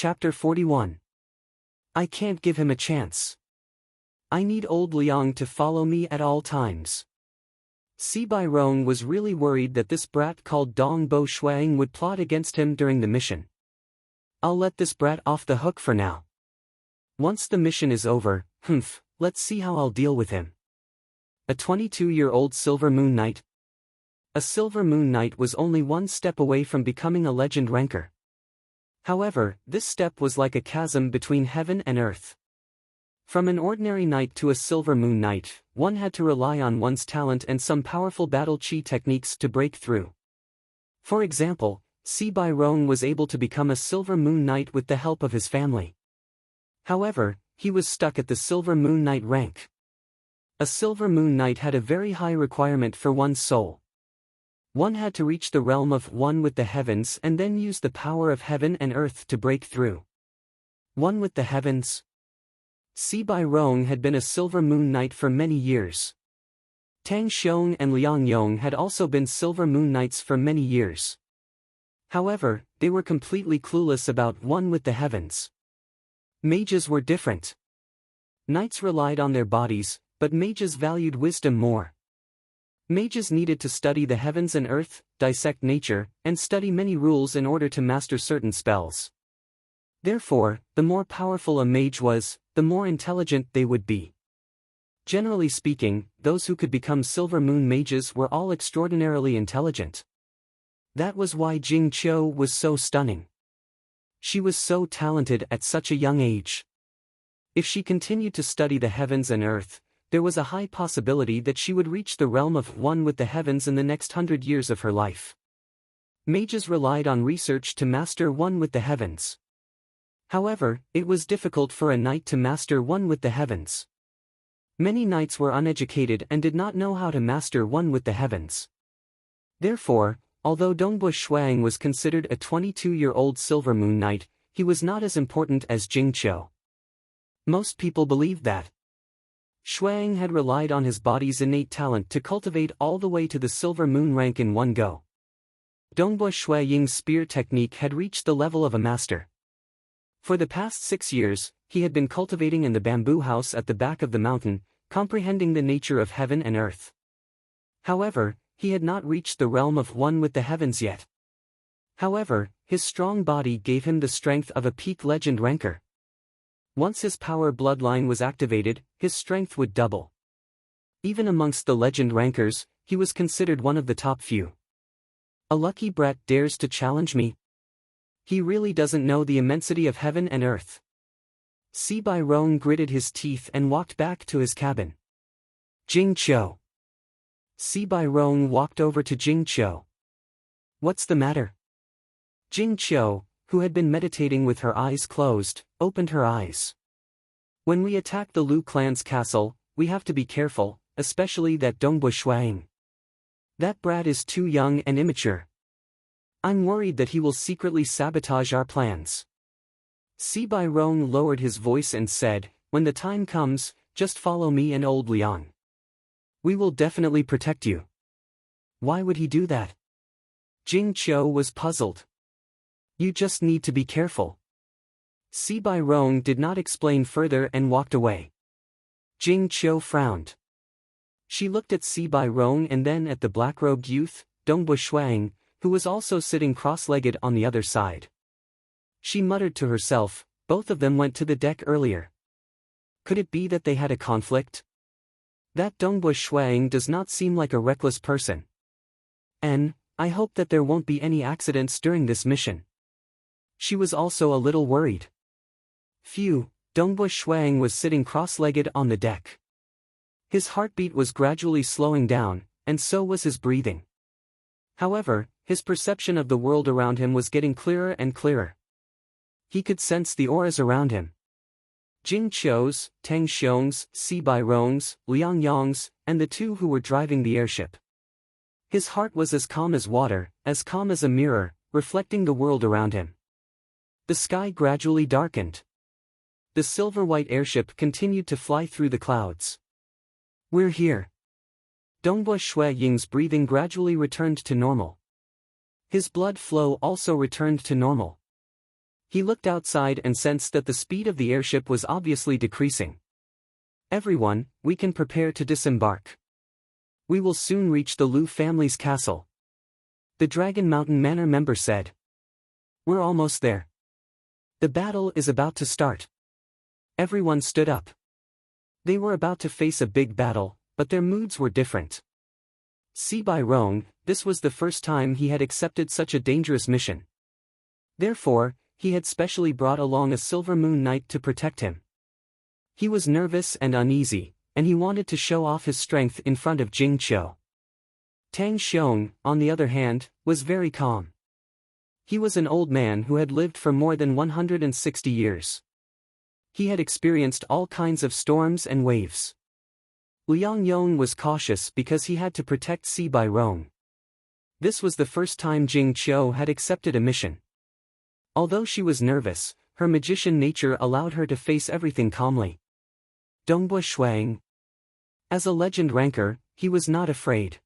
Chapter 41. I can't give him a chance. I need old Liang to follow me at all times. Si Bai Rong was really worried that this brat called Dong Bo Shuang would plot against him during the mission. I'll let this brat off the hook for now. Once the mission is over, let's see how I'll deal with him. A 22-year-old Silver Moon Knight. A Silver Moon Knight was only one step away from becoming a legend ranker. However, this step was like a chasm between heaven and earth. From an ordinary knight to a Silver Moon Knight, one had to rely on one's talent and some powerful battle chi techniques to break through. For example, Si Bai Rong was able to become a Silver Moon Knight with the help of his family. However, he was stuck at the Silver Moon Knight rank. A Silver Moon Knight had a very high requirement for one's soul. One had to reach the realm of one with the heavens and then use the power of heaven and earth to break through. One with the heavens. Si Bai Rong had been a Silver Moon Knight for many years. Tang Xiong and Liang Yong had also been Silver Moon Knights for many years. However, they were completely clueless about one with the heavens. Mages were different. Knights relied on their bodies, but mages valued wisdom more. Mages needed to study the heavens and earth, dissect nature, and study many rules in order to master certain spells. Therefore, the more powerful a mage was, the more intelligent they would be. Generally speaking, those who could become Silver Moon mages were all extraordinarily intelligent. That was why Jing Qiu was so stunning. She was so talented at such a young age. If she continued to study the heavens and earth, there was a high possibility that she would reach the realm of one with the heavens in the next 100 years of her life. Mages relied on research to master one with the heavens. However, it was difficult for a knight to master one with the heavens. Many knights were uneducated and did not know how to master one with the heavens. Therefore, although Dongbo Shuang was considered a 22-year-old Silver Moon Knight, he was not as important as Jing Qiu. Most people believed that Shuang had relied on his body's innate talent to cultivate all the way to the Silver Moon rank in one go. Dongbo Shuaying's spear technique had reached the level of a master. For the past 6 years, he had been cultivating in the bamboo house at the back of the mountain, comprehending the nature of heaven and earth. However, he had not reached the realm of one with the heavens yet. However, his strong body gave him the strength of a peak legend ranker. Once his power bloodline was activated, his strength would double. Even amongst the legend rankers, he was considered one of the top few. A lucky brat dares to challenge me? He really doesn't know the immensity of heaven and earth. Si Bai Rong gritted his teeth and walked back to his cabin. Jing Qiu. Si Bai Rong walked over to Jing Qiu. What's the matter? Jing Qiu, who had been meditating with her eyes closed, opened her eyes. When we attack the Lu clan's castle, we have to be careful, especially that Dongbo Shuang. That brat is too young and immature. I'm worried that he will secretly sabotage our plans. Si Bai Rong lowered his voice and said, when the time comes, just follow me and old Liang. We will definitely protect you. Why would he do that? Jing Qiu was puzzled. You just need to be careful. Si Bai Rong did not explain further and walked away. Jing Qiu frowned. She looked at Si Bai Rong and then at the black-robed youth, Dongbo Shuang, who was also sitting cross-legged on the other side. She muttered to herself, both of them went to the deck earlier. Could it be that they had a conflict? That Dongbo Shuang does not seem like a reckless person. I hope that there won't be any accidents during this mission. She was also a little worried. Phew, Dongbo Shuang was sitting cross-legged on the deck. His heartbeat was gradually slowing down, and so was his breathing. However, his perception of the world around him was getting clearer and clearer. He could sense the auras around him. Jing Qiu's, Tang Xiong's, Si Bai Rong's, Liang Yong's, and the two who were driving the airship. His heart was as calm as water, as calm as a mirror, reflecting the world around him. The sky gradually darkened. The silver-white airship continued to fly through the clouds. We're here. Dongbo Shuaying's breathing gradually returned to normal. His blood flow also returned to normal. He looked outside and sensed that the speed of the airship was obviously decreasing. Everyone, we can prepare to disembark. We will soon reach the Lu family's castle. The Dragon Mountain Manor member said. We're almost there. The battle is about to start. Everyone stood up. They were about to face a big battle, but their moods were different. See by Rong, this was the first time he had accepted such a dangerous mission. Therefore, he had specially brought along a Silver Moon Knight to protect him. He was nervous and uneasy, and he wanted to show off his strength in front of Jing Qiu. Tang Xiong, on the other hand, was very calm. He was an old man who had lived for more than 160 years. He had experienced all kinds of storms and waves. Liang Yong was cautious because he had to protect Si Bai Rong. This was the first time Jing Qiu had accepted a mission. Although she was nervous, her magician nature allowed her to face everything calmly. Dongbua Shuang. As a legend ranker, he was not afraid.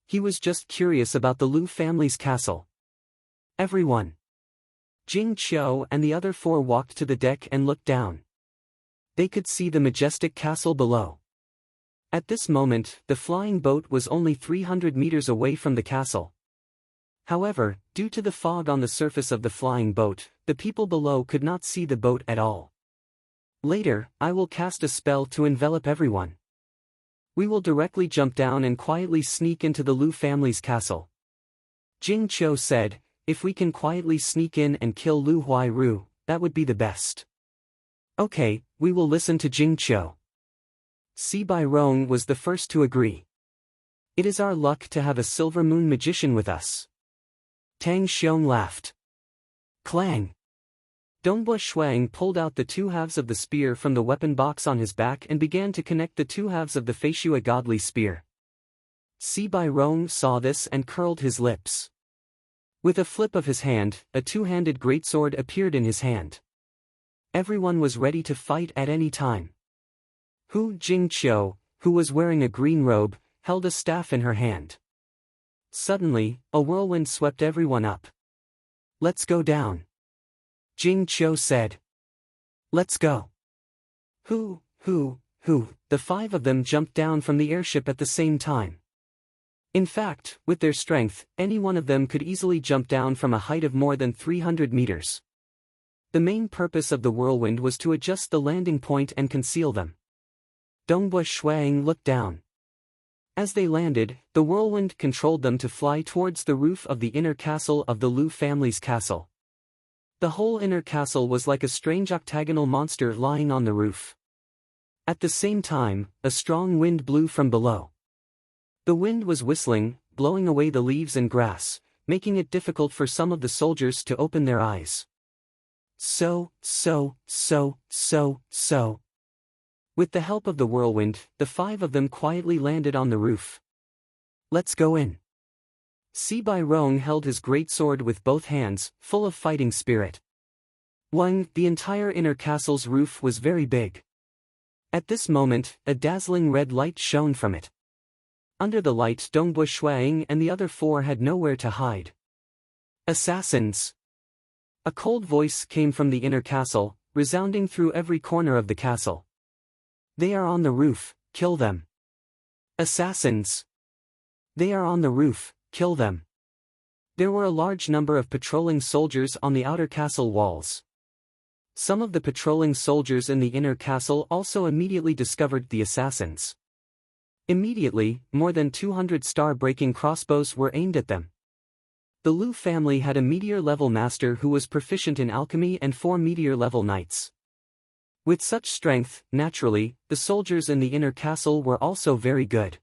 He was just curious about the Lu family's castle. Everyone. Jing Qiu and the other four walked to the deck and looked down. They could see the majestic castle below. At this moment, the flying boat was only 300 meters away from the castle. However, due to the fog on the surface of the flying boat, the people below could not see the boat at all. Later, I will cast a spell to envelop everyone. We will directly jump down and quietly sneak into the Lu family's castle. Jing Qiu said, if we can quietly sneak in and kill Lu Huairu, that would be the best. Okay, we will listen to Jing Qiu. Si Bai Rong was the first to agree. It is our luck to have a Silver Moon magician with us. Tang Xiong laughed. Clang! Dongbua Shuang pulled out the two halves of the spear from the weapon box on his back and began to connect the two halves of the Feishua godly spear. Si Bai Rong saw this and curled his lips. With a flip of his hand, a two-handed greatsword appeared in his hand. Everyone was ready to fight at any time. Hu Jingqiu, who was wearing a green robe, held a staff in her hand. Suddenly, a whirlwind swept everyone up. Let's go down. Jing Qiu said. Let's go. Hu, the five of them jumped down from the airship at the same time. In fact, with their strength, any one of them could easily jump down from a height of more than 300 meters. The main purpose of the whirlwind was to adjust the landing point and conceal them. Dongbua Shuang looked down. As they landed, the whirlwind controlled them to fly towards the roof of the inner castle of the Lu family's castle. The whole inner castle was like a strange octagonal monster lying on the roof. At the same time, a strong wind blew from below. The wind was whistling, blowing away the leaves and grass, making it difficult for some of the soldiers to open their eyes. So. With the help of the whirlwind, the five of them quietly landed on the roof. Let's go in. Si Bai Rong held his great sword with both hands, full of fighting spirit. The entire inner castle's roof was very big. At this moment, a dazzling red light shone from it. Under the light, Dongbua Shuang and the other four had nowhere to hide. Assassins! A cold voice came from the inner castle, resounding through every corner of the castle. They are on the roof, kill them. Assassins! They are on the roof, kill them. There were a large number of patrolling soldiers on the outer castle walls. Some of the patrolling soldiers in the inner castle also immediately discovered the assassins. Immediately, more than 200 star-breaking crossbows were aimed at them. The Lu family had a meteor-level master who was proficient in alchemy and 4 meteor-level knights. With such strength, naturally, the soldiers in the inner castle were also very good.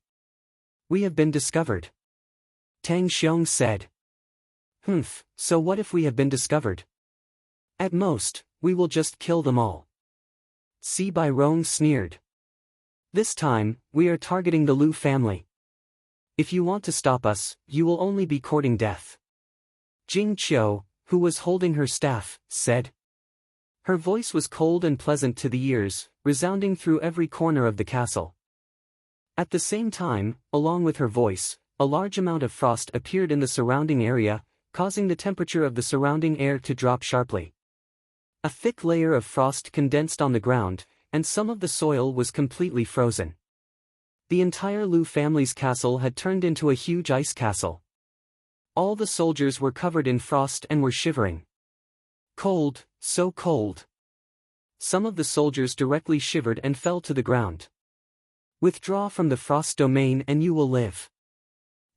We have been discovered. Tang Xiong said. So what if we have been discovered? At most, we will just kill them all. Si Bai Rong sneered. This time, we are targeting the Lu family. If you want to stop us, you will only be courting death. Jing Qiu, who was holding her staff, said. Her voice was cold and pleasant to the ears, resounding through every corner of the castle. At the same time, along with her voice, a large amount of frost appeared in the surrounding area, causing the temperature of the surrounding air to drop sharply. A thick layer of frost condensed on the ground, and some of the soil was completely frozen. The entire Lu family's castle had turned into a huge ice castle. All the soldiers were covered in frost and were shivering. Cold, so cold. Some of the soldiers directly shivered and fell to the ground. Withdraw from the frost domain and you will live.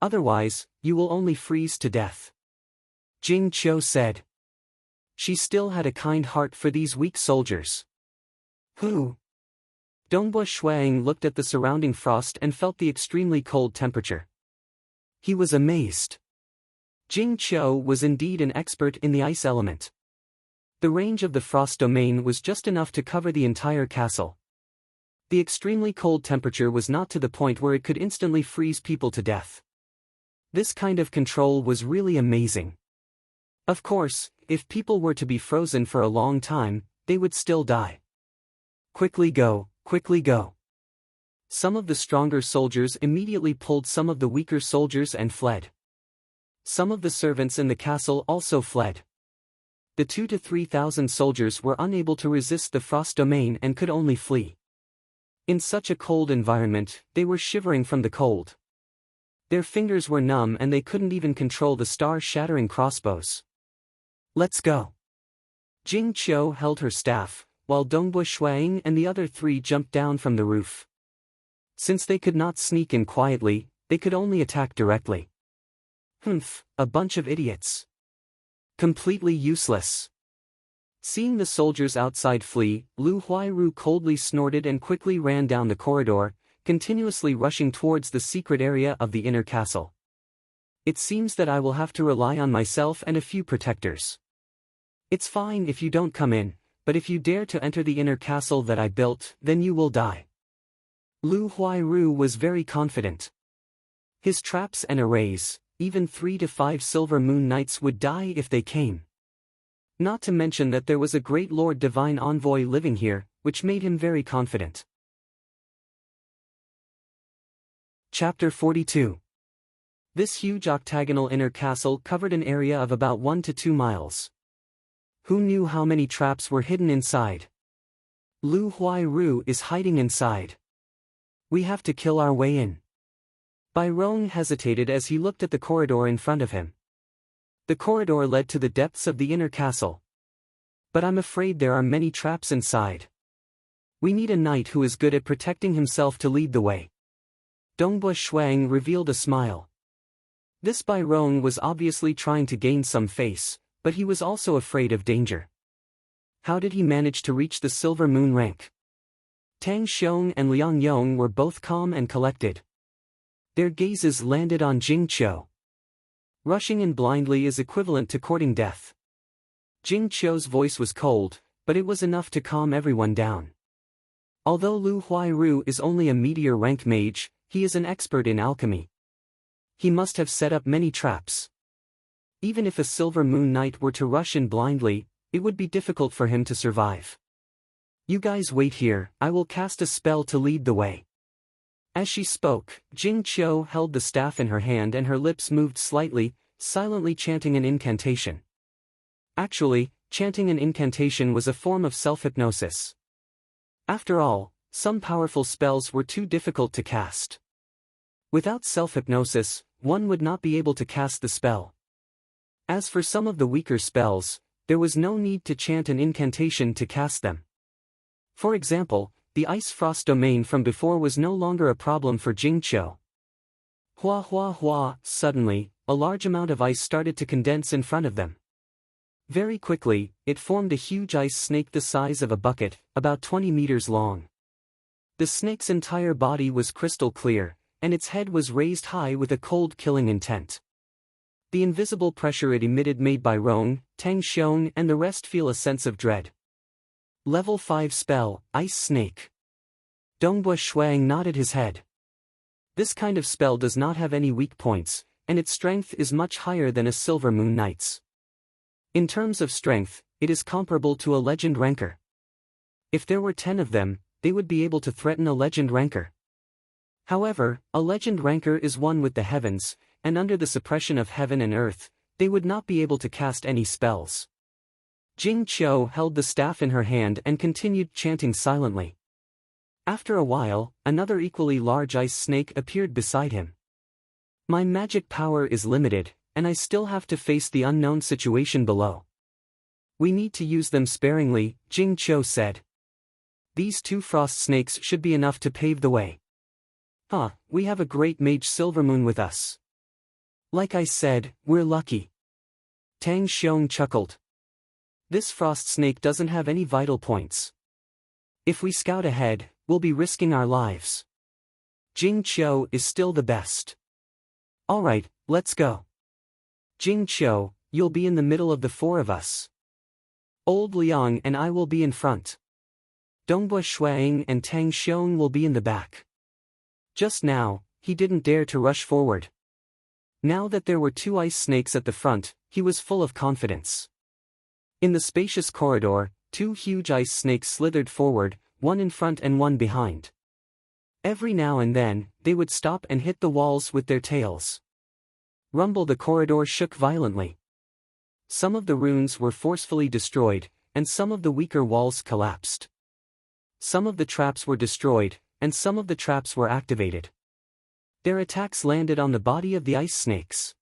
Otherwise, you will only freeze to death. Jing Qiu said. She still had a kind heart for these weak soldiers. Who? Dongbua Shuang looked at the surrounding frost and felt the extremely cold temperature. He was amazed. Jing Qiu was indeed an expert in the ice element. The range of the frost domain was just enough to cover the entire castle. The extremely cold temperature was not to the point where it could instantly freeze people to death. This kind of control was really amazing. Of course, if people were to be frozen for a long time, they would still die. Quickly go, quickly go. Some of the stronger soldiers immediately pulled some of the weaker soldiers and fled. Some of the servants in the castle also fled. The 2,000 to 3,000 soldiers were unable to resist the frost domain and could only flee. In such a cold environment, they were shivering from the cold. Their fingers were numb and they couldn't even control the star-shattering crossbows. Let's go. Jing Qiu held her staff, while Dongbua Shuang and the other three jumped down from the roof. Since they could not sneak in quietly, they could only attack directly. Humph, a bunch of idiots. Completely useless. Seeing the soldiers outside flee, Lu Huairu coldly snorted and quickly ran down the corridor, continuously rushing towards the secret area of the inner castle. It seems that I will have to rely on myself and a few protectors. It's fine if you don't come in, but if you dare to enter the inner castle that I built, then you will die. Lu Huairu was very confident. His traps and arrays, even 3 to 5 Silver Moon Knights would die if they came. Not to mention that there was a great Lord Divine Envoy living here, which made him very confident. Chapter 42. This huge octagonal inner castle covered an area of about 1 to 2 miles. Who knew how many traps were hidden inside? Lu Huairu is hiding inside. We have to kill our way in. Bai Rong hesitated as he looked at the corridor in front of him. The corridor led to the depths of the inner castle. But I'm afraid there are many traps inside. We need a knight who is good at protecting himself to lead the way. Dongbua Shuang revealed a smile. This Bai Rong was obviously trying to gain some face, but he was also afraid of danger. How did he manage to reach the Silver Moon rank? Tang Xiong and Liang Yong were both calm and collected. Their gazes landed on Jing Qiu. Rushing in blindly is equivalent to courting death. Jing Qiu's voice was cold, but it was enough to calm everyone down. Although Lu Huairu is only a meteor rank mage, he is an expert in alchemy. He must have set up many traps. Even if a Silver Moon Knight were to rush in blindly, it would be difficult for him to survive. You guys wait here, I will cast a spell to lead the way. As she spoke, Jing Qiu held the staff in her hand and her lips moved slightly, silently chanting an incantation. Actually, chanting an incantation was a form of self-hypnosis. After all, some powerful spells were too difficult to cast. Without self-hypnosis, one would not be able to cast the spell. As for some of the weaker spells, there was no need to chant an incantation to cast them. For example, the ice frost domain from before was no longer a problem for Jing Qiu. Hua hua hua, suddenly, a large amount of ice started to condense in front of them. Very quickly, it formed a huge ice snake the size of a bucket, about 20 meters long. The snake's entire body was crystal clear, and its head was raised high with a cold killing intent. The invisible pressure it emitted made Bai Rong, Tang Xiong and the rest feel a sense of dread. Level 5 spell, Ice Snake. Dongbua Shuang nodded his head. This kind of spell does not have any weak points, and its strength is much higher than a Silver Moon Knight's. In terms of strength, it is comparable to a legend ranker. If there were 10 of them, they would be able to threaten a legend ranker. However, a legend ranker is one with the heavens, and under the suppression of heaven and earth, they would not be able to cast any spells. Jing Qiu held the staff in her hand and continued chanting silently. After a while, another equally large ice snake appeared beside him. My magic power is limited, and I still have to face the unknown situation below. We need to use them sparingly, Jing Qiu said. These 2 frost snakes should be enough to pave the way. We have a great mage Silvermoon with us. Like I said, we're lucky. Tang Xiong chuckled. This frost snake doesn't have any vital points. If we scout ahead, we'll be risking our lives. Jing Qiu is still the best. Alright, let's go. Jing Qiu, you'll be in the middle of the 4 of us. Old Liang and I will be in front. Dongbua Shuang and Tang Xiong will be in the back. Just now, he didn't dare to rush forward. Now that there were 2 ice snakes at the front, he was full of confidence. In the spacious corridor, 2 huge ice snakes slithered forward, one in front and one behind. Every now and then, they would stop and hit the walls with their tails. Rumble, the corridor shook violently. Some of the runes were forcefully destroyed, and some of the weaker walls collapsed. Some of the traps were destroyed, and some of the traps were activated. Their attacks landed on the body of the ice snakes.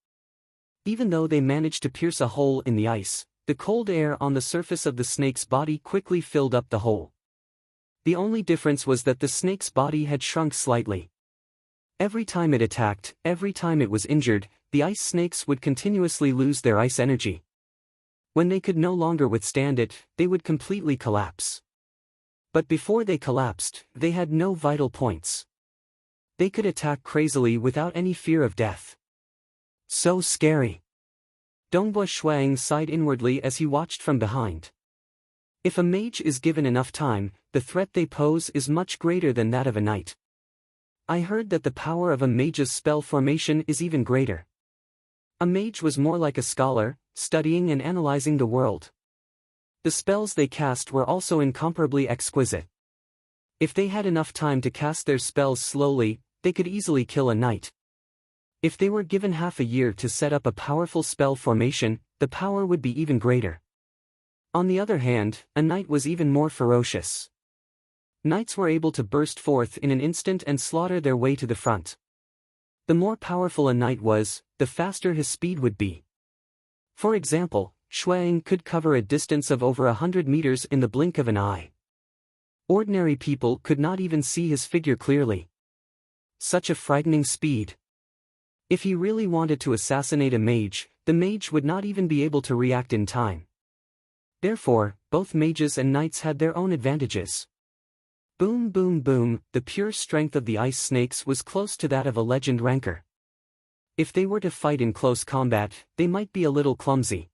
Even though they managed to pierce a hole in the ice, the cold air on the surface of the snake's body quickly filled up the hole. The only difference was that the snake's body had shrunk slightly. Every time it attacked, every time it was injured, the ice snakes would continuously lose their ice energy. When they could no longer withstand it, they would completely collapse. But before they collapsed, they had no vital points. They could attack crazily without any fear of death. So scary. Dongbua Shuang sighed inwardly as he watched from behind. If a mage is given enough time, the threat they pose is much greater than that of a knight. I heard that the power of a mage's spell formation is even greater. A mage was more like a scholar, studying and analyzing the world. The spells they cast were also incomparably exquisite. If they had enough time to cast their spells slowly, they could easily kill a knight. If they were given half a year to set up a powerful spell formation, the power would be even greater. On the other hand, a knight was even more ferocious. Knights were able to burst forth in an instant and slaughter their way to the front. The more powerful a knight was, the faster his speed would be. For example, Shuang could cover a distance of over 100 meters in the blink of an eye. Ordinary people could not even see his figure clearly. Such a frightening speed. If he really wanted to assassinate a mage, the mage would not even be able to react in time. Therefore, both mages and knights had their own advantages. Boom boom boom, the pure strength of the ice snakes was close to that of a legend ranker. If they were to fight in close combat, they might be a little clumsy.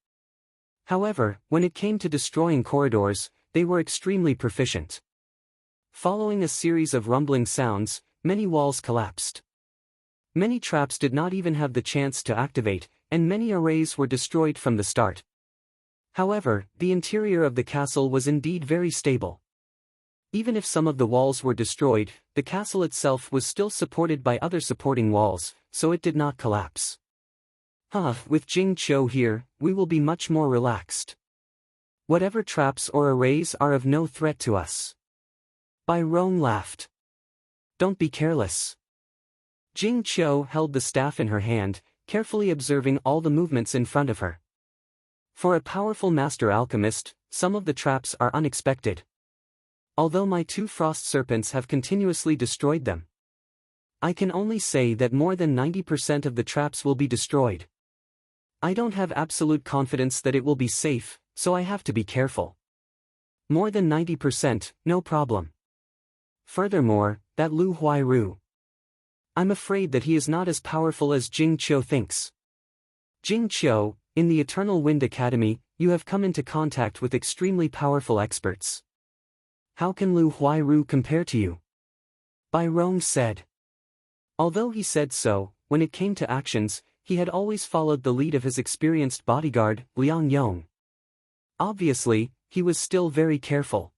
However, when it came to destroying corridors, they were extremely proficient. Following a series of rumbling sounds, many walls collapsed. Many traps did not even have the chance to activate, and many arrays were destroyed from the start. However, the interior of the castle was indeed very stable. Even if some of the walls were destroyed, the castle itself was still supported by other supporting walls, so it did not collapse. With Jing Qiu here, we will be much more relaxed. Whatever traps or arrays are of no threat to us. Bai Rong laughed. Don't be careless. Jing Qiu held the staff in her hand, carefully observing all the movements in front of her. For a powerful master alchemist, some of the traps are unexpected. Although my 2 frost serpents have continuously destroyed them, I can only say that more than 90% of the traps will be destroyed. I don't have absolute confidence that it will be safe, so I have to be careful. More than 90%, no problem. Furthermore, that Lu Huairu. I'm afraid that he is not as powerful as Jing Qiu thinks. Jing Qiu, in the Eternal Wind Academy, you have come into contact with extremely powerful experts. How can Lu Huairu compare to you? Bai Rong said. Although he said so, when it came to actions, he had always followed the lead of his experienced bodyguard, Liang Yong. Obviously, he was still very careful.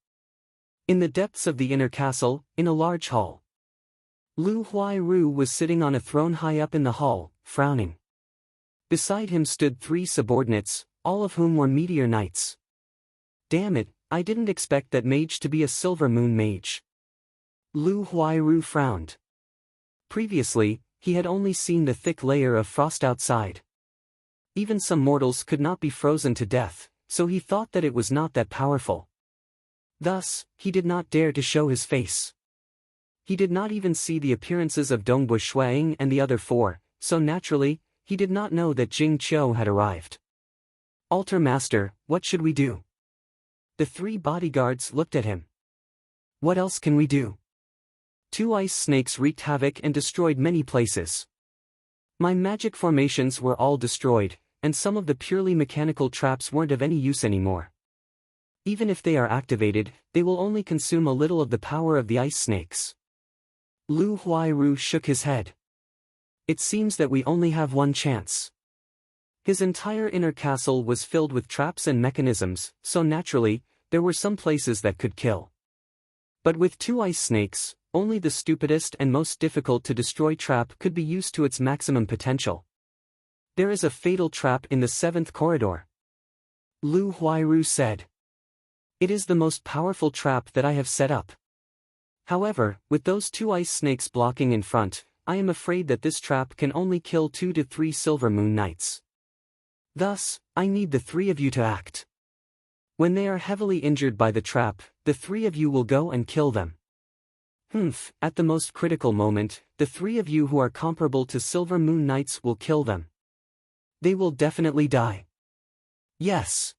In the depths of the inner castle, in a large hall, Lu Huairu was sitting on a throne high up in the hall, frowning. Beside him stood 3 subordinates, all of whom were meteor knights. Damn it, I didn't expect that mage to be a silver moon mage. Lu Huairu frowned. Previously, he had only seen the thick layer of frost outside. Even some mortals could not be frozen to death, so he thought that it was not that powerful. Thus, he did not dare to show his face. He did not even see the appearances of Dongbu Shuang and the other four, so naturally, he did not know that Jing Qiu had arrived. Altar Master, what should we do? The three bodyguards looked at him. What else can we do? 2 ice snakes wreaked havoc and destroyed many places. My magic formations were all destroyed, and some of the purely mechanical traps weren't of any use anymore. Even if they are activated, they will only consume a little of the power of the ice snakes. Lu Huairu shook his head. It seems that we only have one chance. His entire inner castle was filled with traps and mechanisms, so naturally, there were some places that could kill. But with 2 ice snakes, only the stupidest and most difficult to destroy trap could be used to its maximum potential. There is a fatal trap in the 7th corridor. Lu Huairu said. It is the most powerful trap that I have set up. However, with those 2 ice snakes blocking in front, I am afraid that this trap can only kill 2 to 3 Silver Moon Knights. Thus, I need the 3 of you to act. When they are heavily injured by the trap, the 3 of you will go and kill them. At the most critical moment, the 3 of you who are comparable to Silver Moon Knights will kill them. They will definitely die. Yes.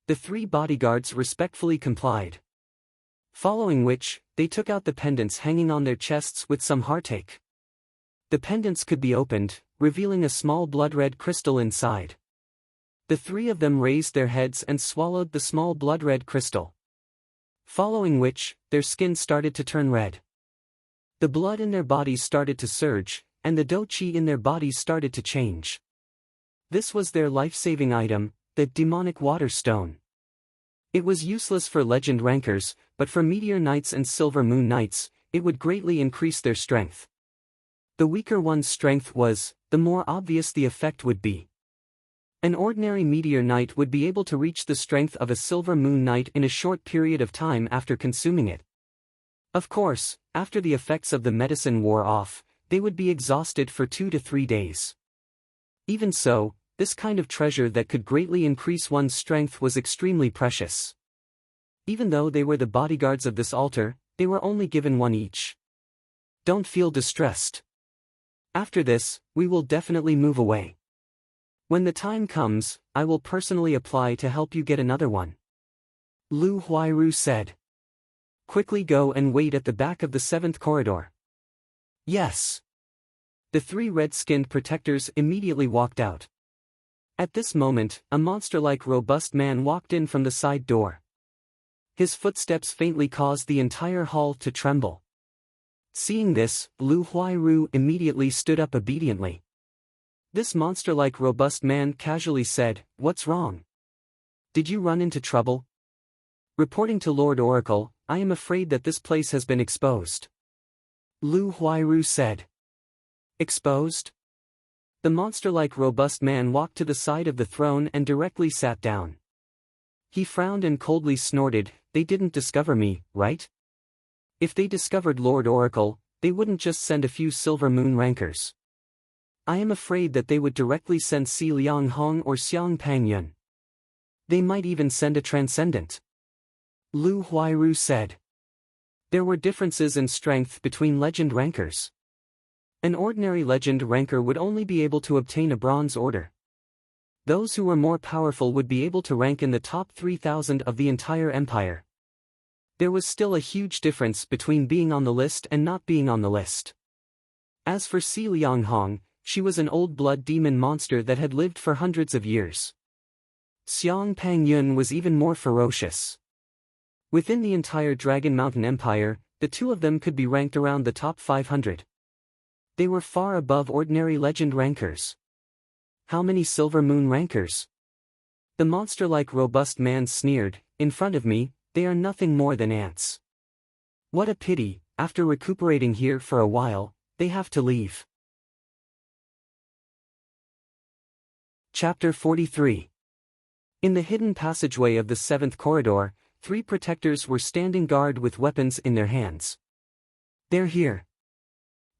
The 3 bodyguards respectfully complied. Following which, they took out the pendants hanging on their chests with some heartache. The pendants could be opened, revealing a small blood-red crystal inside. The 3 of them raised their heads and swallowed the small blood-red crystal. Following which, their skin started to turn red. The blood in their bodies started to surge, and the do-chi in their bodies started to change. This was their life-saving item, the demonic water stone. It was useless for legend rankers, but for meteor knights and silver moon knights, it would greatly increase their strength. The weaker one's strength was, the more obvious the effect would be. An ordinary meteor knight would be able to reach the strength of a silver moon knight in a short period of time after consuming it. Of course, after the effects of the medicine wore off, they would be exhausted for 2 to 3 days. Even so, this kind of treasure that could greatly increase one's strength was extremely precious. Even though they were the bodyguards of this altar, they were only given 1 each. Don't feel distressed. After this, we will definitely move away. When the time comes, I will personally apply to help you get another one. Lu Huairu said. Quickly go and wait at the back of the 7th corridor. Yes. The 3 red-skinned protectors immediately walked out. At this moment, a monster-like robust man walked in from the side door. His footsteps faintly caused the entire hall to tremble. Seeing this, Lu Huairu immediately stood up obediently. This monster-like robust man casually said, "What's wrong? Did you run into trouble?" Reporting to Lord Oracle, I am afraid that this place has been exposed. Lu Huairu said. Exposed? The monster-like robust man walked to the side of the throne and directly sat down. He frowned and coldly snorted, "They didn't discover me, right? If they discovered Lord Oracle, they wouldn't just send a few Silver Moon rankers. I am afraid that they would directly send Si Liang Hong or Xiang Pangyun. They might even send a transcendent." Lu Huairu said. There were differences in strength between legend rankers. An ordinary legend ranker would only be able to obtain a bronze order. Those who were more powerful would be able to rank in the top 3,000 of the entire empire. There was still a huge difference between being on the list and not being on the list. As for Si Liang Hong, she was an old blood demon monster that had lived for hundreds of years. Xiang Pangyun was even more ferocious. Within the entire Dragon Mountain Empire, the 2 of them could be ranked around the top 500. They were far above ordinary legend rankers. How many Silver Moon rankers? The monster-like robust man sneered, "In front of me, they are nothing more than ants. What a pity, after recuperating here for a while, they have to leave." Chapter 43. In the hidden passageway of the seventh corridor, 3 protectors were standing guard with weapons in their hands. "They're here."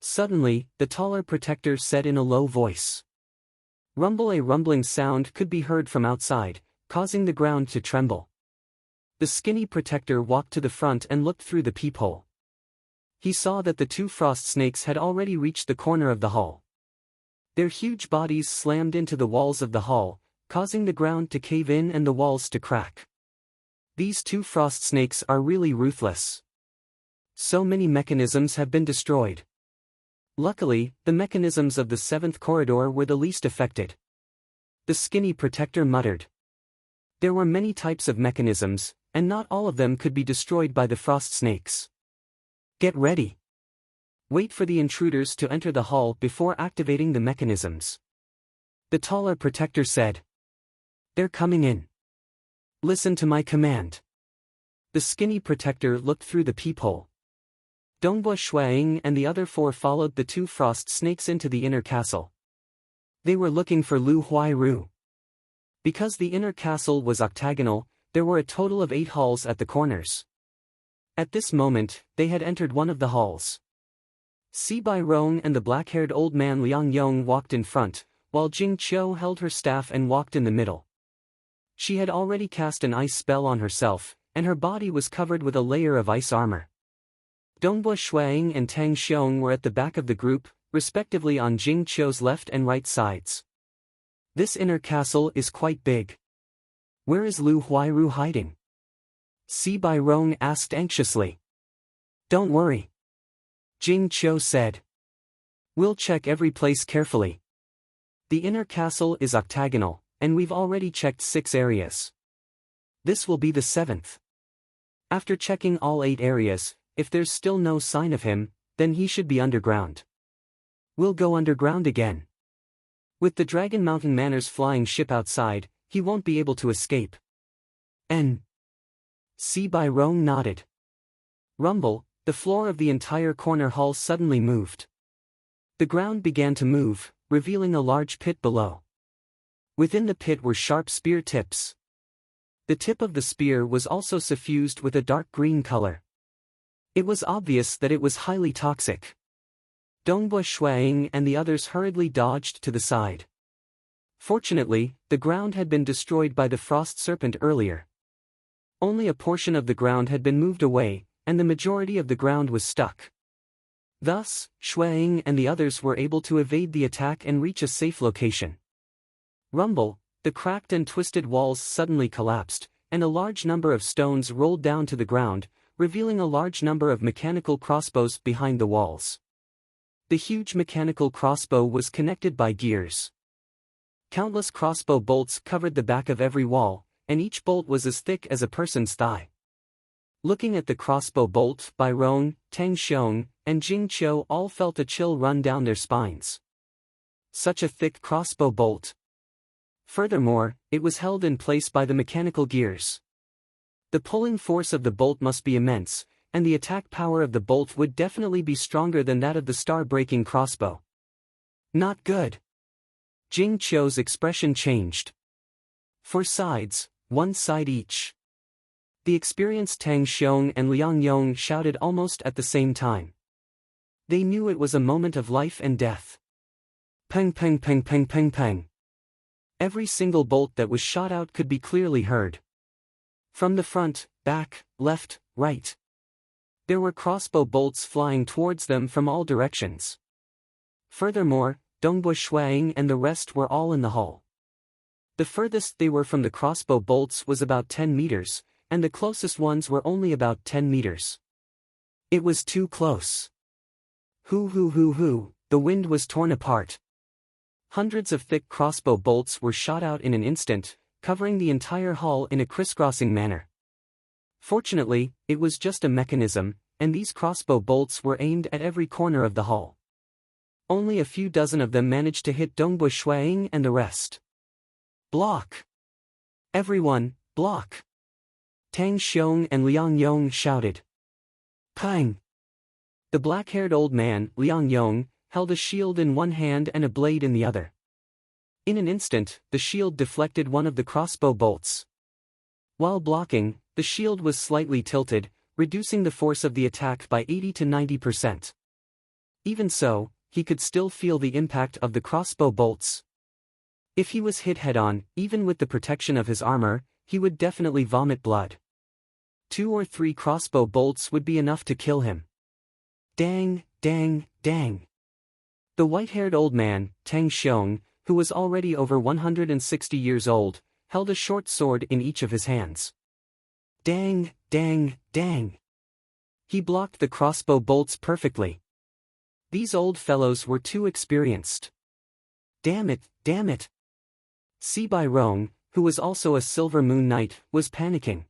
Suddenly, the taller protector said in a low voice. Rumble. A rumbling sound could be heard from outside, causing the ground to tremble. The skinny protector walked to the front and looked through the peephole. He saw that the 2 frost snakes had already reached the corner of the hall. Their huge bodies slammed into the walls of the hall, causing the ground to cave in and the walls to crack. These 2 frost snakes are really ruthless. So many mechanisms have been destroyed. Luckily, the mechanisms of the 7th corridor were the least affected. The skinny protector muttered. There were many types of mechanisms, and not all of them could be destroyed by the frost snakes. Get ready. Wait for the intruders to enter the hall before activating the mechanisms. The taller protector said. They're coming in. Listen to my command. The skinny protector looked through the peephole. Dongbua Shuaying and the other 4 followed the 2 frost snakes into the inner castle. They were looking for Lu Huairu. Because the inner castle was octagonal, there were a total of 8 halls at the corners. At this moment, they had entered one of the halls. Si Bai Rong and the black-haired old man Liang Yong walked in front, while Jing Qiu held her staff and walked in the middle. She had already cast an ice spell on herself, and her body was covered with a layer of ice armor. Dongbua Shuaying and Tang Xiong were at the back of the group, respectively on Jing Qiu's left and right sides. This inner castle is quite big. Where is Lu Huairu hiding? Si Bai Rong asked anxiously. Don't worry. Jing Qiu said. We'll check every place carefully. The inner castle is octagonal, and we've already checked 6 areas. This will be the 7th. After checking all 8 areas, if there's still no sign of him, then he should be underground. We'll go underground again. With the Dragon Mountain Manor's flying ship outside, he won't be able to escape. Si Bai Rong nodded. Rumble, the floor of the entire corner hall suddenly moved. The ground began to move, revealing a large pit below. Within the pit were sharp spear tips. The tip of the spear was also suffused with a dark green color. It was obvious that it was highly toxic. Dongbua Shuaying and the others hurriedly dodged to the side. Fortunately, the ground had been destroyed by the frost serpent earlier. Only a portion of the ground had been moved away, and the majority of the ground was stuck. Thus, Shuaying and the others were able to evade the attack and reach a safe location. Rumble, the cracked and twisted walls suddenly collapsed, and a large number of stones rolled down to the ground, revealing a large number of mechanical crossbows behind the walls. The huge mechanical crossbow was connected by gears. Countless crossbow bolts covered the back of every wall, and each bolt was as thick as a person's thigh. Looking at the crossbow bolt, Bai Rong, Tang Xiong, and Jing Qiu all felt a chill run down their spines. Such a thick crossbow bolt. Furthermore, it was held in place by the mechanical gears. The pulling force of the bolt must be immense, and the attack power of the bolt would definitely be stronger than that of the star-breaking crossbow. Not good. Jing Qiu's expression changed. 4 sides, 1 side each. The experienced Tang Xiong and Liang Yong shouted almost at the same time. They knew it was a moment of life and death. Peng peng peng peng peng peng. Every single bolt that was shot out could be clearly heard. From the front, back, left, right. There were crossbow bolts flying towards them from all directions. Furthermore, Dongbua Shuaying and the rest were all in the hall. The furthest they were from the crossbow bolts was about 10 meters, and the closest ones were only about 10 meters. It was too close. Hoo, the wind was torn apart. Hundreds of thick crossbow bolts were shot out in an instant, covering the entire hall in a crisscrossing manner. Fortunately, it was just a mechanism, and these crossbow bolts were aimed at every corner of the hall. Only a few dozen of them managed to hit Dongbua Shuaying and the rest. Block! Everyone, block! Tang Xiong and Liang Yong shouted. Pang! The black-haired old man, Liang Yong, held a shield in one hand and a blade in the other. In an instant, the shield deflected one of the crossbow bolts. While blocking, the shield was slightly tilted, reducing the force of the attack by 80 to 90%. Even so, he could still feel the impact of the crossbow bolts. If he was hit head-on, even with the protection of his armor, he would definitely vomit blood. 2 or 3 crossbow bolts would be enough to kill him. Dang, dang, dang. The white-haired old man, Tang Xiong, who was already over 160 years old, held a short sword in each of his hands. Dang, dang, dang. He blocked the crossbow bolts perfectly. These old fellows were too experienced. Damn it, damn it. Si Bai Rong, who was also a Silver Moon Knight, was panicking.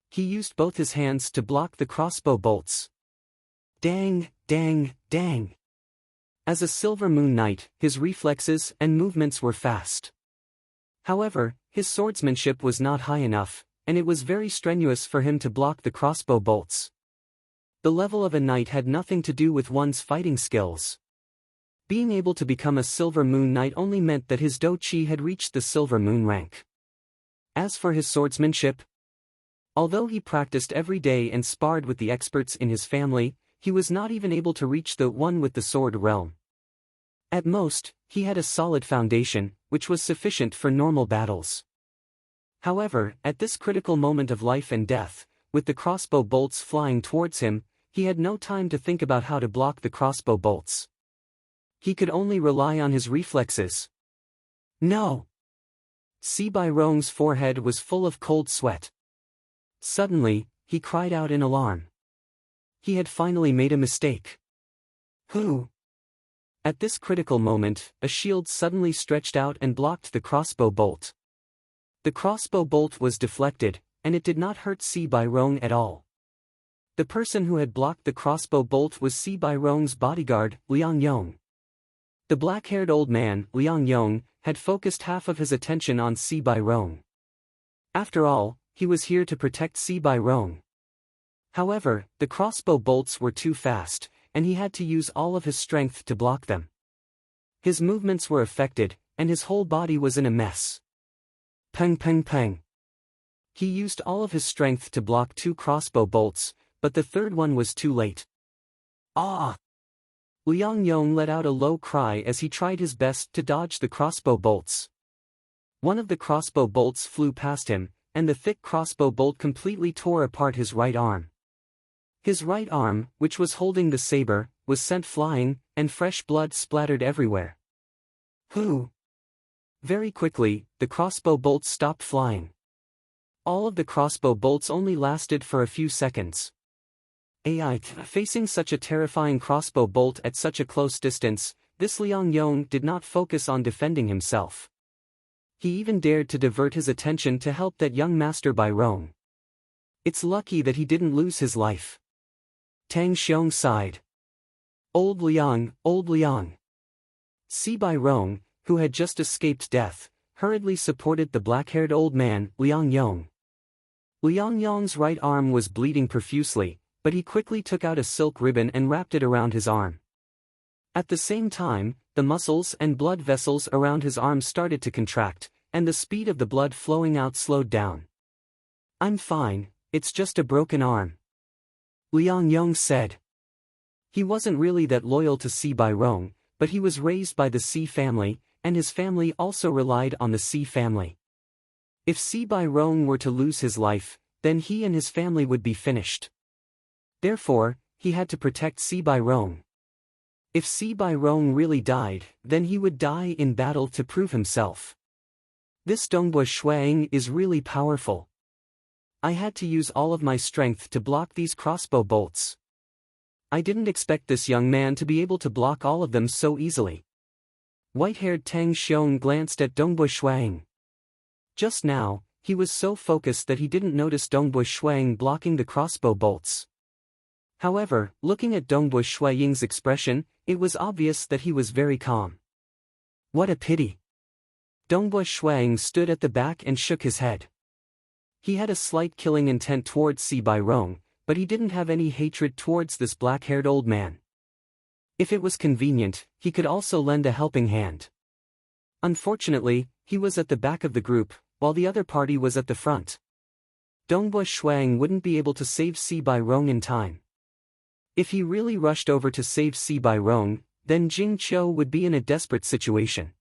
He used both his hands to block the crossbow bolts. Dang, dang, dang. As a Silver Moon Knight, his reflexes and movements were fast. However, his swordsmanship was not high enough, and it was very strenuous for him to block the crossbow bolts. The level of a knight had nothing to do with one's fighting skills. Being able to become a Silver Moon Knight only meant that his Do Chi had reached the Silver Moon rank. As for his swordsmanship, although he practiced every day and sparred with the experts in his family, he was not even able to reach the one with the sword realm. At most, he had a solid foundation, which was sufficient for normal battles. However, at this critical moment of life and death, with the crossbow bolts flying towards him, he had no time to think about how to block the crossbow bolts. He could only rely on his reflexes. No! Si Bai Rong's forehead was full of cold sweat. Suddenly, he cried out in alarm. He had finally made a mistake. Who? At this critical moment, a shield suddenly stretched out and blocked the crossbow bolt. The crossbow bolt was deflected, and it did not hurt Si Bai Rong at all. The person who had blocked the crossbow bolt was Si Bai Rong's bodyguard, Liang Yong. The black-haired old man, Liang Yong, had focused half of his attention on Si Bai Rong. After all, he was here to protect Si Bai Rong. However, the crossbow bolts were too fast, and he had to use all of his strength to block them. His movements were affected, and his whole body was in a mess. Peng peng peng. He used all of his strength to block 2 crossbow bolts, but the third one was too late. Ah! Liang Yong let out a low cry as he tried his best to dodge the crossbow bolts. One of the crossbow bolts flew past him, and the thick crossbow bolt completely tore apart his right arm. His right arm, which was holding the saber, was sent flying, and fresh blood splattered everywhere. Who? Very quickly, the crossbow bolts stopped flying. All of the crossbow bolts only lasted for a few seconds. Facing such a terrifying crossbow bolt at such a close distance, this Liang Yong did not focus on defending himself. He even dared to divert his attention to help that young master Bai Rong. It's lucky that he didn't lose his life. Tang Xiong sighed. Old Liang, old Liang. Si Bai Rong, who had just escaped death, hurriedly supported the black-haired old man, Liang Yong. Liang Yong's right arm was bleeding profusely, but he quickly took out a silk ribbon and wrapped it around his arm. At the same time, the muscles and blood vessels around his arm started to contract, and the speed of the blood flowing out slowed down. I'm fine, it's just a broken arm. Liang Yong said. He wasn't really that loyal to Si Bai Rong, but he was raised by the Si family, and his family also relied on the Si family. If Si Bai Rong were to lose his life, then he and his family would be finished. Therefore, he had to protect Si Bai Rong. If Si Bai Rong really died, then he would die in battle to prove himself. This Dongbua Shuang is really powerful. I had to use all of my strength to block these crossbow bolts. I didn't expect this young man to be able to block all of them so easily. White-haired Tang Xiong glanced at Dongbua Shuang. Just now, he was so focused that he didn't notice Dongbua Shuang blocking the crossbow bolts. However, looking at Dongbua Shuang's expression, it was obvious that he was very calm. What a pity. Dongbua Shuang stood at the back and shook his head. He had a slight killing intent towards Si Bai Rong, but he didn't have any hatred towards this black-haired old man. If it was convenient, he could also lend a helping hand. Unfortunately, he was at the back of the group, while the other party was at the front. Dongbua Shuang wouldn't be able to save Si Bai Rong in time. If he really rushed over to save Si Bai Rong, then Jing Qiu would be in a desperate situation.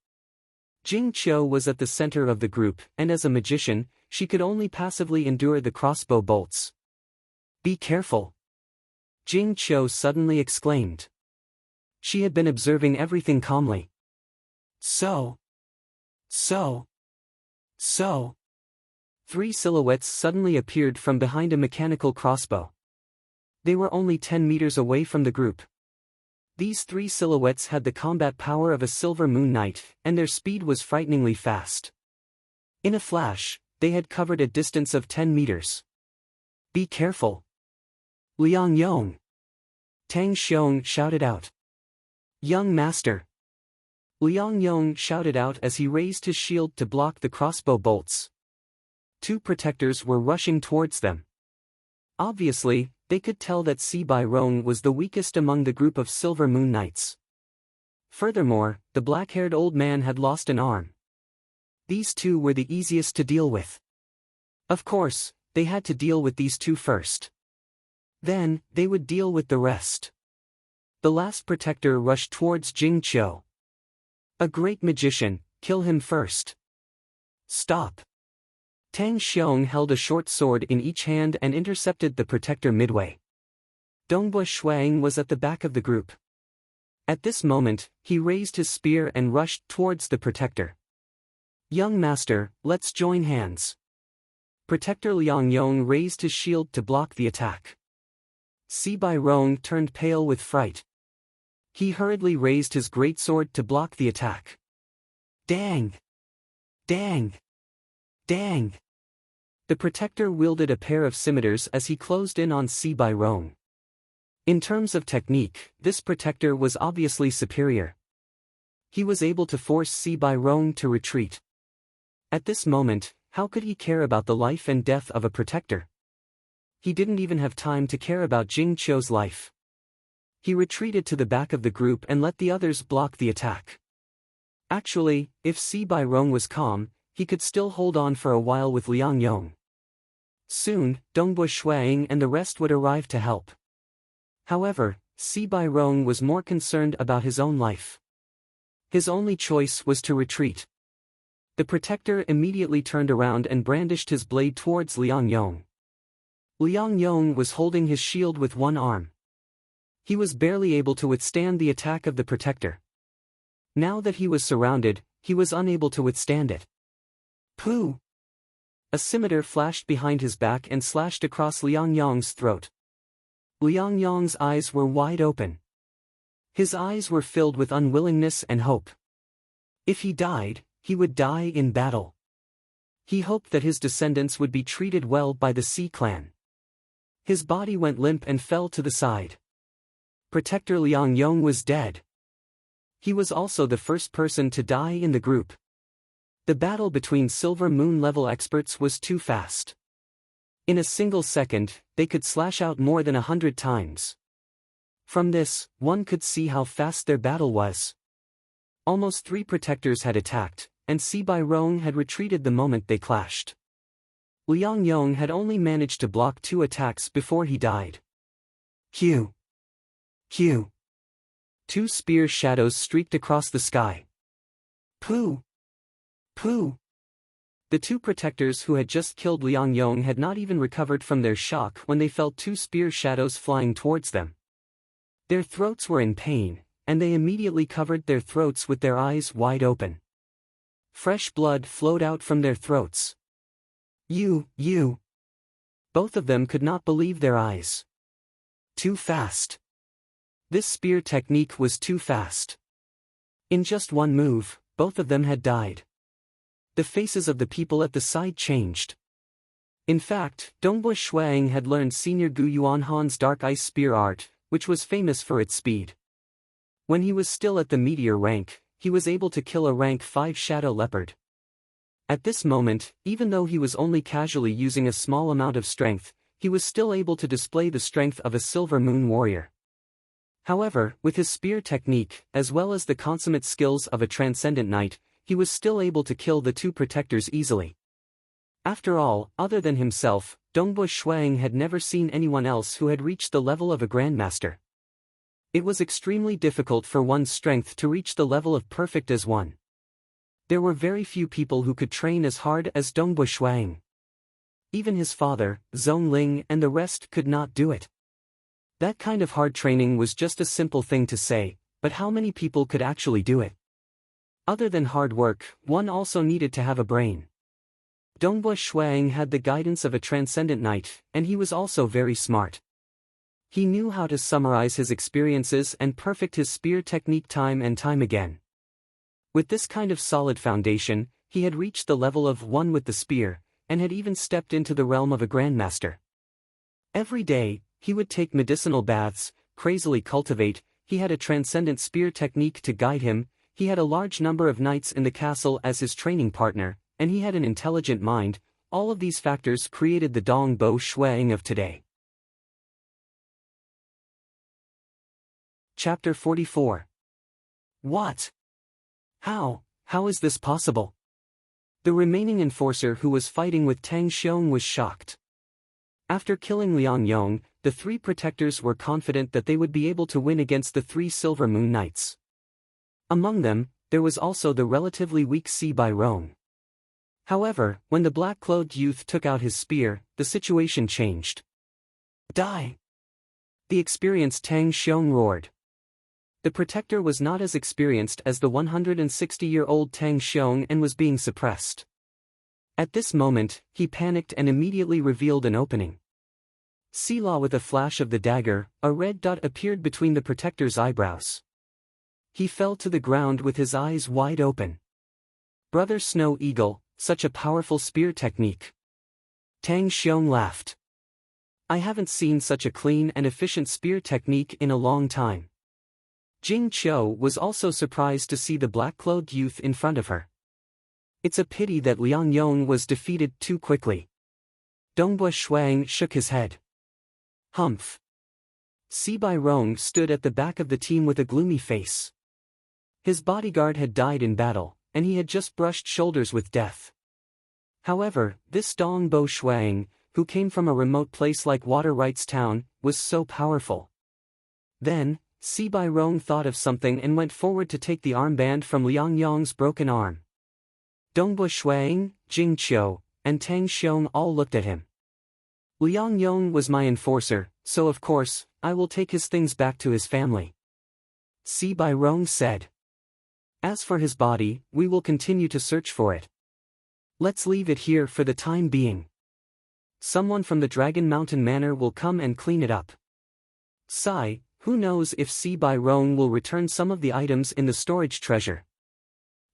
Jing Qiu was at the center of the group, and as a magician, she could only passively endure the crossbow bolts. "Be careful!" Jing Qiu suddenly exclaimed. She had been observing everything calmly. So. Three silhouettes suddenly appeared from behind a mechanical crossbow. They were only 10 meters away from the group. These three silhouettes had the combat power of a silver moon knight, and their speed was frighteningly fast. In a flash, they had covered a distance of 10 meters. "Be careful!" "Liang Yong!" Tang Xiong shouted out. "Young master!" Liang Yong shouted out as he raised his shield to block the crossbow bolts. Two protectors were rushing towards them. Obviously, they could tell that Si Bai Rong was the weakest among the group of Silver Moon Knights. Furthermore, the black-haired old man had lost an arm. These two were the easiest to deal with. Of course, they had to deal with these two first. Then, they would deal with the rest. The last protector rushed towards Jing Qiu. "A great magician, kill him first." "Stop!" Tang Xiong held a short sword in each hand and intercepted the protector midway. Dongbua Shuang was at the back of the group. At this moment, he raised his spear and rushed towards the protector. "Young master, let's join hands." Protector Liang Yong raised his shield to block the attack. Si Bai Rong turned pale with fright. He hurriedly raised his greatsword to block the attack. Dang! Dang! Dang! The protector wielded a pair of scimitars as he closed in on Si Bai Rong. In terms of technique, this protector was obviously superior. He was able to force Si Bai Rong to retreat. At this moment, how could he care about the life and death of a protector? He didn't even have time to care about Jing Qiu's life. He retreated to the back of the group and let the others block the attack. Actually, if Si Bai Rong was calm, he could still hold on for a while with Liang Yong. Soon, Dongbua Shuang and the rest would arrive to help. However, Si Bai Rong was more concerned about his own life. His only choice was to retreat. The protector immediately turned around and brandished his blade towards Liang Yong. Liang Yong was holding his shield with one arm. He was barely able to withstand the attack of the protector. Now that he was surrounded, he was unable to withstand it. Pooh! A scimitar flashed behind his back and slashed across Liang Yong's throat. Liang Yong's eyes were wide open. His eyes were filled with unwillingness and hope. If he died, he would die in battle. He hoped that his descendants would be treated well by the Sea clan. His body went limp and fell to the side. Protector Liang Yong was dead. He was also the first person to die in the group. The battle between Silver Moon level experts was too fast. In a single second, they could slash out more than 100 times. From this, one could see how fast their battle was. Almost 3 protectors had attacked, and Si Bai Rong had retreated the moment they clashed. Liang Yong had only managed to block 2 attacks before he died. Q. 2 spear shadows streaked across the sky. Pooh! Pooh! The 2 protectors who had just killed Liang Yong had not even recovered from their shock when they felt 2 spear shadows flying towards them. Their throats were in pain, and they immediately covered their throats with their eyes wide open. Fresh blood flowed out from their throats. You! Both of them could not believe their eyes. Too fast. This spear technique was too fast. In just one move, both of them had died. The faces of the people at the side changed. In fact, Dongbua Shuang had learned Senior Gu Yuanhan's Dark Ice Spear art, which was famous for its speed. When he was still at the meteor rank, he was able to kill a rank 5 shadow leopard. At this moment, even though he was only casually using a small amount of strength, he was still able to display the strength of a Silver Moon warrior. However, with his spear technique, as well as the consummate skills of a transcendent knight, he was still able to kill the two protectors easily. After all, other than himself, Dongbu Shuang had never seen anyone else who had reached the level of a grandmaster. It was extremely difficult for one's strength to reach the level of perfect as one. There were very few people who could train as hard as Dongbu Shuang. Even his father, Zhong Ling, and the rest could not do it. That kind of hard training was just a simple thing to say, but how many people could actually do it? Other than hard work, one also needed to have a brain. Dongbu Shuang had the guidance of a transcendent knight, and he was also very smart. He knew how to summarize his experiences and perfect his spear technique time and time again. With this kind of solid foundation, he had reached the level of one with the spear, and had even stepped into the realm of a grandmaster. Every day, he would take medicinal baths, crazily cultivate, he had a transcendent spear technique to guide him, he had a large number of knights in the castle as his training partner, and he had an intelligent mind. All of these factors created the Dongbu Shuang of today. Chapter 44. What? How is this possible? The remaining enforcer who was fighting with Tang Xiong was shocked. After killing Liang Yong, the three protectors were confident that they would be able to win against the three Silver Moon Knights. Among them, there was also the relatively weak Si Bai Rong. However, when the black-clothed youth took out his spear, the situation changed. Die! The experienced Tang Xiong roared. The protector was not as experienced as the 160-year-old Tang Xiong and was being suppressed. At this moment, he panicked and immediately revealed an opening. Sila with a flash of the dagger, a red dot appeared between the protector's eyebrows. He fell to the ground with his eyes wide open. Brother Snow Eagle, such a powerful spear technique. Tang Xiong laughed. I haven't seen such a clean and efficient spear technique in a long time. Jing Qiu was also surprised to see the black-clothed youth in front of her. It's a pity that Liang Yong was defeated too quickly. Dongbu Shuang shook his head. Humph. Si Bai Rong stood at the back of the team with a gloomy face. His bodyguard had died in battle, and he had just brushed shoulders with death. However, this Dongbu Shuang, who came from a remote place like Water Rights Town, was so powerful. Then, Si Bai Rong thought of something and went forward to take the armband from Liang Yong's broken arm. Dongbu Shuang, Jing Qiu, and Tang Xiong all looked at him. Liang Yong was my enforcer, so of course, I will take his things back to his family. Si Bai Rong said. As for his body, we will continue to search for it. Let's leave it here for the time being. Someone from the Dragon Mountain Manor will come and clean it up. Sigh. Who knows if Si Bai Rong will return some of the items in the storage treasure.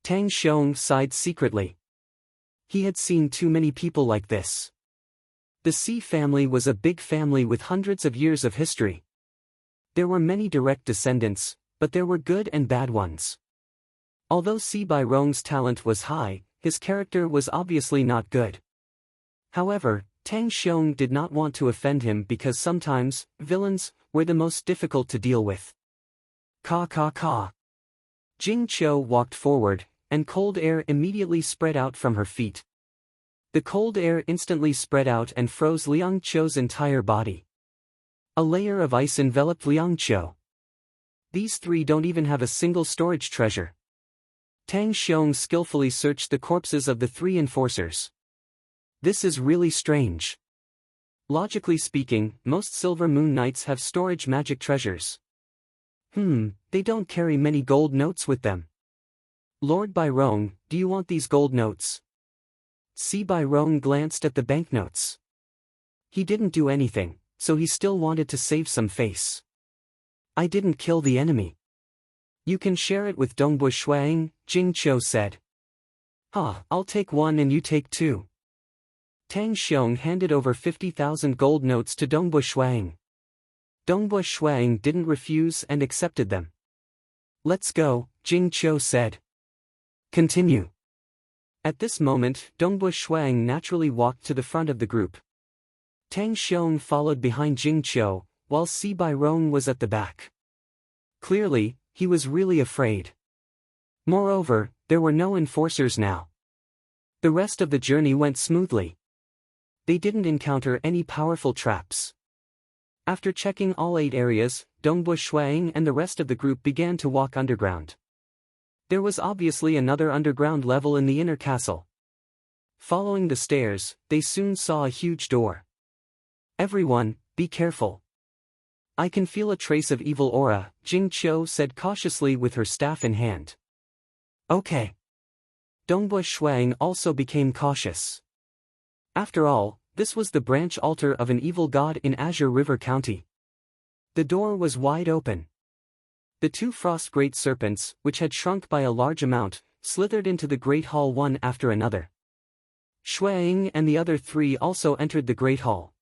Tang Xiong sighed secretly. He had seen too many people like this. The Si family was a big family with hundreds of years of history. There were many direct descendants, but there were good and bad ones. Although Si Bai Rong's talent was high, his character was obviously not good. However, Tang Xiong did not want to offend him because sometimes, villains were the most difficult to deal with. Ka. Jing Qiu walked forward, and cold air immediately spread out from her feet. The cold air instantly spread out and froze Liang Qiu's entire body. A layer of ice enveloped Liang Qiu. These three don't even have a single storage treasure. Tang Xiong skillfully searched the corpses of the three enforcers. This is really strange. Logically speaking, most Silver Moon Knights have storage magic treasures. They don't carry many gold notes with them. Lord Bai Rong, do you want these gold notes? Si Bai Rong glanced at the banknotes. He didn't do anything, so he still wanted to save some face. I didn't kill the enemy. You can share it with Dongbu Shuang, Jing Qiu said. I'll take one and you take two. Tang Xiong handed over 50,000 gold notes to Dongbu Shuang. Dongbu Shuang didn't refuse and accepted them. Let's go, Jing Qiu said. Continue. At this moment, Dongbu Shuang naturally walked to the front of the group. Tang Xiong followed behind Jing Qiu, while Si Bai Rong was at the back. Clearly, he was really afraid. Moreover, there were no enforcers now. The rest of the journey went smoothly. They didn't encounter any powerful traps. After checking all 8 areas, Dongbo Shuang and the rest of the group began to walk underground. There was obviously another underground level in the inner castle. Following the stairs, they soon saw a huge door. "Everyone, be careful. I can feel a trace of evil aura," Jing Qiu said cautiously with her staff in hand. "Okay." Dongbo Shuang also became cautious. After all, this was the branch altar of an evil god in Azure River County. The door was wide open. The 2 frost great serpents, which had shrunk by a large amount, slithered into the great hall one after another. Shuang and the other 3 also entered the great hall.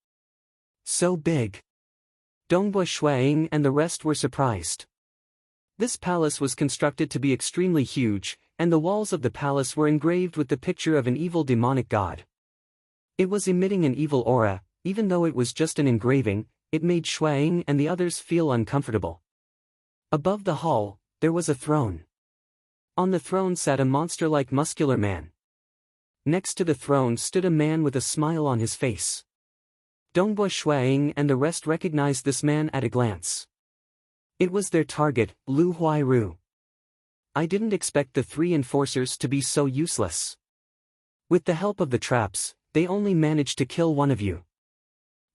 So big. Dongbo Shuang and the rest were surprised. This palace was constructed to be extremely huge, and the walls of the palace were engraved with the picture of an evil demonic god. It was emitting an evil aura. Even though it was just an engraving, it made Shuang and the others feel uncomfortable. Above the hall, there was a throne. On the throne sat a monster-like muscular man. Next to the throne stood a man with a smile on his face. Dongbo Shuang and the rest recognized this man at a glance. It was their target, Lu Huairu. I didn't expect the 3 enforcers to be so useless. With the help of the traps, they only managed to kill one of you.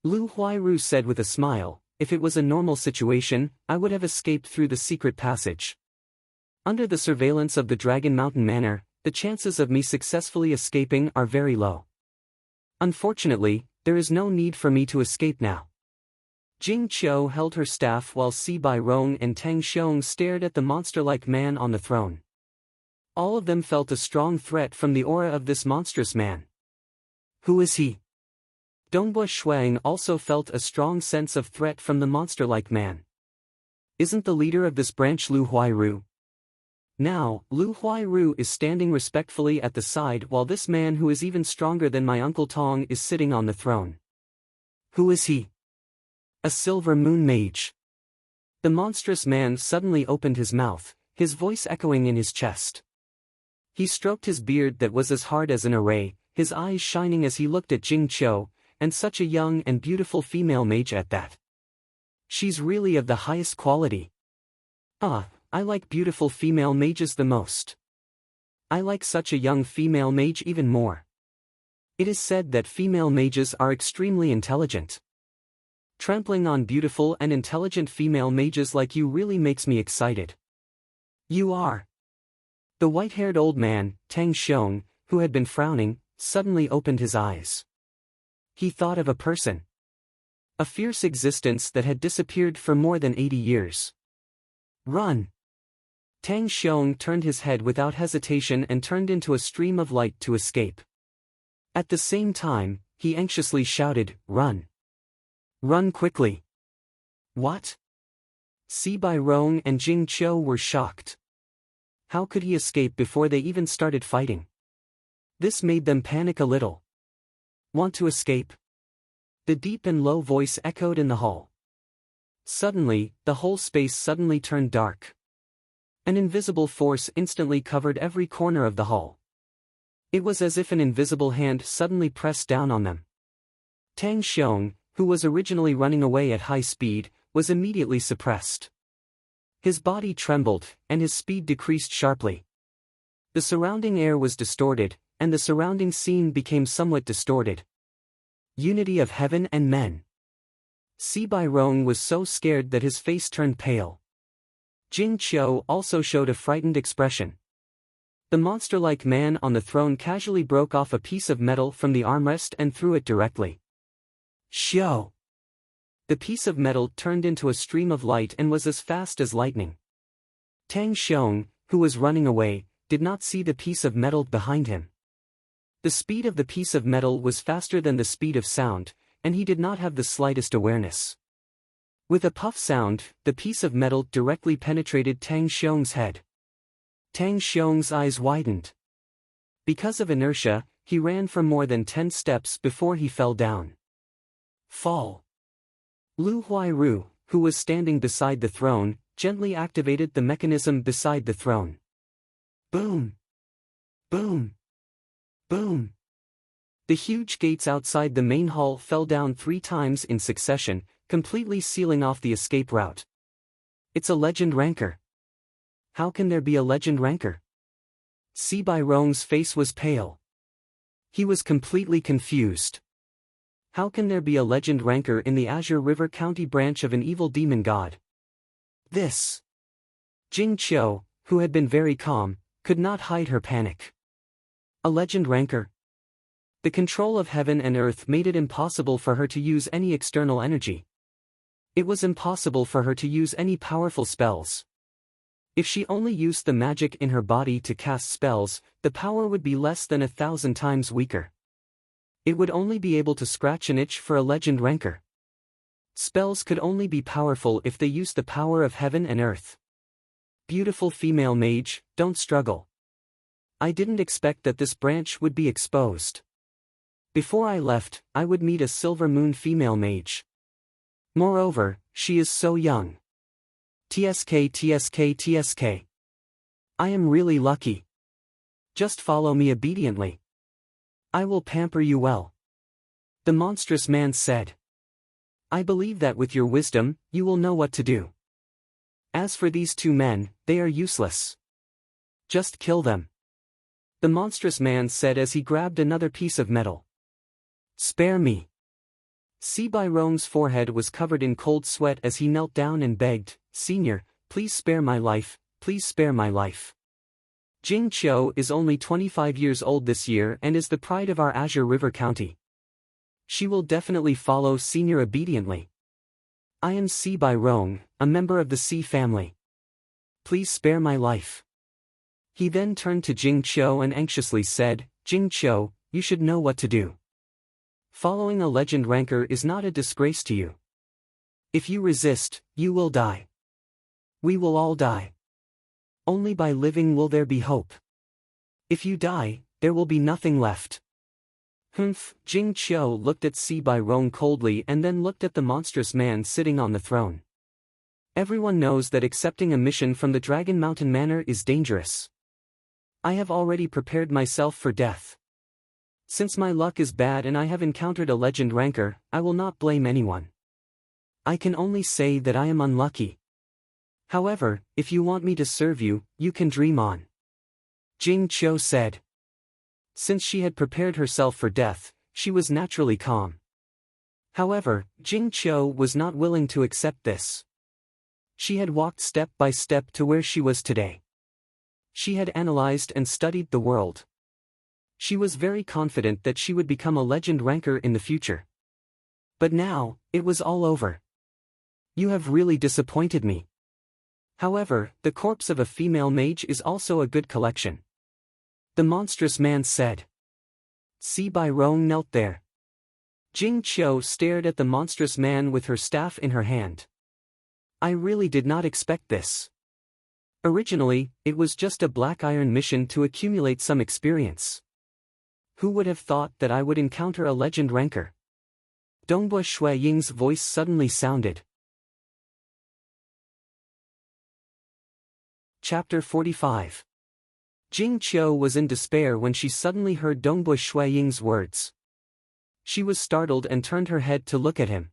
Lu Huairu said with a smile, "If it was a normal situation, I would have escaped through the secret passage. Under the surveillance of the Dragon Mountain Manor, the chances of me successfully escaping are very low. Unfortunately, there is no need for me to escape now." Jing Qiu held her staff while Si Bairong and Tang Xiong stared at the monster-like man on the throne. All of them felt a strong threat from the aura of this monstrous man. Who is he? Dongbo Shuang also felt a strong sense of threat from the monster-like man. Isn't the leader of this branch Lu Huairu? Now, Lu Huairu is standing respectfully at the side while this man who is even stronger than my Uncle Tong is sitting on the throne. Who is he? A silver moon mage. The monstrous man suddenly opened his mouth, his voice echoing in his chest. He stroked his beard that was as hard as an array, his eyes shining as he looked at Jing Qiu, and such a young and beautiful female mage at that. She's really of the highest quality. I like beautiful female mages the most. I like such a young female mage even more. It is said that female mages are extremely intelligent. Trampling on beautiful and intelligent female mages like you really makes me excited. You are. The white-haired old man, Tang Xiong, who had been frowning, suddenly opened his eyes. He thought of a person. A fierce existence that had disappeared for more than 80 years. Run! Tang Xiong turned his head without hesitation and turned into a stream of light to escape. At the same time, he anxiously shouted, "Run! Run quickly!" What? Si Bairong and Jing Qiu were shocked. How could he escape before they even started fighting? This made them panic a little. Want to escape? The deep and low voice echoed in the hall. Suddenly, the whole space suddenly turned dark. An invisible force instantly covered every corner of the hall. It was as if an invisible hand suddenly pressed down on them. Tang Xiong, who was originally running away at high speed, was immediately suppressed. His body trembled, and his speed decreased sharply. The surrounding air was distorted, and the surrounding scene became somewhat distorted. Unity of heaven and men. Si Bairong was so scared that his face turned pale. Jing Qiu also showed a frightened expression. The monster-like man on the throne casually broke off a piece of metal from the armrest and threw it directly. Xiu! The piece of metal turned into a stream of light and was as fast as lightning. Tang Xiong, who was running away, did not see the piece of metal behind him. The speed of the piece of metal was faster than the speed of sound, and he did not have the slightest awareness. With a puff sound, the piece of metal directly penetrated Tang Xiong's head. Tang Xiong's eyes widened. Because of inertia, he ran for more than 10 steps before he fell down. Fall. Lu Huairu, who was standing beside the throne, gently activated the mechanism beside the throne. Boom! Boom! Boom! The huge gates outside the main hall fell down 3 times in succession, completely sealing off the escape route. It's a legend rancor. How can there be a legend rancor? Si-Bai Rong's face was pale. He was completely confused. How can there be a legend rancor in the Azure River County branch of an evil demon god? This. Jing Qiu, who had been very calm, could not hide her panic. A legend rancor? The control of heaven and earth made it impossible for her to use any external energy. It was impossible for her to use any powerful spells. If she only used the magic in her body to cast spells, the power would be less than 1,000 times weaker. It would only be able to scratch an itch for a legend rancor. Spells could only be powerful if they used the power of heaven and earth. Beautiful female mage, don't struggle. I didn't expect that this branch would be exposed. Before I left, I would meet a silver moon female mage. Moreover, she is so young. TSK TSK TSK. I am really lucky. Just follow me obediently. I will pamper you well. The monstrous man said. I believe that with your wisdom, you will know what to do. As for these 2 men, they are useless. Just kill them. The monstrous man said as he grabbed another piece of metal. Spare me. Si-Bai Rong's forehead was covered in cold sweat as he knelt down and begged, Senior, please spare my life, please spare my life. Jing Qiu is only 25 years old this year and is the pride of our Azure River County. She will definitely follow Senior obediently. I am Si-Bai Rong, a member of the Si family. Please spare my life. He then turned to Jing Qiu and anxiously said, Jing Qiu, you should know what to do. Following a legend rancor is not a disgrace to you. If you resist, you will die. We will all die. Only by living will there be hope. If you die, there will be nothing left. Humph. Jing Qiu looked at Si-Bai Rong coldly and then looked at the monstrous man sitting on the throne. Everyone knows that accepting a mission from the Dragon Mountain Manor is dangerous. I have already prepared myself for death. Since my luck is bad and I have encountered a legend rancor, I will not blame anyone. I can only say that I am unlucky. However, if you want me to serve you, you can dream on. Jing Qiu said. Since she had prepared herself for death, she was naturally calm. However, Jing Qiu was not willing to accept this. She had walked step by step to where she was today. She had analyzed and studied the world. She was very confident that she would become a legend rancor in the future. But now, it was all over. You have really disappointed me. However, the corpse of a female mage is also a good collection. The monstrous man said. Si-Bai Rong knelt there. Jing Qiu stared at the monstrous man with her staff in her hand. I really did not expect this. Originally, it was just a black iron mission to accumulate some experience. Who would have thought that I would encounter a legend rancor? Dongbua Shui Ying's voice suddenly sounded. Chapter 45. Jing Qiu was in despair when she suddenly heard Dongbua Shui Ying's words. She was startled and turned her head to look at him.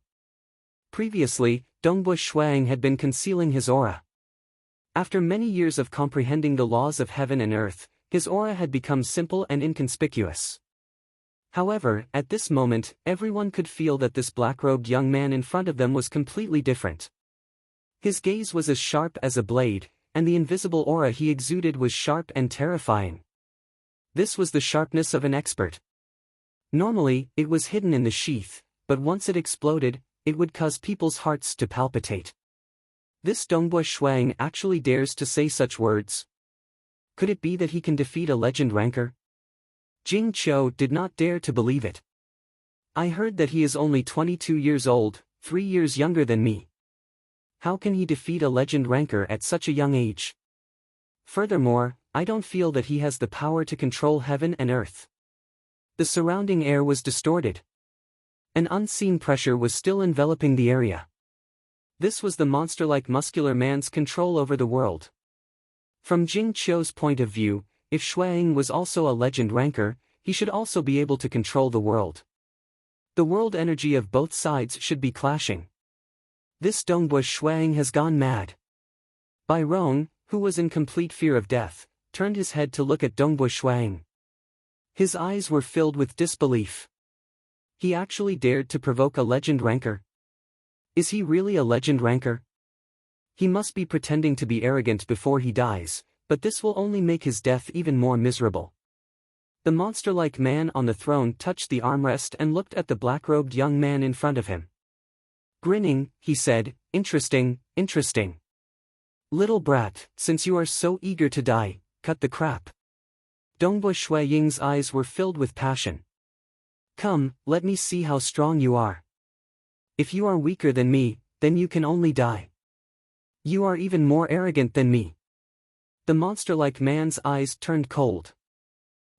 Previously, Dongbua Shuang had been concealing his aura. After many years of comprehending the laws of heaven and earth, his aura had become simple and inconspicuous. However, at this moment, everyone could feel that this black-robed young man in front of them was completely different. His gaze was as sharp as a blade, and the invisible aura he exuded was sharp and terrifying. This was the sharpness of an expert. Normally, it was hidden in the sheath, but once it exploded, it would cause people's hearts to palpitate. This Dongbua Shuang actually dares to say such words. Could it be that he can defeat a legend rancor? Jing Qiu did not dare to believe it. I heard that he is only 22 years old, 3 years younger than me. How can he defeat a legend rancor at such a young age? Furthermore, I don't feel that he has the power to control heaven and earth. The surrounding air was distorted. An unseen pressure was still enveloping the area. This was the monster-like muscular man's control over the world. From Jing Qiu's point of view, if Shuang was also a legend ranker, he should also be able to control the world. The world energy of both sides should be clashing. This Dongbush Shuang has gone mad. Bai Rong, who was in complete fear of death, turned his head to look at Dongbush Shuang. His eyes were filled with disbelief. He actually dared to provoke a legend ranker. Is he really a legend ranker? He must be pretending to be arrogant before he dies, but this will only make his death even more miserable. The monster-like man on the throne touched the armrest and looked at the black-robed young man in front of him. Grinning, he said, "Interesting, interesting. Little brat, since you are so eager to die, cut the crap." Dongbush Ying's eyes were filled with passion. "Come, let me see how strong you are. If you are weaker than me, then you can only die. You are even more arrogant than me." The monster-like man's eyes turned cold.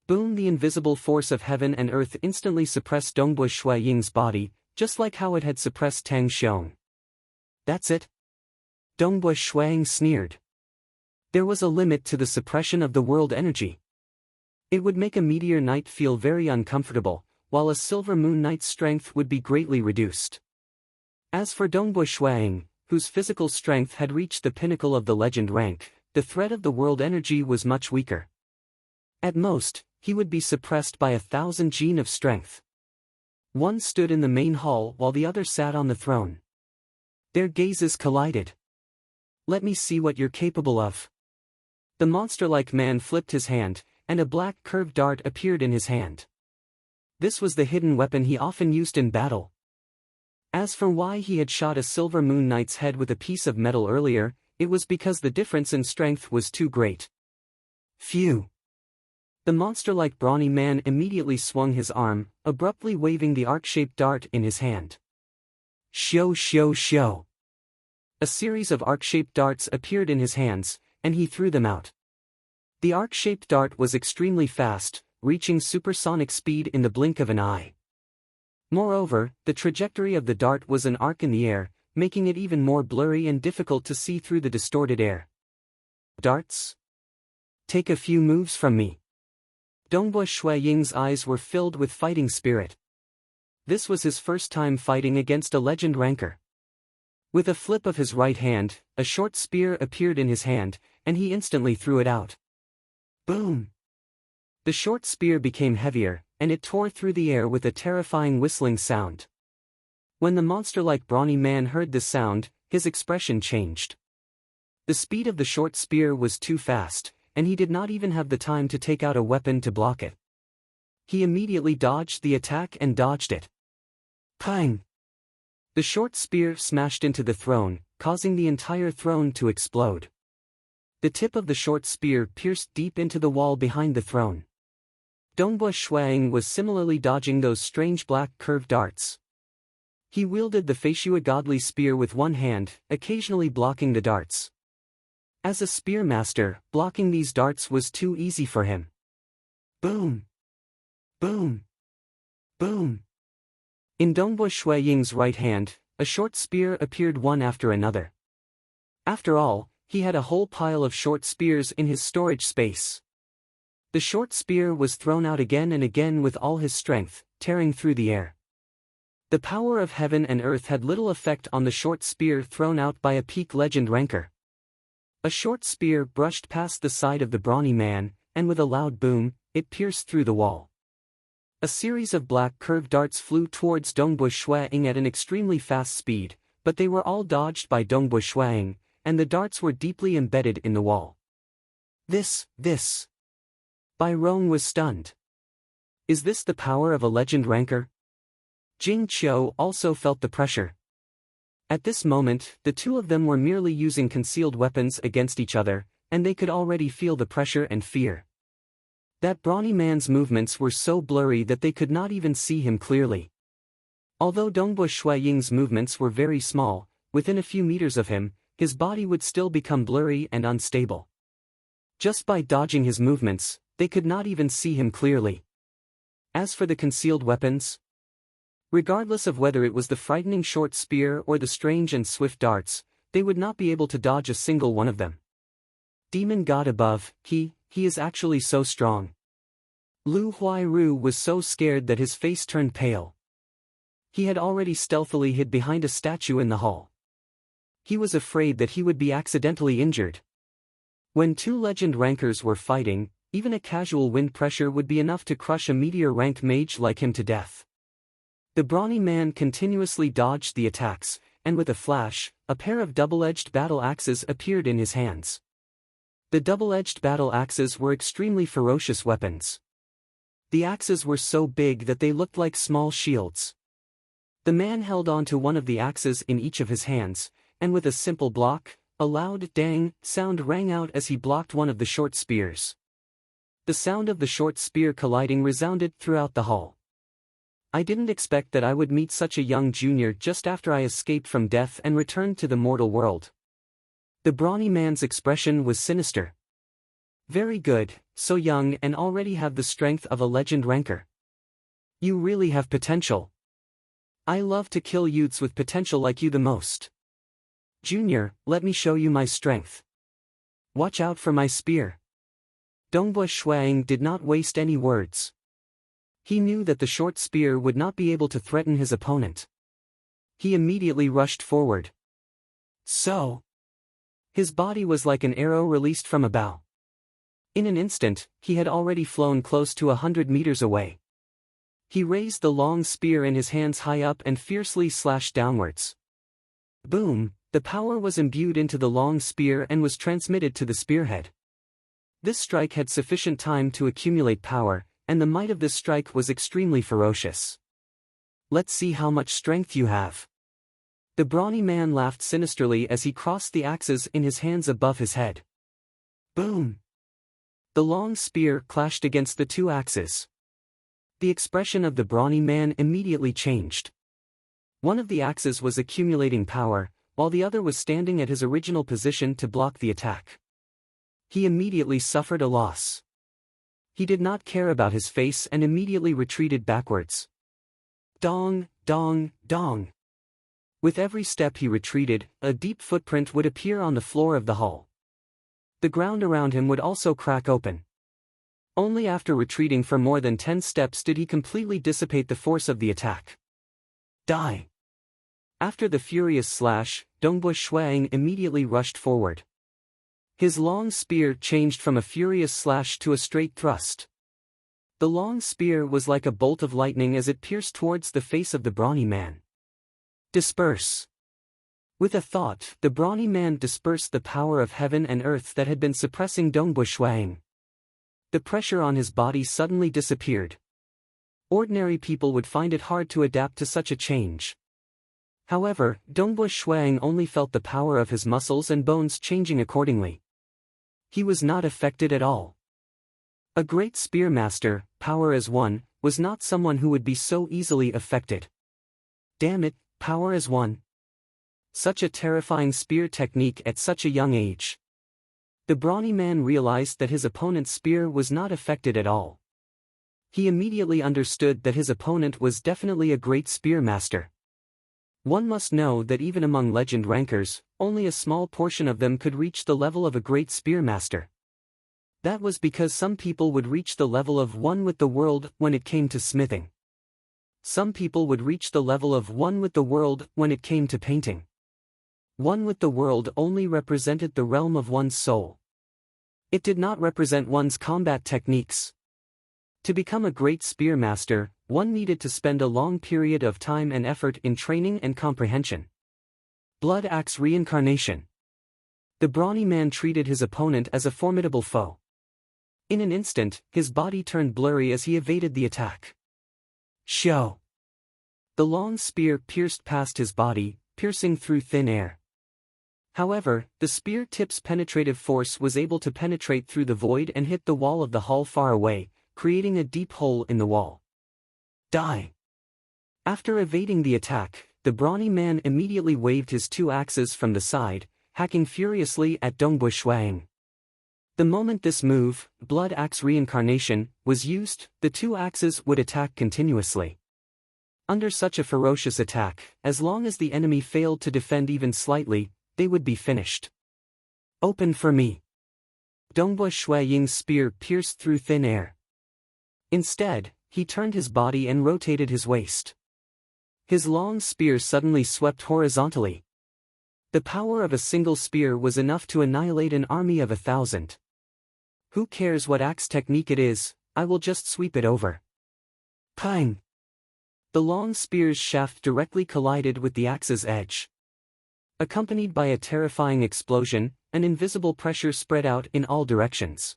Boom! The invisible force of heaven and earth instantly suppressed Dongbush Ying's body, just like how it had suppressed Tang Xiong. "That's it?" Dongbush Ying sneered. There was a limit to the suppression of the world energy. It would make a meteor knight feel very uncomfortable, while a silver moon knight's strength would be greatly reduced. As for Dongbush Ying, whose physical strength had reached the pinnacle of the legend rank, the threat of the world energy was much weaker. At most, he would be suppressed by 1,000 gene of strength. One stood in the main hall while the other sat on the throne. Their gazes collided. "Let me see what you're capable of." The monster-like man flipped his hand, and a black curved dart appeared in his hand. This was the hidden weapon he often used in battle. As for why he had shot a silver moon knight's head with a piece of metal earlier, it was because the difference in strength was too great. Phew! The monster-like brawny man immediately swung his arm, abruptly waving the arc-shaped dart in his hand. Shio shio shio! A series of arc-shaped darts appeared in his hands, and he threw them out. The arc-shaped dart was extremely fast, reaching supersonic speed in the blink of an eye. Moreover, the trajectory of the dart was an arc in the air, making it even more blurry and difficult to see through the distorted air. "Darts? Take a few moves from me." Dongbush Ying's eyes were filled with fighting spirit. This was his first time fighting against a legend ranker. With a flip of his right hand, a short spear appeared in his hand, and he instantly threw it out. Boom! The short spear became heavier, and it tore through the air with a terrifying whistling sound. When the monster-like brawny man heard this sound, his expression changed. The speed of the short spear was too fast, and he did not even have the time to take out a weapon to block it. He immediately dodged the attack and dodged it. Pang! The short spear smashed into the throne, causing the entire throne to explode. The tip of the short spear pierced deep into the wall behind the throne. Dongbush Ying was similarly dodging those strange black curved darts. He wielded the Feishua godly spear with one hand, occasionally blocking the darts. As a spear master, blocking these darts was too easy for him. Boom! Boom! Boom! In Dongbush Ying's right hand, a short spear appeared one after another. After all, he had a whole pile of short spears in his storage space. The short spear was thrown out again and again with all his strength, tearing through the air. The power of heaven and earth had little effect on the short spear thrown out by a peak legend ranker. A short spear brushed past the side of the brawny man, and with a loud boom, it pierced through the wall. A series of black curved darts flew towards Dongbush Ying at an extremely fast speed, but they were all dodged by Dongbush Ying, and the darts were deeply embedded in the wall. This. Bai Rong was stunned. Is this the power of a legend ranker? Jing Qiu also felt the pressure. At this moment, the two of them were merely using concealed weapons against each other, and they could already feel the pressure and fear. That brawny man's movements were so blurry that they could not even see him clearly. Although Dongbush Ying's movements were very small, within a few meters of him, his body would still become blurry and unstable. Just by dodging his movements, they could not even see him clearly. As for the concealed weapons, regardless of whether it was the frightening short spear or the strange and swift darts, they would not be able to dodge a single one of them. Demon God above, he he is actually so strong. Lu Huairu was so scared that his face turned pale. He had already stealthily hid behind a statue in the hall. He was afraid that he would be accidentally injured. When two legend rankers were fighting, even a casual wind pressure would be enough to crush a meteor rank mage like him to death. The brawny man continuously dodged the attacks, and with a flash, a pair of double-edged battle axes appeared in his hands. The double-edged battle axes were extremely ferocious weapons. The axes were so big that they looked like small shields. The man held on to one of the axes in each of his hands, and with a simple block, a loud dang sound rang out as he blocked one of the short spears. The sound of the short spear colliding resounded throughout the hall. I didn't expect that I would meet such a young junior just after I escaped from death and returned to the mortal world. The brawny man's expression was sinister. Very good, so young and already have the strength of a legend ranker. You really have potential. I love to kill youths with potential like you the most. Junior, let me show you my strength. Watch out for my spear. Dongbu Shuang did not waste any words. He knew that the short spear would not be able to threaten his opponent. He immediately rushed forward. So, his body was like an arrow released from a bow. In an instant, he had already flown close to 100 meters away. He raised the long spear in his hands high up and fiercely slashed downwards. Boom, the power was imbued into the long spear and was transmitted to the spearhead. This strike had sufficient time to accumulate power, and the might of this strike was extremely ferocious. Let's see how much strength you have. The brawny man laughed sinisterly as he crossed the axes in his hands above his head. Boom! The long spear clashed against the two axes. The expression of the brawny man immediately changed. One of the axes was accumulating power, while the other was standing at his original position to block the attack. He immediately suffered a loss. He did not care about his face and immediately retreated backwards. Dong, dong, dong. With every step he retreated, a deep footprint would appear on the floor of the hall. The ground around him would also crack open. Only after retreating for more than 10 steps did he completely dissipate the force of the attack. Die! After the furious slash, Dongbu Shuang immediately rushed forward. His long spear changed from a furious slash to a straight thrust. The long spear was like a bolt of lightning as it pierced towards the face of the brawny man. Disperse! With a thought, the brawny man dispersed the power of heaven and earth that had been suppressing Dongbu Shuang. The pressure on his body suddenly disappeared. Ordinary people would find it hard to adapt to such a change. However, Dongbu Shuang only felt the power of his muscles and bones changing accordingly. He was not affected at all. A great spear master, power as one, was not someone who would be so easily affected. Damn it, power as one. Such a terrifying spear technique at such a young age. The brawny man realized that his opponent's spear was not affected at all. He immediately understood that his opponent was definitely a great spear master. One must know that even among legend rankers, only a small portion of them could reach the level of a great spear master. That was because some people would reach the level of one with the world when it came to smithing. Some people would reach the level of one with the world when it came to painting. One with the world only represented the realm of one's soul. It did not represent one's combat techniques. To become a great spear master, one needed to spend a long period of time and effort in training and comprehension. Blood Axe Reincarnation. The brawny man treated his opponent as a formidable foe. In an instant, his body turned blurry as he evaded the attack. Show! The long spear pierced past his body, piercing through thin air. However, the spear tip's penetrative force was able to penetrate through the void and hit the wall of the hall far away, creating a deep hole in the wall. Die! After evading the attack, the brawny man immediately waved his two axes from the side, hacking furiously at Dongbu Shuang. The moment this move, Blood Axe Reincarnation, was used, the two axes would attack continuously. Under such a ferocious attack, as long as the enemy failed to defend even slightly, they would be finished. Open for me! Dongbua Shuiying's spear pierced through thin air. Instead, he turned his body and rotated his waist. His long spear suddenly swept horizontally. The power of a single spear was enough to annihilate an army of 1,000. Who cares what axe technique it is, I will just sweep it over. Pang! The long spear's shaft directly collided with the axe's edge. Accompanied by a terrifying explosion, an invisible pressure spread out in all directions.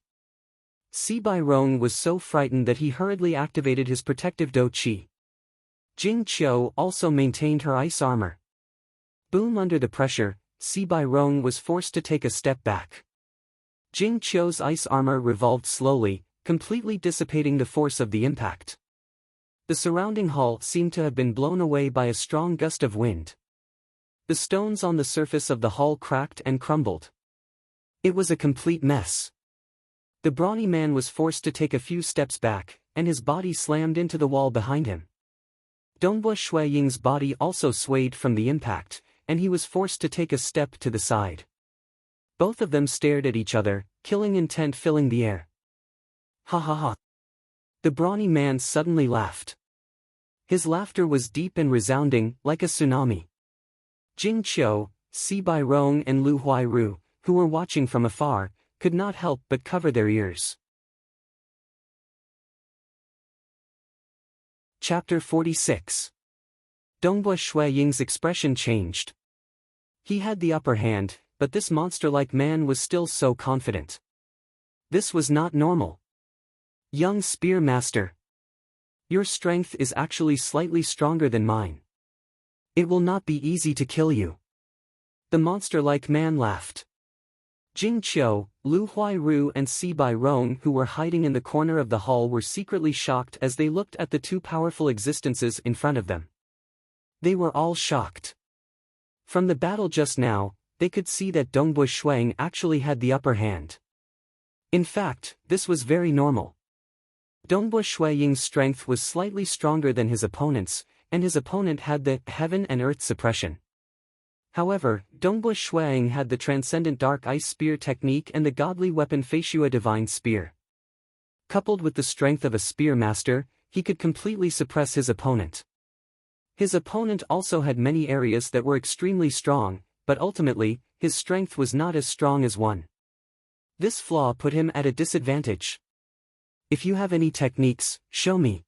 Si Bai Rong was so frightened that he hurriedly activated his protective Do Qi. Jing Qiu also maintained her ice armor. Boom! Under the pressure, Si Bai Rong was forced to take a step back. Jing Qiu's ice armor revolved slowly, completely dissipating the force of the impact. The surrounding hall seemed to have been blown away by a strong gust of wind. The stones on the surface of the hall cracked and crumbled. It was a complete mess. The brawny man was forced to take a few steps back, and his body slammed into the wall behind him. Dongbua Shuiying's body also swayed from the impact, and he was forced to take a step to the side. Both of them stared at each other, killing intent filling the air. Ha ha ha. The brawny man suddenly laughed. His laughter was deep and resounding, like a tsunami. Jing Qiu, Si Bai Rong and Lu Huairu, who were watching from afar, could not help but cover their ears. Chapter 46. Dongbua Shuiying's expression changed. He had the upper hand, but this monster-like man was still so confident. This was not normal. Young spear master. Your strength is actually slightly stronger than mine. It will not be easy to kill you. The monster-like man laughed. Jing Qiu, Lu Huairu and Si Bai Rong, who were hiding in the corner of the hall, were secretly shocked as they looked at the two powerful existences in front of them. They were all shocked. From the battle just now, they could see that Dongbua Shuiying actually had the upper hand. In fact, this was very normal. Dongbua Shuiying's strength was slightly stronger than his opponent's, and his opponent had the heaven and earth suppression. However, Dongbua Shuiying had the transcendent dark ice spear technique and the godly weapon Feishua divine spear. Coupled with the strength of a spear master, he could completely suppress his opponent. His opponent also had many areas that were extremely strong, but ultimately, his strength was not as strong as one. This flaw put him at a disadvantage. If you have any techniques, show me.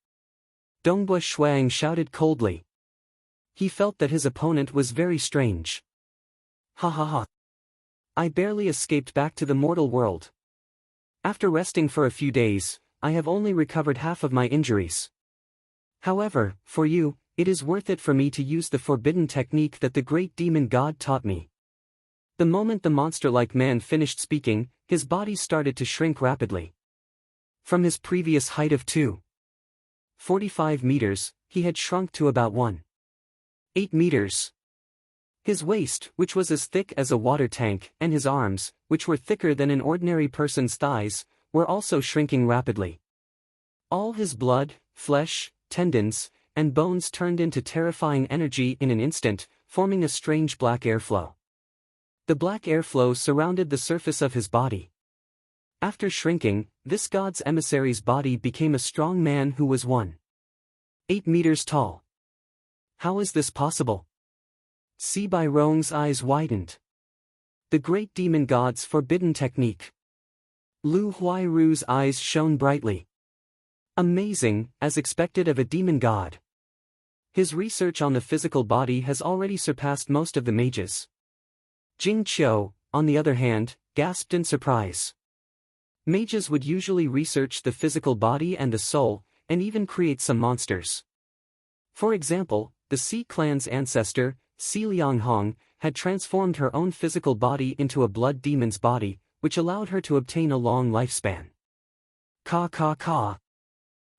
Dongbua Shuiying shouted coldly. He felt that his opponent was very strange. Ha ha ha. I barely escaped back to the mortal world. After resting for a few days, I have only recovered half of my injuries. However, for you, it is worth it for me to use the forbidden technique that the great demon god taught me. The moment the monster-like man finished speaking, his body started to shrink rapidly. From his previous height of 2.45 meters, he had shrunk to about 1.8 meters. His waist, which was as thick as a water tank, and his arms, which were thicker than an ordinary person's thighs, were also shrinking rapidly. All his blood, flesh, tendons, and bones turned into terrifying energy in an instant, forming a strange black airflow. The black airflow surrounded the surface of his body. After shrinking, this god's emissary's body became a strong man who was 1.8 meters tall. How is this possible? Si Bai Rong's eyes widened. The great demon god's forbidden technique. Lu Huairu's eyes shone brightly. Amazing, as expected of a demon god. His research on the physical body has already surpassed most of the mages. Jing Qiu, on the other hand, gasped in surprise. Mages would usually research the physical body and the soul, and even create some monsters. For example, the Xi clan's ancestor, Xi Lianghong, had transformed her own physical body into a blood demon's body, which allowed her to obtain a long lifespan. Ka ka ka.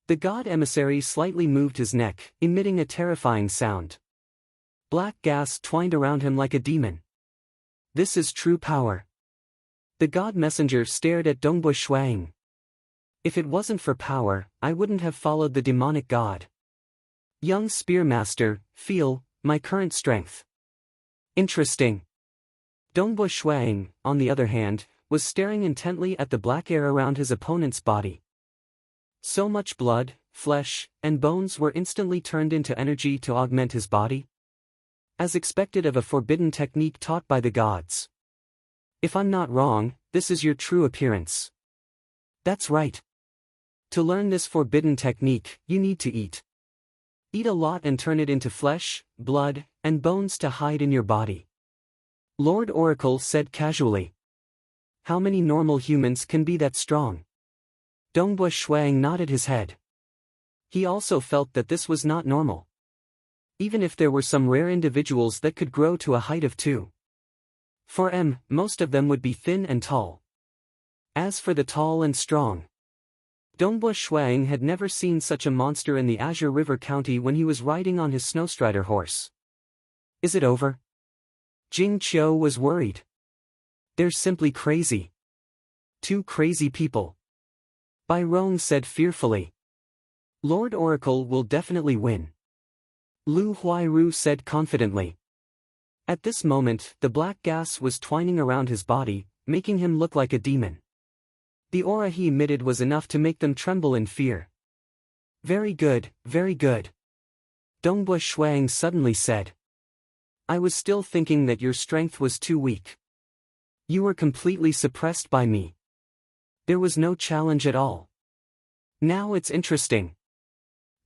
The god emissary slightly moved his neck, emitting a terrifying sound. Black gas twined around him like a demon. This is true power. The god messenger stared at Dongbua Shuiying. If it wasn't for power, I wouldn't have followed the demonic god. Young spear master, feel my current strength. Interesting. Dongbua Shuiying, on the other hand, was staring intently at the black air around his opponent's body. So much blood, flesh, and bones were instantly turned into energy to augment his body, as expected of a forbidden technique taught by the gods. If I'm not wrong, this is your true appearance. That's right. To learn this forbidden technique, you need to eat. Eat a lot and turn it into flesh, blood, and bones to hide in your body. Lord Oracle said casually. How many normal humans can be that strong? Dongbua Shuang nodded his head. He also felt that this was not normal. Even if there were some rare individuals that could grow to a height of 2. Most of them would be thin and tall. As for the tall and strong, Dongbua Shuang had never seen such a monster in the Azure River County when he was riding on his snowstrider horse. Is it over? Jing Qiu was worried. They're simply crazy. 2 crazy people. Bai Rong said fearfully. Lord Oracle will definitely win. Lu Huairu said confidently. At this moment, the black gas was twining around his body, making him look like a demon. The aura he emitted was enough to make them tremble in fear. Very good, very good. Dongbua Shuang suddenly said. I was still thinking that your strength was too weak. You were completely suppressed by me. There was no challenge at all. Now it's interesting.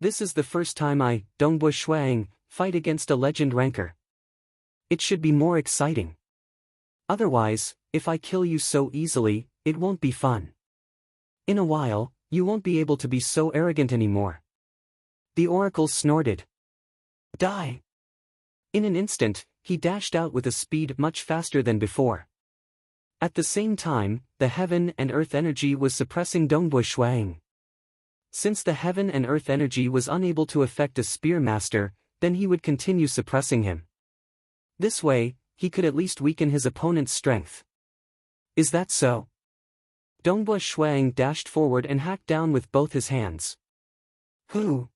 This is the first time I, Dongbua Shuang, fight against a legend ranker. It should be more exciting. Otherwise, if I kill you so easily, it won't be fun. In a while, you won't be able to be so arrogant anymore. The oracle snorted. Die! In an instant, he dashed out with a speed much faster than before. At the same time, the heaven and earth energy was suppressing Dongbua Shuang. Since the heaven and earth energy was unable to affect a spear master, then he would continue suppressing him. This way, he could at least weaken his opponent's strength. Is that so? Dongbua Shuang dashed forward and hacked down with both his hands. Who?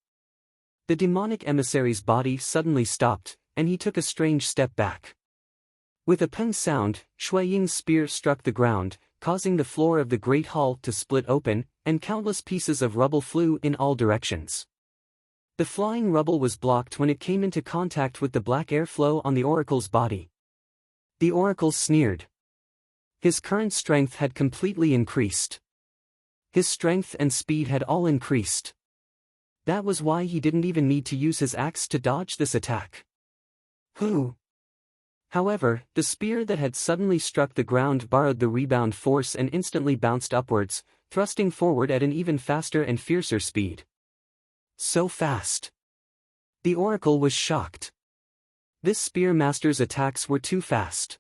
The demonic emissary's body suddenly stopped, and he took a strange step back. With a peng sound, Shui Ying's spear struck the ground, causing the floor of the great hall to split open, and countless pieces of rubble flew in all directions. The flying rubble was blocked when it came into contact with the black airflow on the oracle's body. The oracle sneered. His current strength had completely increased. His strength and speed had all increased. That was why he didn't even need to use his axe to dodge this attack. Who? However, the spear that had suddenly struck the ground borrowed the rebound force and instantly bounced upwards, thrusting forward at an even faster and fiercer speed. So fast. The oracle was shocked. This spear master's attacks were too fast.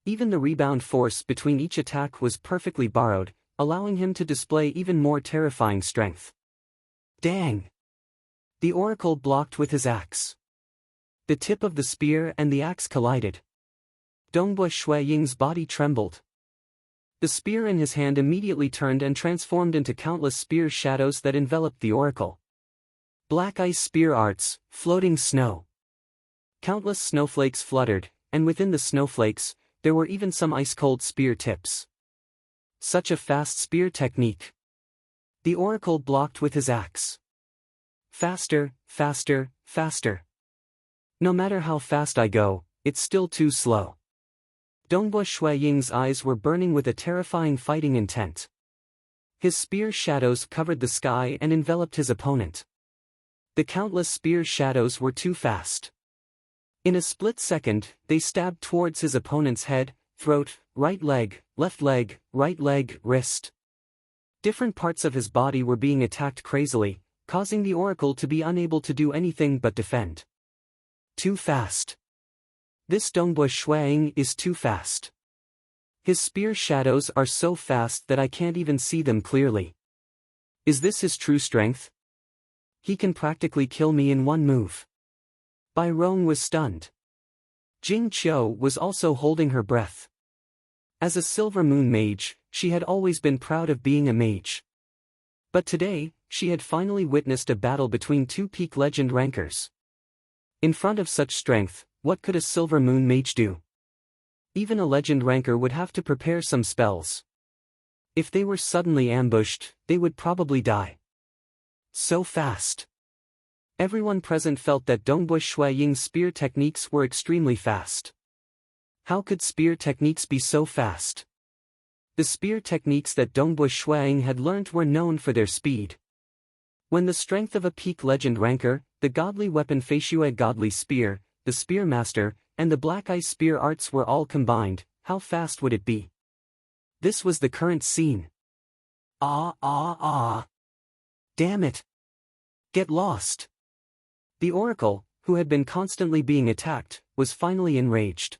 Even the rebound force between each attack was perfectly borrowed, allowing him to display even more terrifying strength. Dang! The oracle blocked with his axe. The tip of the spear and the axe collided. Dongbua Shuiying's body trembled. The spear in his hand immediately turned and transformed into countless spear shadows that enveloped the oracle. Black ice spear arts, floating snow. Countless snowflakes fluttered, and within the snowflakes, there were even some ice-cold spear tips. Such a fast spear technique. The oracle blocked with his axe. Faster, faster, faster. No matter how fast I go, it's still too slow. Dongbua Shuiying's eyes were burning with a terrifying fighting intent. His spear shadows covered the sky and enveloped his opponent. The countless spear shadows were too fast. In a split second, they stabbed towards his opponent's head, throat, right leg, wrist. Different parts of his body were being attacked crazily, causing the oracle to be unable to do anything but defend. Too fast. This Dongbua Shuiying is too fast. His spear shadows are so fast that I can't even see them clearly. Is this his true strength? He can practically kill me in one move. Bai Rong was stunned. Jing Qiu was also holding her breath. As a Silver Moon mage, she had always been proud of being a mage. But today, she had finally witnessed a battle between 2 peak legend rankers. In front of such strength, what could a Silver Moon mage do? Even a legend ranker would have to prepare some spells. If they were suddenly ambushed, they would probably die. So fast. Everyone present felt that Dongbu Shuiying's spear techniques were extremely fast. How could spear techniques be so fast? The spear techniques that Dongbu Shuiying had learnt were known for their speed. When the strength of a peak legend ranker, the godly weapon Feishue godly spear, the spear master, and the black ice spear arts were all combined, how fast would it be? This was the current scene. Ah. Damn it. Get lost. The oracle, who had been constantly being attacked, was finally enraged.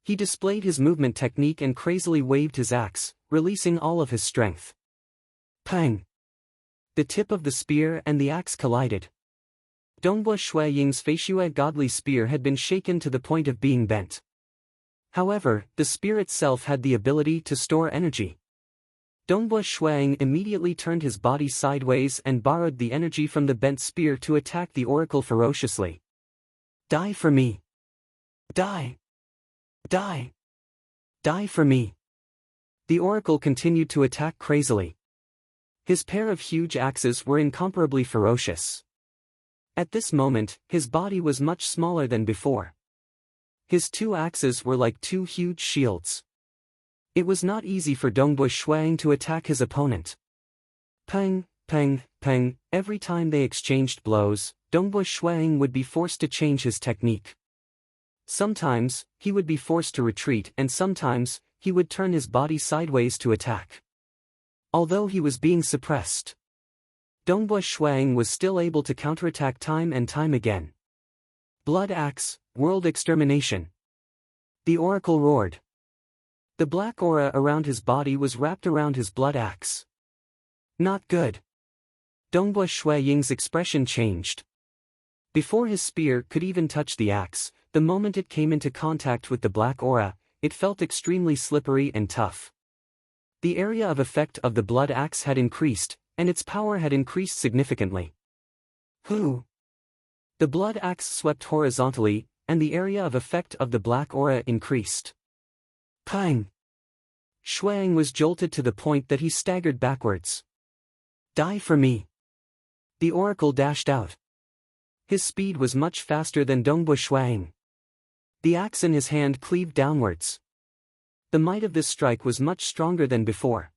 He displayed his movement technique and crazily waved his axe, releasing all of his strength. Pang! The tip of the spear and the axe collided. Dongbu Shuiying's Feishue godly spear had been shaken to the point of being bent. However, the spear itself had the ability to store energy. Dongbu Shuiying immediately turned his body sideways and borrowed the energy from the bent spear to attack the oracle ferociously. Die for me! Die! Die! Die for me! The oracle continued to attack crazily. His pair of huge axes were incomparably ferocious. At this moment, his body was much smaller than before. His two axes were like two huge shields. It was not easy for Dongbu Shuiying to attack his opponent. Pang, pang, pang, every time they exchanged blows, Dongbu Shuiying would be forced to change his technique. Sometimes, he would be forced to retreat and sometimes, he would turn his body sideways to attack. Although he was being suppressed, Dongbu Shuiying was still able to counterattack time and time again. Blood axe, world extermination. The oracle roared. The black aura around his body was wrapped around his blood axe. Not good. Dongbu Shuiying's expression changed. Before his spear could even touch the axe, the moment it came into contact with the black aura, it felt extremely slippery and tough. The area of effect of the blood axe had increased, and its power had increased significantly. Who? The blood axe swept horizontally, and the area of effect of the black aura increased. Pang! Shuiying was jolted to the point that he staggered backwards. Die for me! The oracle dashed out. His speed was much faster than Dongbu Shuiying. The axe in his hand cleaved downwards. The might of this strike was much stronger than before.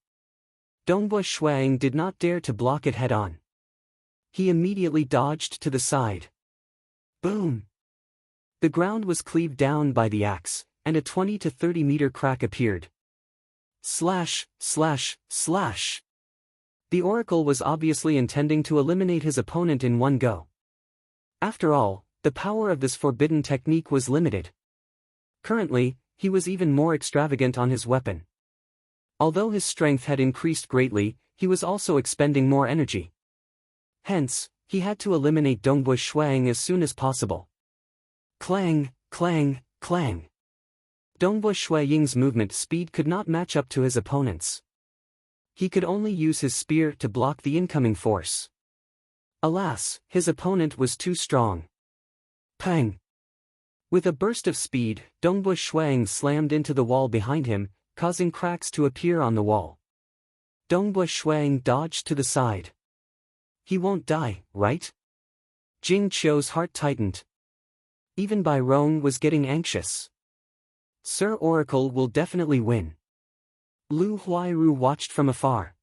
Dongbu Shuiying did not dare to block it head-on. He immediately dodged to the side. Boom! The ground was cleaved down by the axe, and a 20 to 30 meter crack appeared. Slash, slash, slash! The oracle was obviously intending to eliminate his opponent in one go. After all, the power of this forbidden technique was limited. Currently, he was even more extravagant on his weapon. Although his strength had increased greatly, he was also expending more energy. Hence, he had to eliminate Dongbu Shuiying as soon as possible. Clang, clang, clang. Dongbu Shuiying's movement speed could not match up to his opponent's. He could only use his spear to block the incoming force. Alas, his opponent was too strong. Pang! With a burst of speed, Dongbu Shuiying slammed into the wall behind him, causing cracks to appear on the wall. Dongbu Shuiying dodged to the side. He won't die, right? Jing Qiu's heart tightened. Even Bai Rong was getting anxious. Sir Oracle will definitely win. Lu Huairu watched from afar.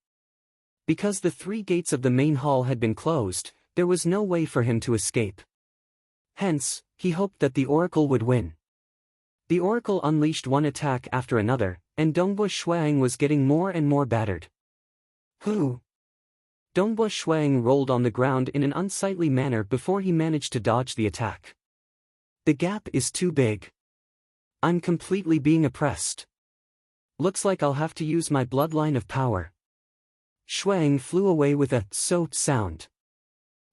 Because the three gates of the main hall had been closed, there was no way for him to escape. Hence, he hoped that the oracle would win. The oracle unleashed one attack after another, and Dongbu Shuiying was getting more and more battered. Who? Dongbu Shuiying rolled on the ground in an unsightly manner before he managed to dodge the attack. The gap is too big. I'm completely being oppressed. Looks like I'll have to use my bloodline of power. Shuiying flew away with a "so" sound.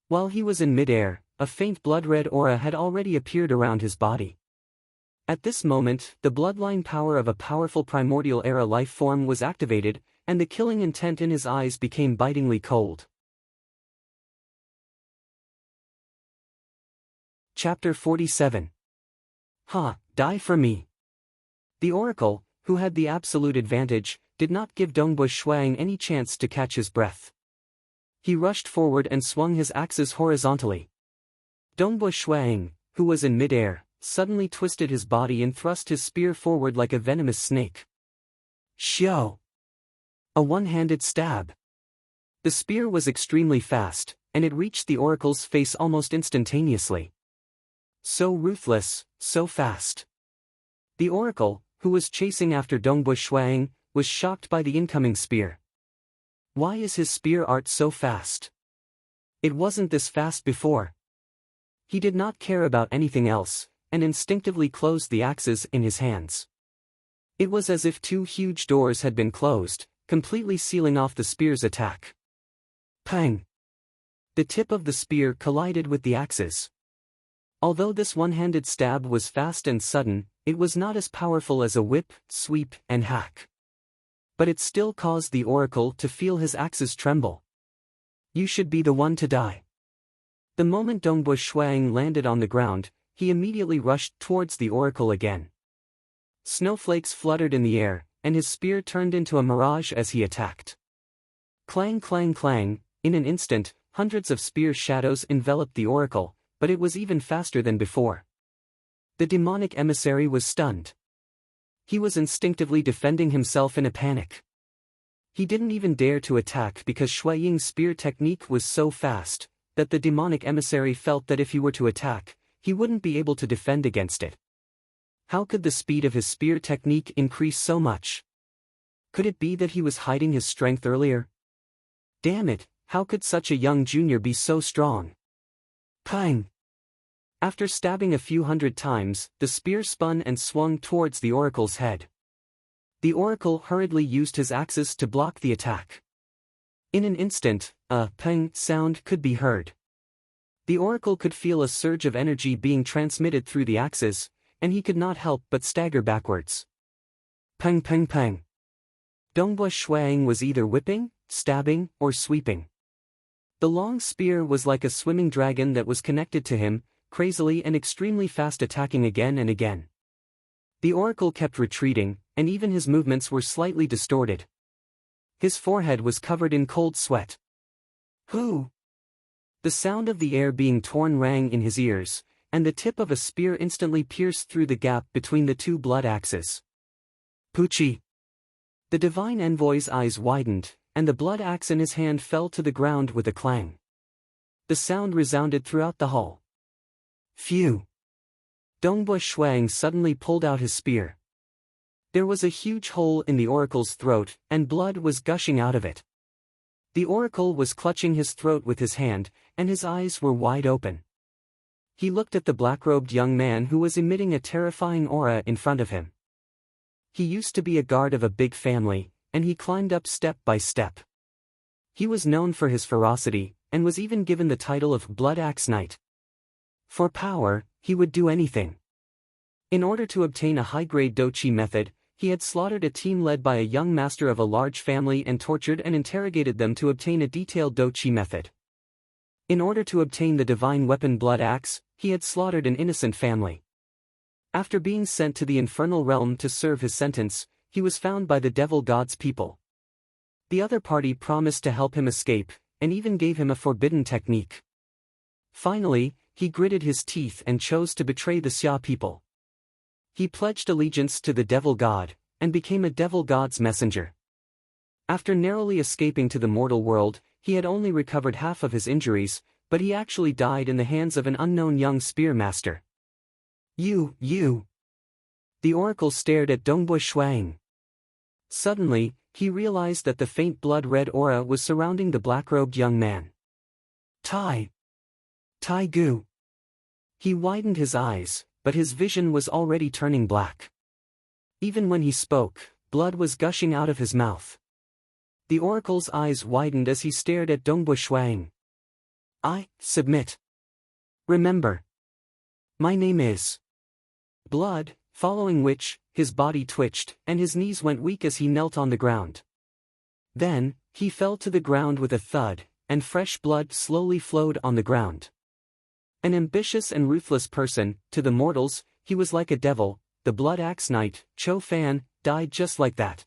While he was in midair, a faint blood-red aura had already appeared around his body. At this moment, the bloodline power of a powerful primordial era life form was activated, and the killing intent in his eyes became bitingly cold. Chapter 47. Ha, die for me. The oracle, who had the absolute advantage, did not give Dongbu Shuang any chance to catch his breath. He rushed forward and swung his axes horizontally. Dongbu Shuang, who was in midair, suddenly twisted his body and thrust his spear forward like a venomous snake. Xiao! A one-handed stab. The spear was extremely fast, and it reached the oracle's face almost instantaneously. So ruthless, so fast. The oracle, who was chasing after Dongbu Shuang, was shocked by the incoming spear. Why is his spear art so fast? It wasn't this fast before. He did not care about anything else, and instinctively closed the axes in his hands. It was as if two huge doors had been closed, completely sealing off the spear's attack. Pang! The tip of the spear collided with the axes. Although this one-handed stab was fast and sudden, it was not as powerful as a whip, sweep, and hack. But it still caused the oracle to feel his axes tremble. You should be the one to die. The moment Dongbu Shuang landed on the ground, he immediately rushed towards the oracle again. Snowflakes fluttered in the air, and his spear turned into a mirage as he attacked. Clang clang clang, in an instant, hundreds of spear shadows enveloped the oracle, but it was even faster than before. The demonic emissary was stunned. He was instinctively defending himself in a panic. He didn't even dare to attack because Shui Ying's spear technique was so fast, that the demonic emissary felt that if he were to attack, he wouldn't be able to defend against it. How could the speed of his spear technique increase so much? Could it be that he was hiding his strength earlier? Damn it, how could such a young junior be so strong? Pang! After stabbing a few hundred times, the spear spun and swung towards the oracle's head. The oracle hurriedly used his axes to block the attack. In an instant, a pang sound could be heard. The oracle could feel a surge of energy being transmitted through the axes, and he could not help but stagger backwards. Pang pang pang. Dongbu Shuang was either whipping, stabbing, or sweeping. The long spear was like a swimming dragon that was connected to him, crazily and extremely fast attacking again and again. The oracle kept retreating, and even his movements were slightly distorted. His forehead was covered in cold sweat. Who? The sound of the air being torn rang in his ears, and the tip of a spear instantly pierced through the gap between the two blood axes. Pucci! The divine envoy's eyes widened, and the blood axe in his hand fell to the ground with a clang. The sound resounded throughout the hall. Phew! Dongbu Shuang suddenly pulled out his spear. There was a huge hole in the oracle's throat, and blood was gushing out of it. The oracle was clutching his throat with his hand, and his eyes were wide open. He looked at the black-robed young man who was emitting a terrifying aura in front of him. He used to be a guard of a big family, and he climbed up step by step. He was known for his ferocity, and was even given the title of Blood Axe Knight. For power, he would do anything. In order to obtain a high-grade dochi method, he had slaughtered a team led by a young master of a large family and tortured and interrogated them to obtain a detailed dochi method. In order to obtain the divine weapon Blood Axe, he had slaughtered an innocent family. After being sent to the infernal realm to serve his sentence, he was found by the devil god's people. The other party promised to help him escape, and even gave him a forbidden technique. Finally, he gritted his teeth and chose to betray the Xia people. He pledged allegiance to the devil god, and became a devil god's messenger. After narrowly escaping to the mortal world, he had only recovered half of his injuries, but he actually died in the hands of an unknown young spear master. You! The oracle stared at Dongbu Shuang. Suddenly, he realized that the faint blood-red aura was surrounding the black-robed young man. Tai Gu. He widened his eyes, but his vision was already turning black. Even when he spoke, blood was gushing out of his mouth. The oracle's eyes widened as he stared at Dongbu Shuang. I submit. Remember. My name is Blood, following which, his body twitched, and his knees went weak as he knelt on the ground. Then, he fell to the ground with a thud, and fresh blood slowly flowed on the ground. An ambitious and ruthless person, to the mortals, he was like a devil, the Blood Axe Knight, Cho Fan, died just like that.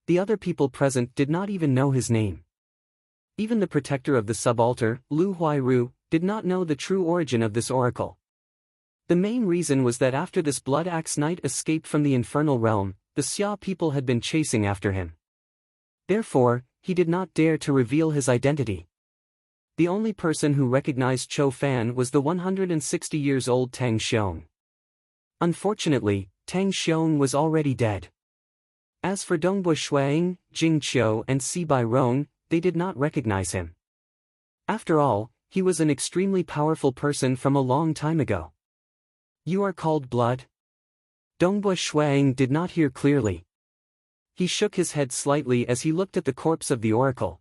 The other people present did not even know his name. Even the protector of the subaltar, Lu Huairu, did not know the true origin of this oracle. The main reason was that after this Blood Axe Knight escaped from the infernal realm, the Xia people had been chasing after him. Therefore, he did not dare to reveal his identity. The only person who recognized Cho Fan was the 160 years old Tang Xiong. Unfortunately, Tang Xiong was already dead. As for Dongbo Shuang, Jing Qiu and Si Bai Rong, they did not recognize him. After all, he was an extremely powerful person from a long time ago. You are called Blood? Dongbo Shuang did not hear clearly. He shook his head slightly as he looked at the corpse of the oracle.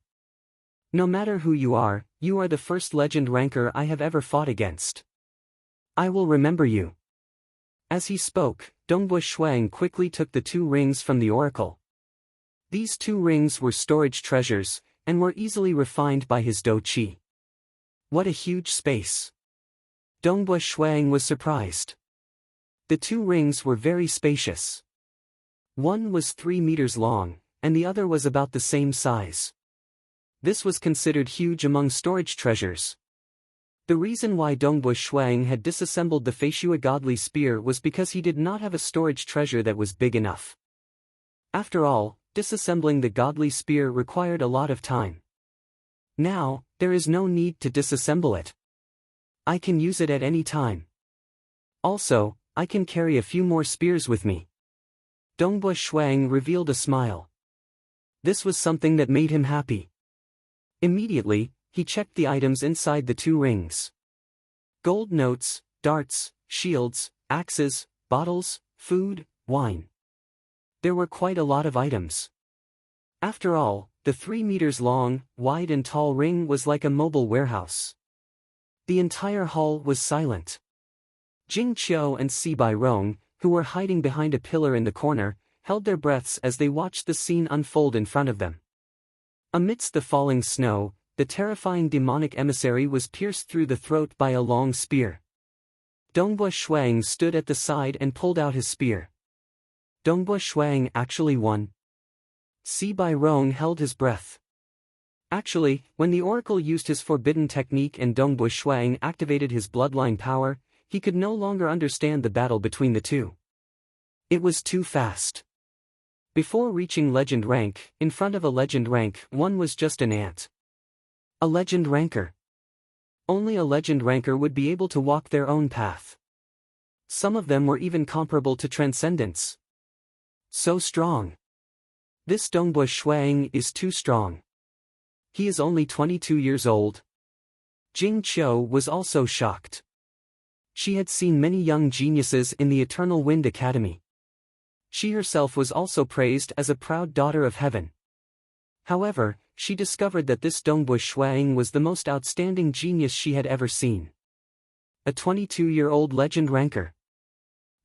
No matter who you are the first legend ranker I have ever fought against. I will remember you. As he spoke, Dongbo Shuang quickly took the 2 rings from the oracle. These 2 rings were storage treasures, and were easily refined by his Do Qi. What a huge space! Dongbo Shuang was surprised. The 2 rings were very spacious. One was 3 meters long, and the other was about the same size. This was considered huge among storage treasures. The reason why Dongbo Shuang had disassembled the Feishua godly spear was because he did not have a storage treasure that was big enough. After all, disassembling the godly spear required a lot of time. Now, there is no need to disassemble it. I can use it at any time. Also, I can carry a few more spears with me. Dongbo Shuang revealed a smile. This was something that made him happy. Immediately, he checked the items inside the 2 rings. Gold notes, darts, shields, axes, bottles, food, wine. There were quite a lot of items. After all, the 3 meters long, wide and tall ring was like a mobile warehouse. The entire hall was silent. Jing Qiu and Si Bai Rong, who were hiding behind a pillar in the corner, held their breaths as they watched the scene unfold in front of them. Amidst the falling snow, the terrifying demonic emissary was pierced through the throat by a long spear. Dongbo Shuang stood at the side and pulled out his spear. Dongbo Shuang actually won. Si Bai Rong held his breath. Actually, when the oracle used his forbidden technique and Dongbo Shuang activated his bloodline power, he could no longer understand the battle between the 2. It was too fast. Before reaching legend rank, in front of a legend rank, one was just an ant. A legend ranker. Only a legend ranker would be able to walk their own path. Some of them were even comparable to transcendence. So strong. This Dongbo Shuang is too strong. He is only 22 years old. Jing Qiu was also shocked. She had seen many young geniuses in the Eternal Wind Academy. She herself was also praised as a proud daughter of heaven. However, she discovered that this Dongbo Shuang was the most outstanding genius she had ever seen. A 22-year-old legend ranker.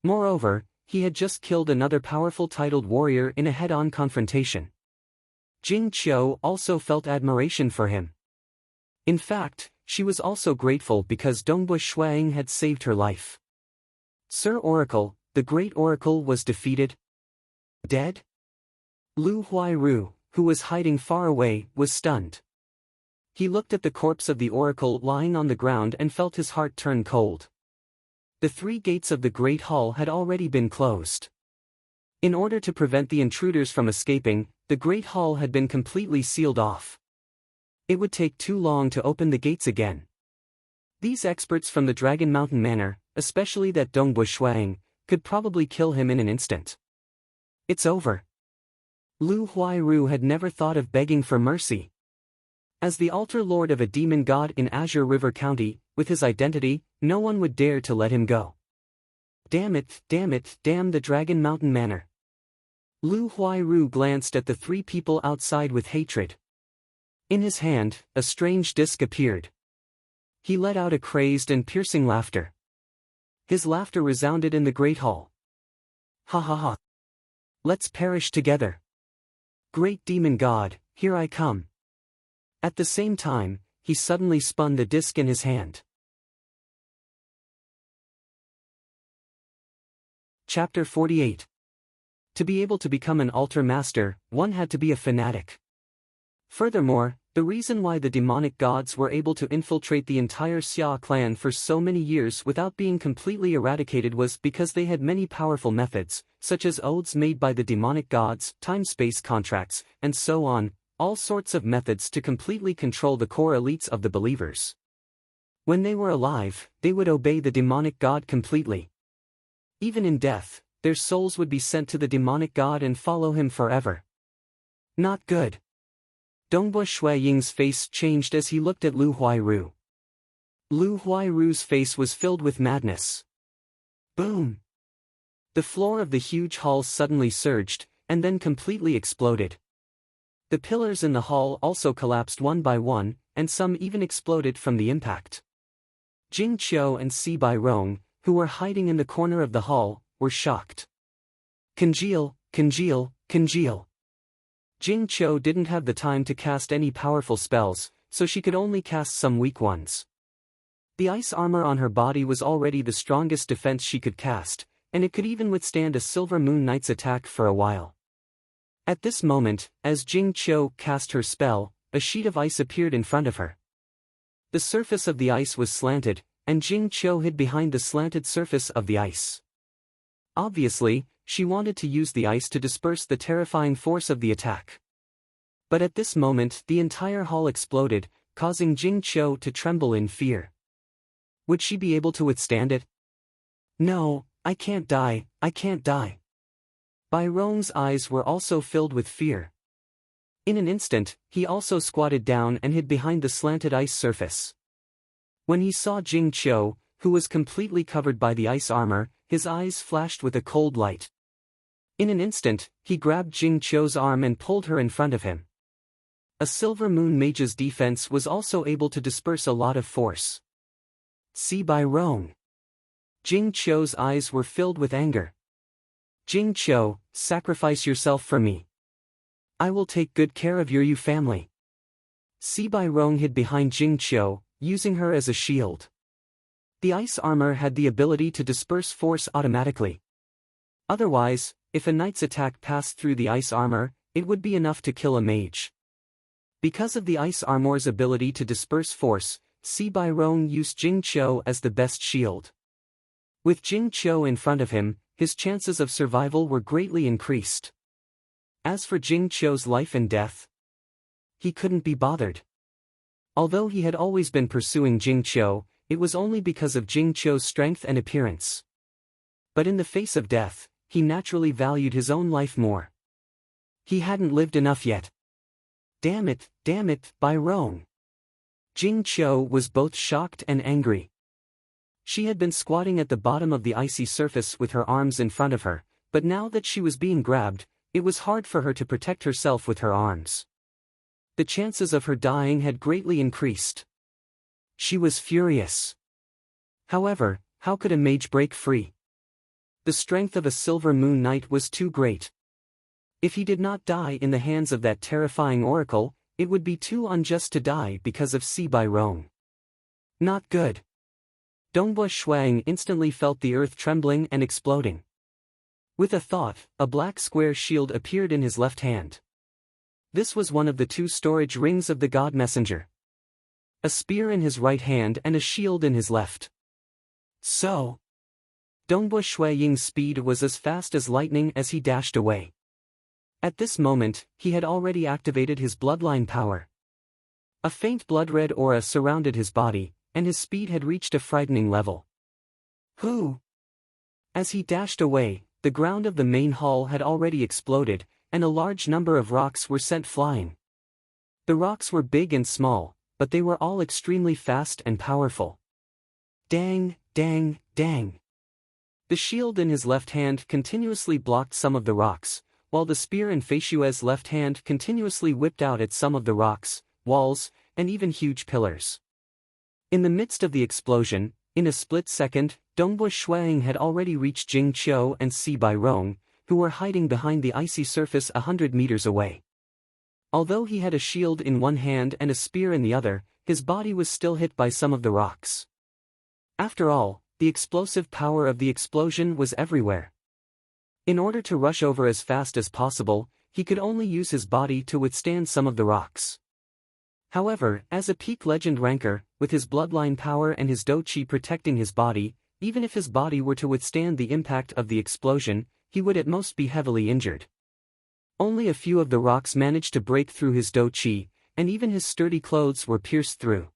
Moreover, he had just killed another powerful titled warrior in a head-on confrontation. Jing Qiu also felt admiration for him. In fact, she was also grateful because Dongbo Shuang had saved her life. Sir Oracle, the Great Oracle was defeated? Dead? Lu Huairu, who was hiding far away, was stunned. He looked at the corpse of the oracle lying on the ground and felt his heart turn cold. The 3 gates of the Great Hall had already been closed. In order to prevent the intruders from escaping, the Great Hall had been completely sealed off. It would take too long to open the gates again. These experts from the Dragon Mountain Manor, especially that Dongbo Shuang, could probably kill him in an instant. It's over. Lu Huairu had never thought of begging for mercy. As the altar lord of a demon god in Azure River County, with his identity, no one would dare to let him go. Damn it, damn the Dragon Mountain Manor. Lu Huairu glanced at the 3 people outside with hatred. In his hand, a strange disc appeared. He let out a crazed and piercing laughter. His laughter resounded in the Great Hall. Ha ha ha. Let's perish together. Great demon god, here I come. At the same time, he suddenly spun the disc in his hand. Chapter 48. To be able to become an altar master, one had to be a fanatic. Furthermore, the reason why the demonic gods were able to infiltrate the entire Xia clan for so many years without being completely eradicated was because they had many powerful methods, such as oaths made by the demonic gods, time-space contracts, and so on, all sorts of methods to completely control the core elites of the believers. When they were alive, they would obey the demonic god completely. Even in death, their souls would be sent to the demonic god and follow him forever. Not good. Dongbua Shuiying's face changed as he looked at Lu Huairu. Lu Huairu's face was filled with madness. Boom! The floor of the huge hall suddenly surged, and then completely exploded. The pillars in the hall also collapsed one by one, and some even exploded from the impact. Jing Qiu and Si Bairong, who were hiding in the corner of the hall, were shocked. Congeal, congeal, congeal. Jing Qiu didn't have the time to cast any powerful spells, so she could only cast some weak ones. The ice armor on her body was already the strongest defense she could cast, and it could even withstand a Silver Moon Knight's attack for a while. At this moment, as Jing Qiu cast her spell, a sheet of ice appeared in front of her. The surface of the ice was slanted, and Jing Qiu hid behind the slanted surface of the ice. Obviously, she wanted to use the ice to disperse the terrifying force of the attack. But at this moment the entire hall exploded, causing Jing Qiu to tremble in fear. Would she be able to withstand it? No, I can't die, I can't die. Bairong's eyes were also filled with fear. In an instant, he also squatted down and hid behind the slanted ice surface. When he saw Jing Qiu, who was completely covered by the ice armor, his eyes flashed with a cold light. In an instant, he grabbed Jing Qiu's arm and pulled her in front of him. A Silver Moon Mage's defense was also able to disperse a lot of force. Si Bairong. Jing Qiu's eyes were filled with anger. Jing Qiu, sacrifice yourself for me. I will take good care of your Yu family. Si Bairong hid behind Jing Qiu, using her as a shield. The ice armor had the ability to disperse force automatically. Otherwise, if a knight's attack passed through the ice armor, it would be enough to kill a mage. Because of the ice armor's ability to disperse force, Si Bairong used Jing Qiu as the best shield. With Jing Qiu in front of him, his chances of survival were greatly increased. As for Jing Qiu's life and death, he couldn't be bothered. Although he had always been pursuing Jing Qiu, it was only because of Jing Qiu's strength and appearance. But in the face of death, he naturally valued his own life more. He hadn't lived enough yet. Damn it, Bairong. Jing Qiu was both shocked and angry. She had been squatting at the bottom of the icy surface with her arms in front of her, but now that she was being grabbed, it was hard for her to protect herself with her arms. The chances of her dying had greatly increased. She was furious. However, how could a mage break free? The strength of a Silver Moon Knight was too great. If he did not die in the hands of that terrifying oracle, it would be too unjust to die because of Si Bairong. Not good. Dongbua Shuang instantly felt the earth trembling and exploding. With a thought, a black square shield appeared in his left hand. This was one of the two storage rings of the God Messenger. A spear in his right hand and a shield in his left. So, Dongbua Shuiying's speed was as fast as lightning as he dashed away. At this moment, he had already activated his bloodline power. A faint blood-red aura surrounded his body, and his speed had reached a frightening level. Who? As he dashed away, the ground of the main hall had already exploded, and a large number of rocks were sent flying. The rocks were big and small, but they were all extremely fast and powerful. Dang, dang, dang. The shield in his left hand continuously blocked some of the rocks, while the spear in Feishue's left hand continuously whipped out at some of the rocks, walls, and even huge pillars. In the midst of the explosion, in a split second, Dongbua Shuiying had already reached Jing Qiu and Si Bairong, who were hiding behind the icy surface 100 meters away. Although he had a shield in one hand and a spear in the other, his body was still hit by some of the rocks. After all, the explosive power of the explosion was everywhere. In order to rush over as fast as possible, he could only use his body to withstand some of the rocks. However, as a peak legend ranker, with his bloodline power and his do-chi protecting his body, even if his body were to withstand the impact of the explosion, he would at most be heavily injured. Only a few of the rocks managed to break through his do-chi, and even his sturdy clothes were pierced through.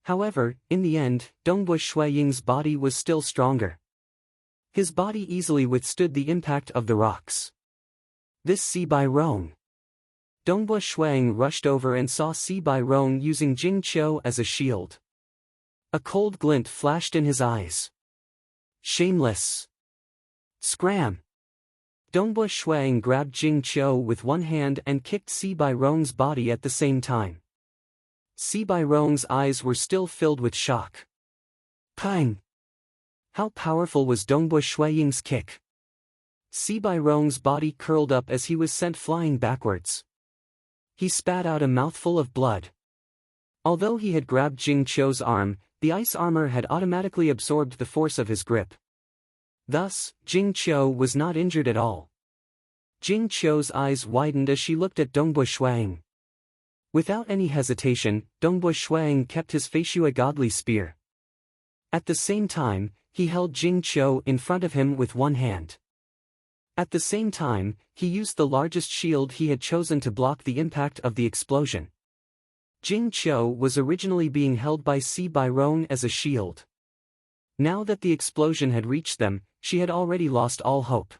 However, in the end, Dongbo Shuiying's body was still stronger. His body easily withstood the impact of the rocks. This Si Bai Rong. Dongbo Shuiying rushed over and saw Si Bai Rong using Jing Qiu as a shield. A cold glint flashed in his eyes. Shameless! Scram! Dongbo Shuiying grabbed Jing Qiu with one hand and kicked Si Bai Rong's body at the same time. Si Bai Rong's eyes were still filled with shock. Pang! How powerful was Dongbo Shuiying's kick? Si Bai Rong's body curled up as he was sent flying backwards. He spat out a mouthful of blood. Although he had grabbed Jing Qiu's arm, the ice armor had automatically absorbed the force of his grip. Thus, Jing Qiu was not injured at all. Jing Qiu's eyes widened as she looked at Dongbo Shuiying. Without any hesitation, Dongbo Shuiying kept his Feishui godly spear. At the same time, he held Jing Qiu in front of him with one hand. At the same time, he used the largest shield he had chosen to block the impact of the explosion. Jing Qiu was originally being held by Si Bai Rong as a shield. Now that the explosion had reached them, she had already lost all hope.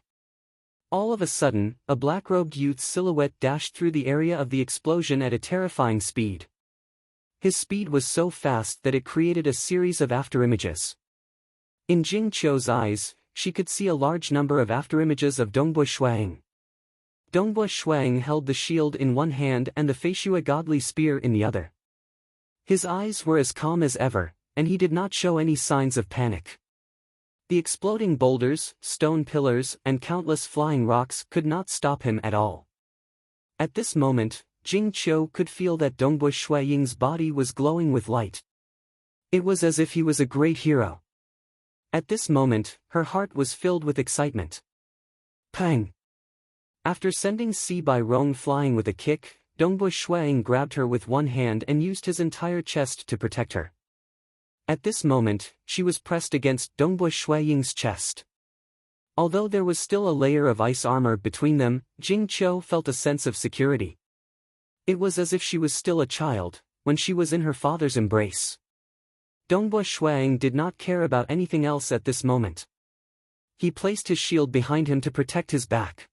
All of a sudden, a black-robed youth's silhouette dashed through the area of the explosion at a terrifying speed. His speed was so fast that it created a series of afterimages. In Jing Qiu's eyes, she could see a large number of afterimages of Dongbo Shuiying. Dongbo Shuiying held the shield in one hand and the Feishui godly spear in the other. His eyes were as calm as ever, and he did not show any signs of panic. The exploding boulders, stone pillars, and countless flying rocks could not stop him at all. At this moment, Jing Qiu could feel that Dongbo Shuiying's body was glowing with light. It was as if he was a great hero. At this moment, her heart was filled with excitement. Pang! After sending Si Bai Rong flying with a kick, Dongbo Shuiying grabbed her with one hand and used his entire chest to protect her. At this moment, she was pressed against Dongbo Shuiying's chest. Although there was still a layer of ice armor between them, Jing Qiu felt a sense of security. It was as if she was still a child, when she was in her father's embrace. Dongbo Shuiying did not care about anything else at this moment. He placed his shield behind him to protect his back.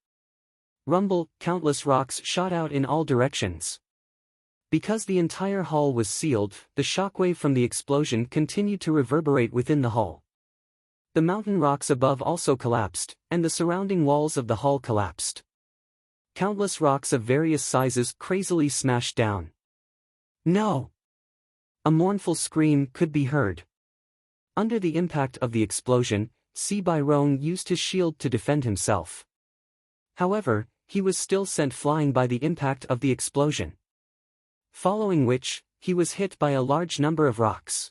Rumble, countless rocks shot out in all directions. Because the entire hull was sealed, the shockwave from the explosion continued to reverberate within the hull. The mountain rocks above also collapsed, and the surrounding walls of the hull collapsed. Countless rocks of various sizes crazily smashed down. No! A mournful scream could be heard. Under the impact of the explosion, Si Bai Rong used his shield to defend himself. However, he was still sent flying by the impact of the explosion. Following which, he was hit by a large number of rocks.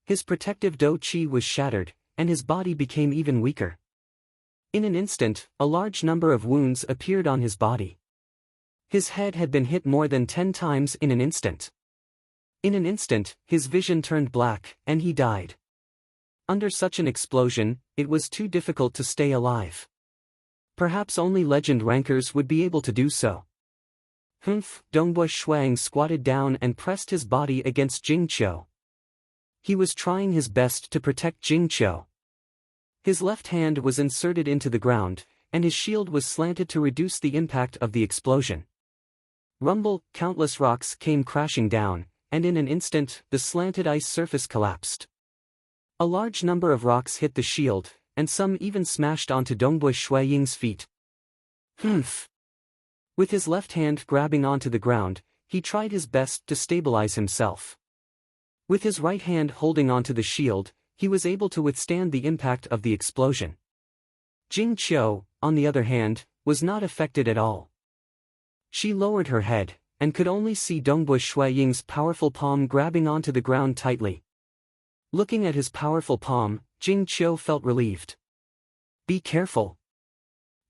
His protective do-chi was shattered, and his body became even weaker. In an instant, a large number of wounds appeared on his body. His head had been hit more than 10 times in an instant. In an instant, his vision turned black, and he died. Under such an explosion, it was too difficult to stay alive. Perhaps only legend rankers would be able to do so. Humph! Dongbo Shuiying squatted down and pressed his body against Jing Qiu. He was trying his best to protect Jing Qiu. His left hand was inserted into the ground, and his shield was slanted to reduce the impact of the explosion. Rumble, countless rocks came crashing down, and in an instant, the slanted ice surface collapsed. A large number of rocks hit the shield, and some even smashed onto Dongbo Shuiying's feet. Humph! With his left hand grabbing onto the ground, he tried his best to stabilize himself. With his right hand holding onto the shield, he was able to withstand the impact of the explosion. Jing Qiu, on the other hand, was not affected at all. She lowered her head, and could only see Dongbo Shuiying's powerful palm grabbing onto the ground tightly. Looking at his powerful palm, Jing Qiu felt relieved. Be careful.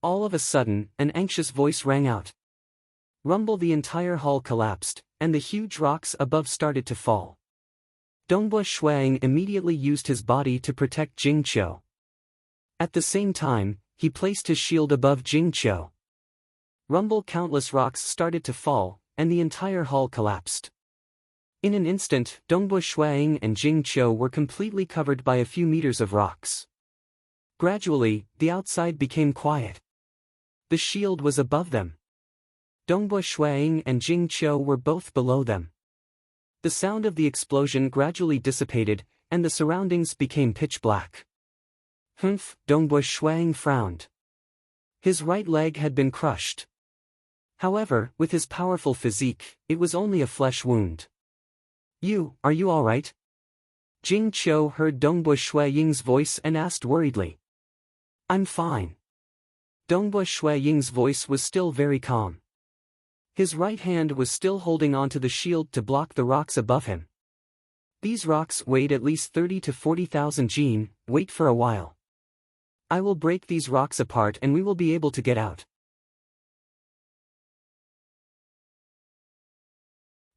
all of a sudden, an anxious voice rang out. Rumble! The entire hall collapsed, and the huge rocks above started to fall. Dongbo Shuang immediately used his body to protect Jing Qiu. At the same time, he placed his shield above Jing Qiu. Rumble! Countless rocks started to fall, and the entire hall collapsed. In an instant, Dongbo Shuang and Jing Qiu were completely covered by a few meters of rocks. Gradually, the outside became quiet. The shield was above them. Dongbo Shuang and Jing Qiu were both below them. The sound of the explosion gradually dissipated, and the surroundings became pitch black. Humph! Dongbo Shuang frowned. His right leg had been crushed. However, with his powerful physique, it was only a flesh wound. Are you all right? Jing Qiu heard Dongbo Shuaying's voice and asked worriedly. I'm fine. Dongbo Shuaying's voice was still very calm. His right hand was still holding onto the shield to block the rocks above him. These rocks weighed at least 30 to 40,000 jin. Wait for a while. I will break these rocks apart and we will be able to get out.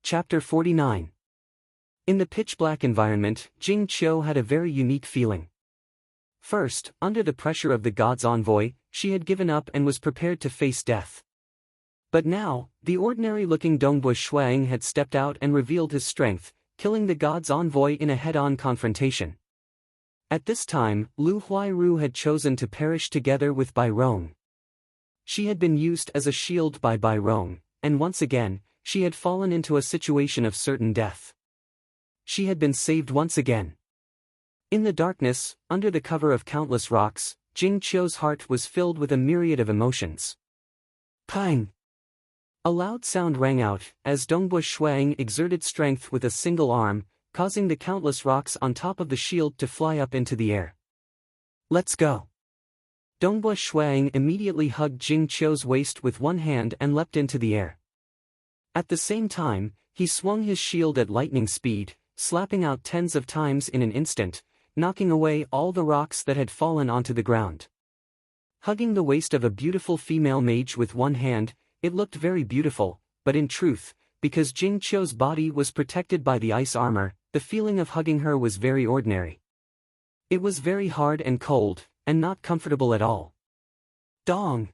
Chapter 49. In the pitch-black environment, Jing Qiu had a very unique feeling. First, under the pressure of the god's envoy, she had given up and was prepared to face death. But now, the ordinary-looking Dongbo Shuang had stepped out and revealed his strength, killing the god's envoy in a head-on confrontation. At this time, Lu Huairu had chosen to perish together with Bai Rong. She had been used as a shield by Bai Rong, and once again, she had fallen into a situation of certain death. She had been saved once again. In the darkness, under the cover of countless rocks, Jing Qiu's heart was filled with a myriad of emotions. Pang! A loud sound rang out, as Dongbo Shuang exerted strength with a single arm, causing the countless rocks on top of the shield to fly up into the air. Let's go! Dongbo Shuang immediately hugged Jing Qiu's waist with one hand and leapt into the air. At the same time, he swung his shield at lightning speed, slapping out tens of times in an instant, knocking away all the rocks that had fallen onto the ground. Hugging the waist of a beautiful female mage with one hand, it looked very beautiful, but in truth, because Jing Qiu's body was protected by the ice armor, the feeling of hugging her was very ordinary. It was very hard and cold, and not comfortable at all. Dong!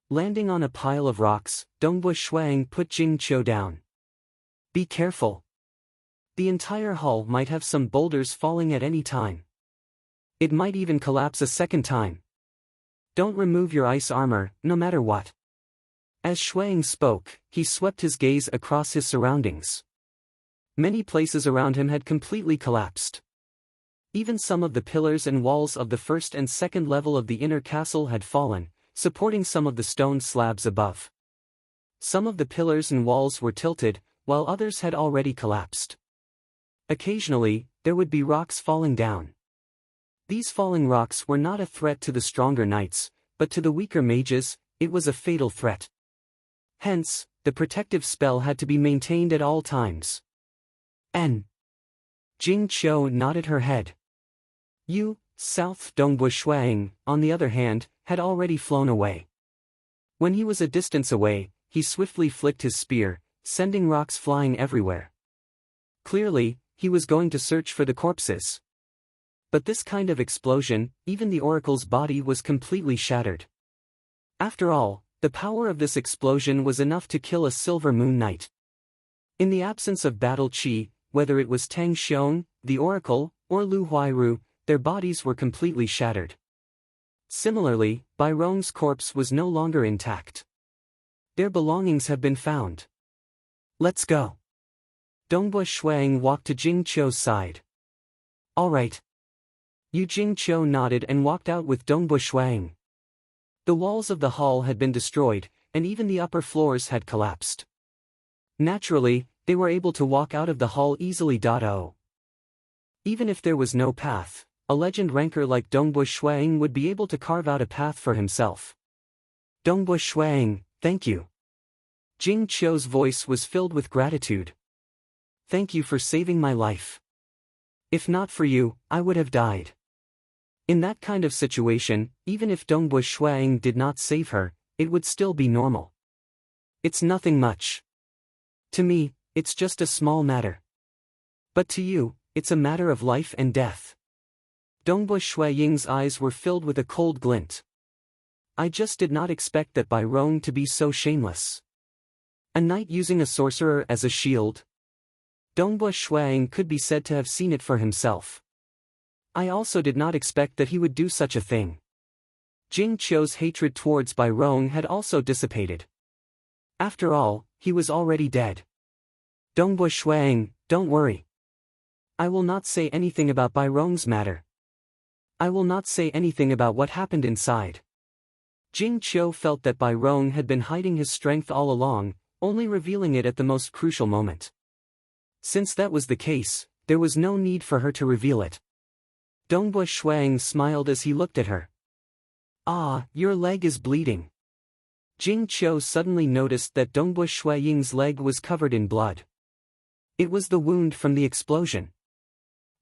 Landing on a pile of rocks, Dongbo Shuang put Jing Qiu down. Be careful. The entire hall might have some boulders falling at any time. It might even collapse a second time. Don't remove your ice armor, no matter what. As Shuang spoke, he swept his gaze across his surroundings. Many places around him had completely collapsed. Even some of the pillars and walls of the first and second level of the inner castle had fallen, supporting some of the stone slabs above. Some of the pillars and walls were tilted, while others had already collapsed. Occasionally, there would be rocks falling down. These falling rocks were not a threat to the stronger knights, but to the weaker mages, it was a fatal threat. Hence, the protective spell had to be maintained at all times. Jing Qiu nodded her head. South Dongbo Shuang, on the other hand, had already flown away. When he was a distance away, he swiftly flicked his spear, sending rocks flying everywhere. Clearly, he was going to search for the corpses. But this kind of explosion, even the oracle's body was completely shattered. After all, the power of this explosion was enough to kill a Silver Moon Knight. In the absence of battle chi, whether it was Tang Xiong, the oracle, or Lu Huairu, their bodies were completely shattered. Similarly, Bai Rong's corpse was no longer intact. Their belongings have been found. Let's go. Dongbo Shuang walked to Jing Qiu's side. All right. Jing Qiu nodded and walked out with Dongbo Shuang. The walls of the hall had been destroyed, and even the upper floors had collapsed. Naturally, they were able to walk out of the hall easily. Even if there was no path, a legend ranker like Dongbo Shuang would be able to carve out a path for himself. Dongbo Shuang, thank you. Jing Qiu's voice was filled with gratitude. Thank you for saving my life. If not for you, I would have died. In that kind of situation, even if Dongbu Shuang did not save her, it would still be normal. It's nothing much. To me, it's just a small matter. But to you, it's a matter of life and death. Dongbu Shuaying's eyes were filled with a cold glint. I just did not expect that Bai Rong to be so shameless. A knight using a sorcerer as a shield? Dongbu Shuaying could be said to have seen it for himself. I also did not expect that he would do such a thing. Jing Qiu's hatred towards Bai Rong had also dissipated. After all, he was already dead. Dongbu Shuaying, don't worry. I will not say anything about Bai Rong's matter. I will not say anything about what happened inside. Jing Qiu felt that Bai Rong had been hiding his strength all along, only revealing it at the most crucial moment. Since that was the case, there was no need for her to reveal it. Dongbu Shuang smiled as he looked at her. Ah, your leg is bleeding. Jing Qiu suddenly noticed that Dongbu Shuaying's leg was covered in blood. It was the wound from the explosion.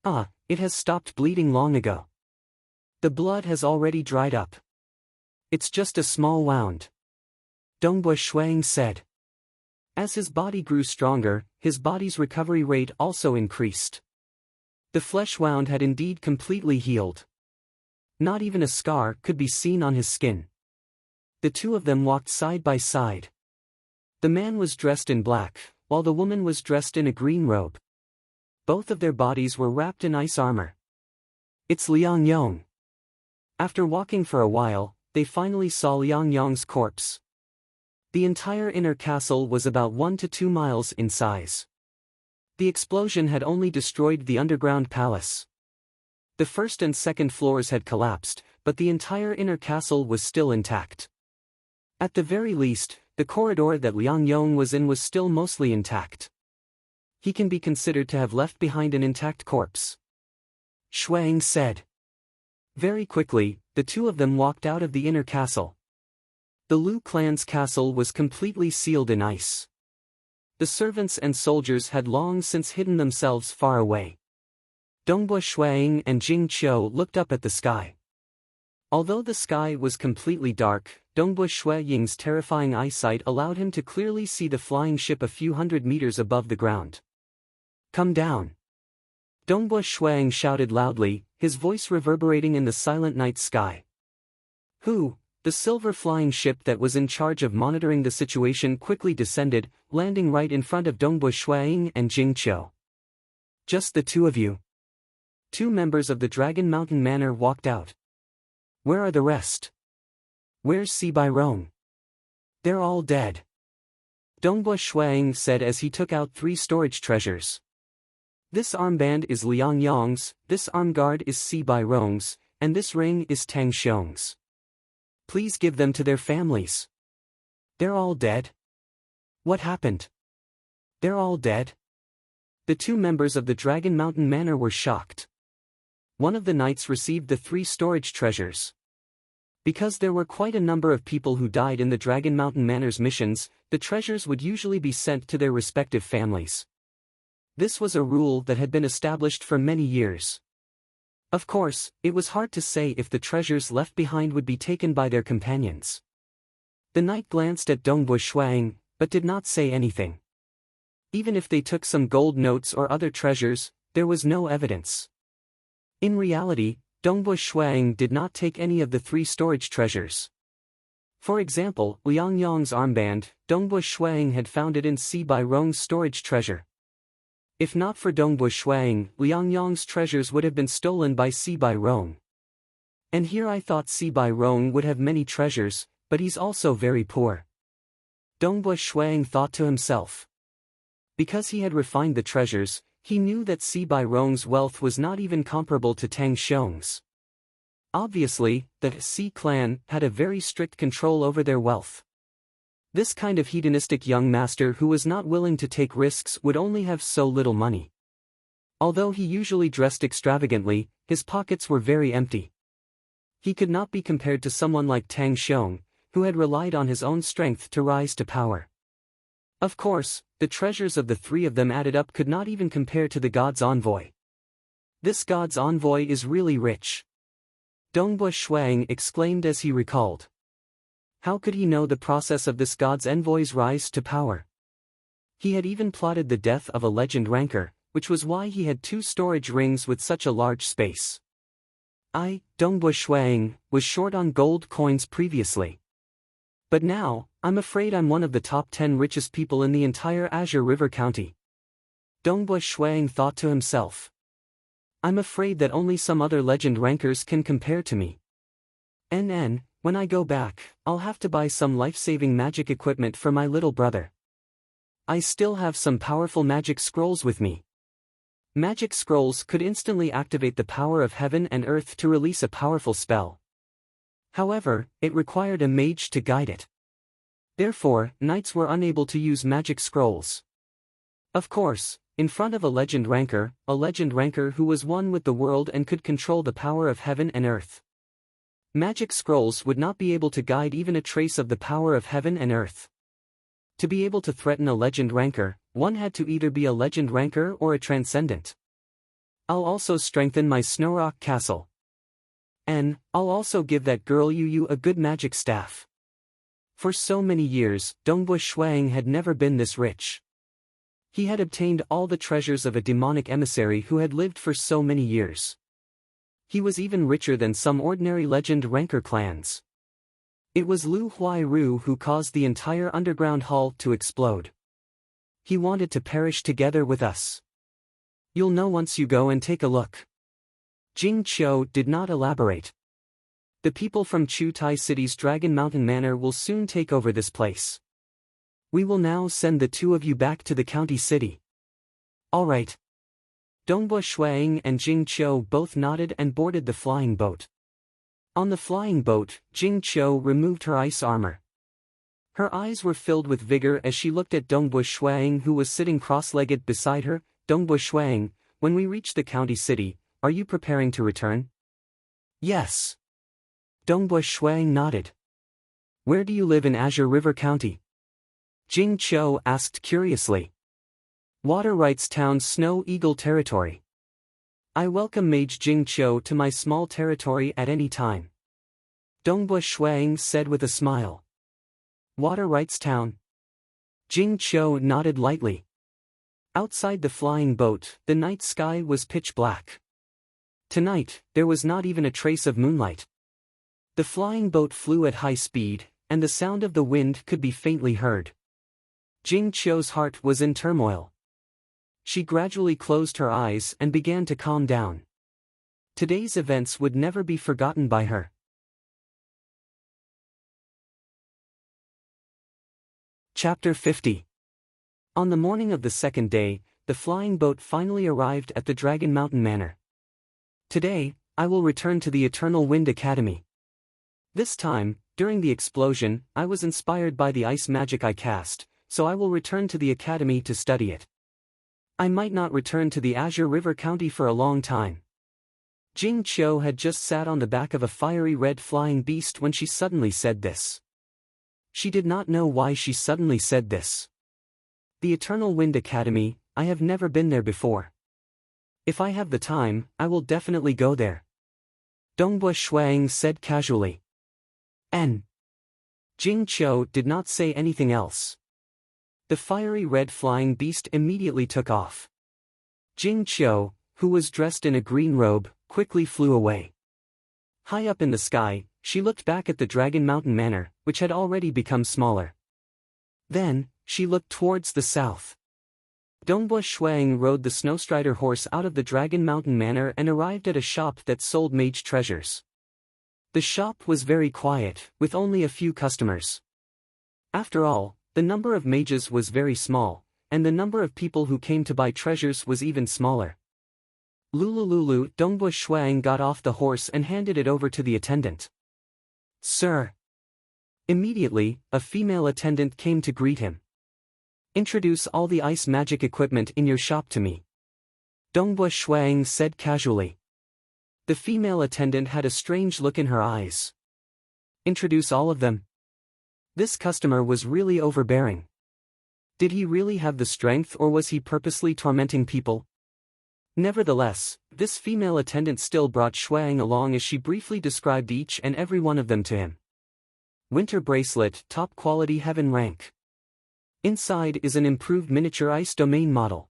Ah, it has stopped bleeding long ago. The blood has already dried up. It's just a small wound. Dongbu Shuang said. As his body grew stronger, his body's recovery rate also increased. The flesh wound had indeed completely healed. Not even a scar could be seen on his skin. The two of them walked side by side. The man was dressed in black, while the woman was dressed in a green robe. Both of their bodies were wrapped in ice armor. It's Liang Yong. After walking for a while, they finally saw Liang Yong's corpse. The entire inner castle was about 1 to 2 miles in size. The explosion had only destroyed the underground palace. The first and second floors had collapsed, but the entire inner castle was still intact. At the very least, the corridor that Liang Yong was in was still mostly intact. He can be considered to have left behind an intact corpse. Shuang said. Very quickly, the two of them walked out of the inner castle. The Lu clan's castle was completely sealed in ice. The servants and soldiers had long since hidden themselves far away. Dongbu Shuang and Jing Qiu looked up at the sky. Although the sky was completely dark, Dongbu Shuaying's terrifying eyesight allowed him to clearly see the flying ship a few hundred meters above the ground. Come down. Dongbu Shuang shouted loudly, his voice reverberating in the silent night sky. Who? The silver flying ship that was in charge of monitoring the situation quickly descended, landing right in front of Dongbu Shuang and Jing Qiu. Just the two of you. 2 members of the Dragon Mountain Manor walked out. Where are the rest? Where's Si Bai Rong? They're all dead. Dongbu Shuang said as he took out 3 storage treasures. This armband is Liang Yong's, this armguard is Si Bai Rong's, and this ring is Tang Xiong's. Please give them to their families. They're all dead? What happened? They're all dead? The 2 members of the Dragon Mountain Manor were shocked. One of the knights received the 3 storage treasures. Because there were quite a number of people who died in the Dragon Mountain Manor's missions, the treasures would usually be sent to their respective families. This was a rule that had been established for many years. Of course, it was hard to say if the treasures left behind would be taken by their companions. The knight glanced at Dongbu Shuang, but did not say anything. Even if they took some gold notes or other treasures, there was no evidence. In reality, Dongbu Shuang did not take any of the 3 storage treasures. For example, Liang Yong's armband, Dongbu Shuang had found it in Si Bai Rong's storage treasure. If not for Dongbu Shuang, Liang Yong's treasures would have been stolen by Si Bai Rong. And here I thought Si Bai Rong would have many treasures, but he's also very poor. Dongbu Shuang thought to himself. Because he had refined the treasures, he knew that Si Bai Rong's wealth was not even comparable to Tang Xiong's. Obviously, the Si clan had a very strict control over their wealth. This kind of hedonistic young master who was not willing to take risks would only have so little money. Although he usually dressed extravagantly, his pockets were very empty. He could not be compared to someone like Tang Xiong, who had relied on his own strength to rise to power. Of course, the treasures of the 3 of them added up could not even compare to the god's envoy. This god's envoy is really rich. Dongbua Shuang exclaimed as he recalled. How could he know the process of this god's envoy's rise to power? He had even plotted the death of a legend ranker, which was why he had 2 storage rings with such a large space. Dongbua Shuang, was short on gold coins previously. But now, I'm afraid I'm one of the top 10 richest people in the entire Azure River County. Dongbua Shuang thought to himself. I'm afraid that only some other legend rankers can compare to me. When I go back, I'll have to buy some life-saving magic equipment for my little brother. I still have some powerful magic scrolls with me. Magic scrolls could instantly activate the power of heaven and earth to release a powerful spell. However, it required a mage to guide it. Therefore, knights were unable to use magic scrolls. Of course, in front of a legend ranker who was one with the world and could control the power of heaven and earth. Magic scrolls would not be able to guide even a trace of the power of heaven and earth. To be able to threaten a legend ranker, one had to either be a legend ranker or a transcendent. I'll also strengthen my Snowrock Castle. I'll also give that girl Yu a good magic staff. For so many years, Dongbua Shuang had never been this rich. He had obtained all the treasures of a demonic emissary who had lived for so many years. He was even richer than some ordinary legend ranker clans. It was Lu Huairu who caused the entire underground hall to explode. He wanted to perish together with us. You'll know once you go and take a look. Jing Qiu did not elaborate. The people from Chu Tai City's Dragon Mountain Manor will soon take over this place. We will now send the 2 of you back to the county city. All right. Dongbua Shuang and Jing Qiu both nodded and boarded the flying boat. On the flying boat, Jing Qiu removed her ice armor. Her eyes were filled with vigor as she looked at Dongbua Shuang, who was sitting cross-legged beside her. Dongbua Shuang, when we reach the county city, are you preparing to return? Yes. Dongbua Shuang nodded. Where do you live in Azure River County? Jing Qiu asked curiously. Water Rights Town's Snow Eagle territory. I welcome Mage Jing Qiu to my small territory at any time. Dongbua Shuang said with a smile. Water Rights Town? Jing Qiu nodded lightly. Outside the flying boat, the night sky was pitch black. Tonight, there was not even a trace of moonlight. The flying boat flew at high speed, and the sound of the wind could be faintly heard. Jing Qiu's heart was in turmoil. She gradually closed her eyes and began to calm down. Today's events would never be forgotten by her. Chapter 50. On the morning of the 2nd day, the flying boat finally arrived at the Dragon Mountain Manor. Today, I will return to the Eternal Wind Academy. This time, during the explosion, I was inspired by the ice magic I cast, so I will return to the academy to study it. I might not return to the Azure River County for a long time. Jing Qiu had just sat on the back of a fiery red flying beast when she suddenly said this. She did not know why she suddenly said this. The Eternal Wind Academy, I have never been there before. If I have the time, I will definitely go there. Dongbua Shuang said casually. Jing Qiu did not say anything else. The fiery red flying beast immediately took off. Jing Qiu, who was dressed in a green robe, quickly flew away. High up in the sky, she looked back at the Dragon Mountain Manor, which had already become smaller. Then, she looked towards the south. Dongbua Shuang rode the Snowstrider horse out of the Dragon Mountain Manor and arrived at a shop that sold mage treasures. The shop was very quiet, with only a few customers. After all, the number of mages was very small, and the number of people who came to buy treasures was even smaller. Lulululu, Dongbua Shuang got off the horse and handed it over to the attendant. Sir. Immediately, a female attendant came to greet him. Introduce all the ice magic equipment in your shop to me. Dongbua Shuang said casually. The female attendant had a strange look in her eyes. Introduce all of them? This customer was really overbearing. Did he really have the strength, or was he purposely tormenting people? Nevertheless, this female attendant still brought Shuang along as she briefly described each and every one of them to him. Winter bracelet, top quality heaven rank. Inside is an improved miniature ice domain model.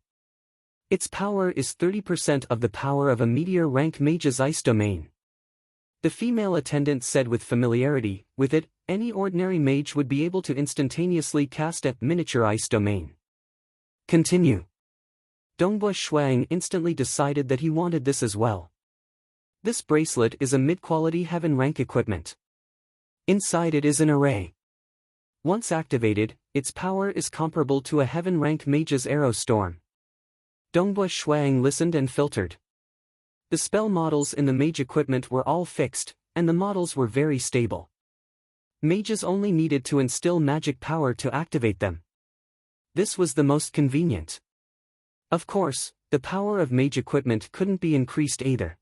Its power is 30% of the power of a meteor rank mage's ice domain. The female attendant said with familiarity, with it, any ordinary mage would be able to instantaneously cast a miniature ice domain. Continue. Dongbua Shuang instantly decided that he wanted this as well. This bracelet is a mid-quality heaven rank equipment. Inside it is an array. Once activated, its power is comparable to a heaven rank mage's arrow storm. Dongbua Shuang listened and filtered. The spell models in the mage equipment were all fixed, and the models were very stable. Mages only needed to instill magic power to activate them. This was the most convenient. Of course, the power of mage equipment couldn't be increased either.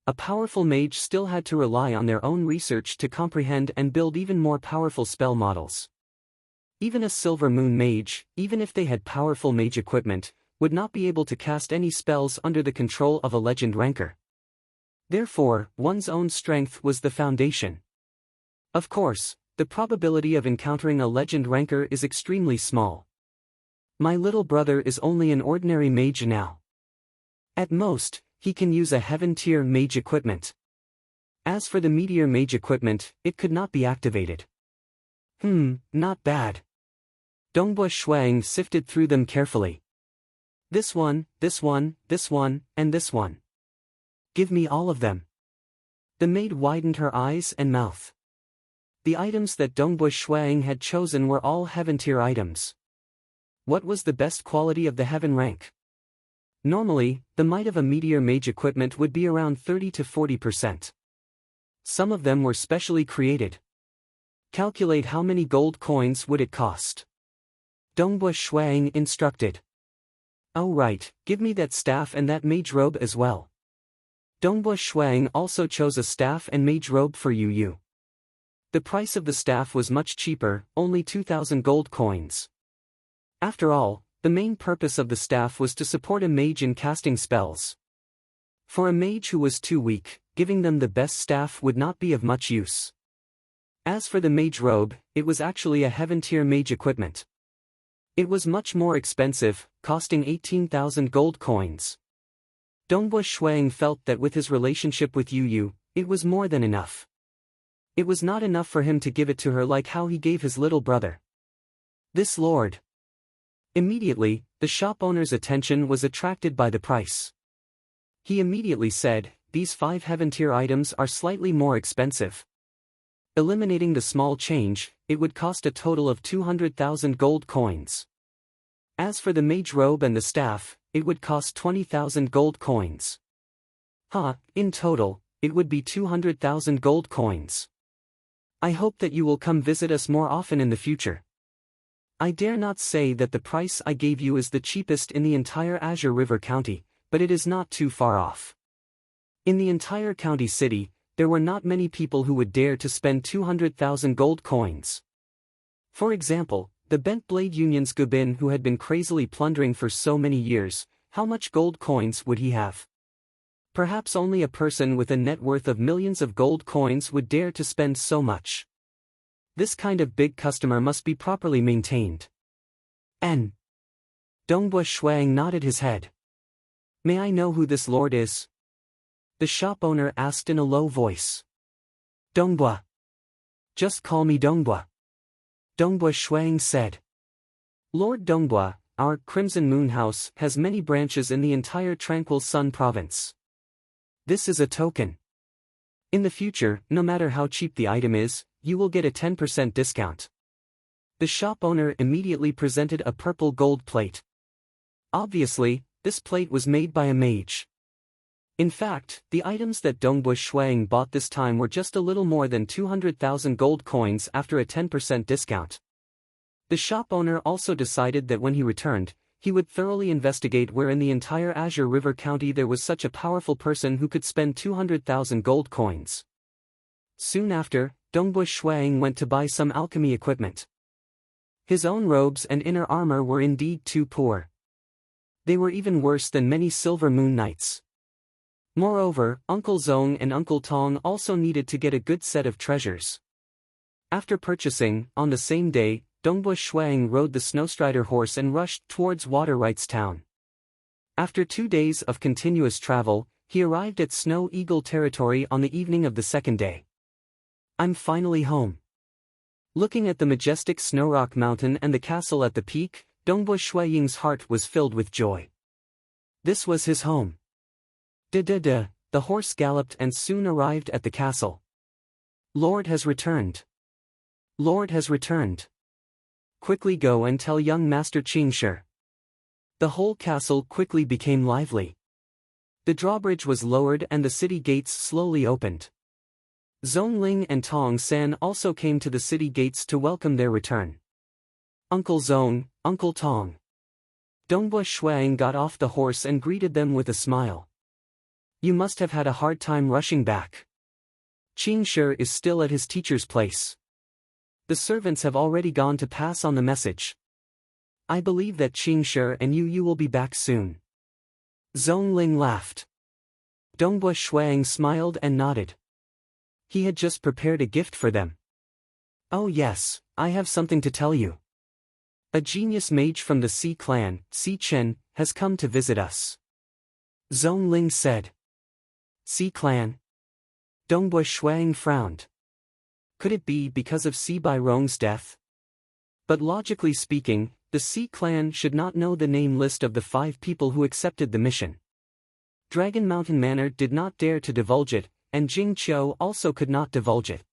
A powerful mage still had to rely on their own research to comprehend and build even more powerful spell models. Even a Silver Moon mage, even if they had powerful mage equipment, would not be able to cast any spells under the control of a legend ranker. Therefore, one's own strength was the foundation. Of course, the probability of encountering a legend ranker is extremely small. My little brother is only an ordinary mage now. At most, he can use a heaven tier mage equipment. As for the meteor mage equipment, it could not be activated. Not bad. Dongbua Shuang sifted through them carefully. This one, this one, this one, and this one. Give me all of them. The maid widened her eyes and mouth. The items that Dongbua Shuang had chosen were all heaven tier items. What was the best quality of the heaven rank? Normally, the might of a meteor mage equipment would be around 30 to 40%. Some of them were specially created. Calculate how many gold coins would it cost. Dongbua Shuang instructed. Oh right, give me that staff and that mage robe as well. Dongbua Shuang also chose a staff and mage robe for Yu. The price of the staff was much cheaper, only 2,000 gold coins. After all, the main purpose of the staff was to support a mage in casting spells. For a mage who was too weak, giving them the best staff would not be of much use. As for the mage robe, it was actually a heaven tier mage equipment. It was much more expensive, costing 18,000 gold coins. Dongbua Shuang felt that with his relationship with Yu, it was more than enough. It was not enough for him to give it to her like how he gave his little brother. This lord. Immediately, the shop owner's attention was attracted by the price. He immediately said, these 5 heaven tier items are slightly more expensive. Eliminating the small change, it would cost a total of 200,000 gold coins. As for the mage robe and the staff, it would cost 20,000 gold coins. In total, it would be 200,000 gold coins. I hope that you will come visit us more often in the future. I dare not say that the price I gave you is the cheapest in the entire Azure River County, but it is not too far off. In the entire county city, there were not many people who would dare to spend 200,000 gold coins. For example, the Bent Blade Union's Gubin who had been crazily plundering for so many years, how much gold coins would he have? Perhaps only a person with a net worth of millions of gold coins would dare to spend so much. This kind of big customer must be properly maintained. Dongbua Shuang nodded his head. May I know who this lord is? The shop owner asked in a low voice. Dongbua. Just call me Dongbua. Dongbua Shuang said. Lord Dongbua, our Crimson Moon House has many branches in the entire Tranquil Sun province. This is a token. In the future, no matter how cheap the item is, you will get a 10% discount. The shop owner immediately presented a purple gold plate. Obviously, this plate was made by a mage. In fact, the items that Dongbua Shuang bought this time were just a little more than 200,000 gold coins after a 10% discount. The shop owner also decided that when he returned, he would thoroughly investigate where in the entire Azure River County there was such a powerful person who could spend 200,000 gold coins. Soon after, Dongbua Shuang went to buy some alchemy equipment. His own robes and inner armor were indeed too poor. They were even worse than many silver moon nights. Moreover, Uncle Zong and Uncle Tong also needed to get a good set of treasures. After purchasing, on the same day, Dongbu Shuang rode the snowstrider horse and rushed towards Water Rights Town. After 2 days of continuous travel, he arrived at Snow Eagle territory on the evening of the second day. I'm finally home. Looking at the majestic Snow Rock Mountain and the castle at the peak, Dongbu Shuaying's heart was filled with joy. This was his home. Da-da-da, the horse galloped and soon arrived at the castle. Lord has returned. Lord has returned. Quickly go and tell young Master Qingshi. The whole castle quickly became lively. The drawbridge was lowered and the city gates slowly opened. Zhongling and Tong San also came to the city gates to welcome their return. Uncle Zong, Uncle Tong. Dongbu Shuang got off the horse and greeted them with a smile. You must have had a hard time rushing back. Qingshi is still at his teacher's place. The servants have already gone to pass on the message. I believe that Qingshi and you will be back soon. Zhongling laughed. Dongbu Shuang smiled and nodded. He had just prepared a gift for them. Oh yes, I have something to tell you. A genius mage from the Xi clan, Xi Chen, has come to visit us. Zhongling said. Xi clan? Dongbu Shuang frowned. Could it be because of Xi Bairong's death? But logically speaking, the Xi clan should not know the name list of the 5 people who accepted the mission. Dragon Mountain Manor did not dare to divulge it, and Jing Qiu also could not divulge it.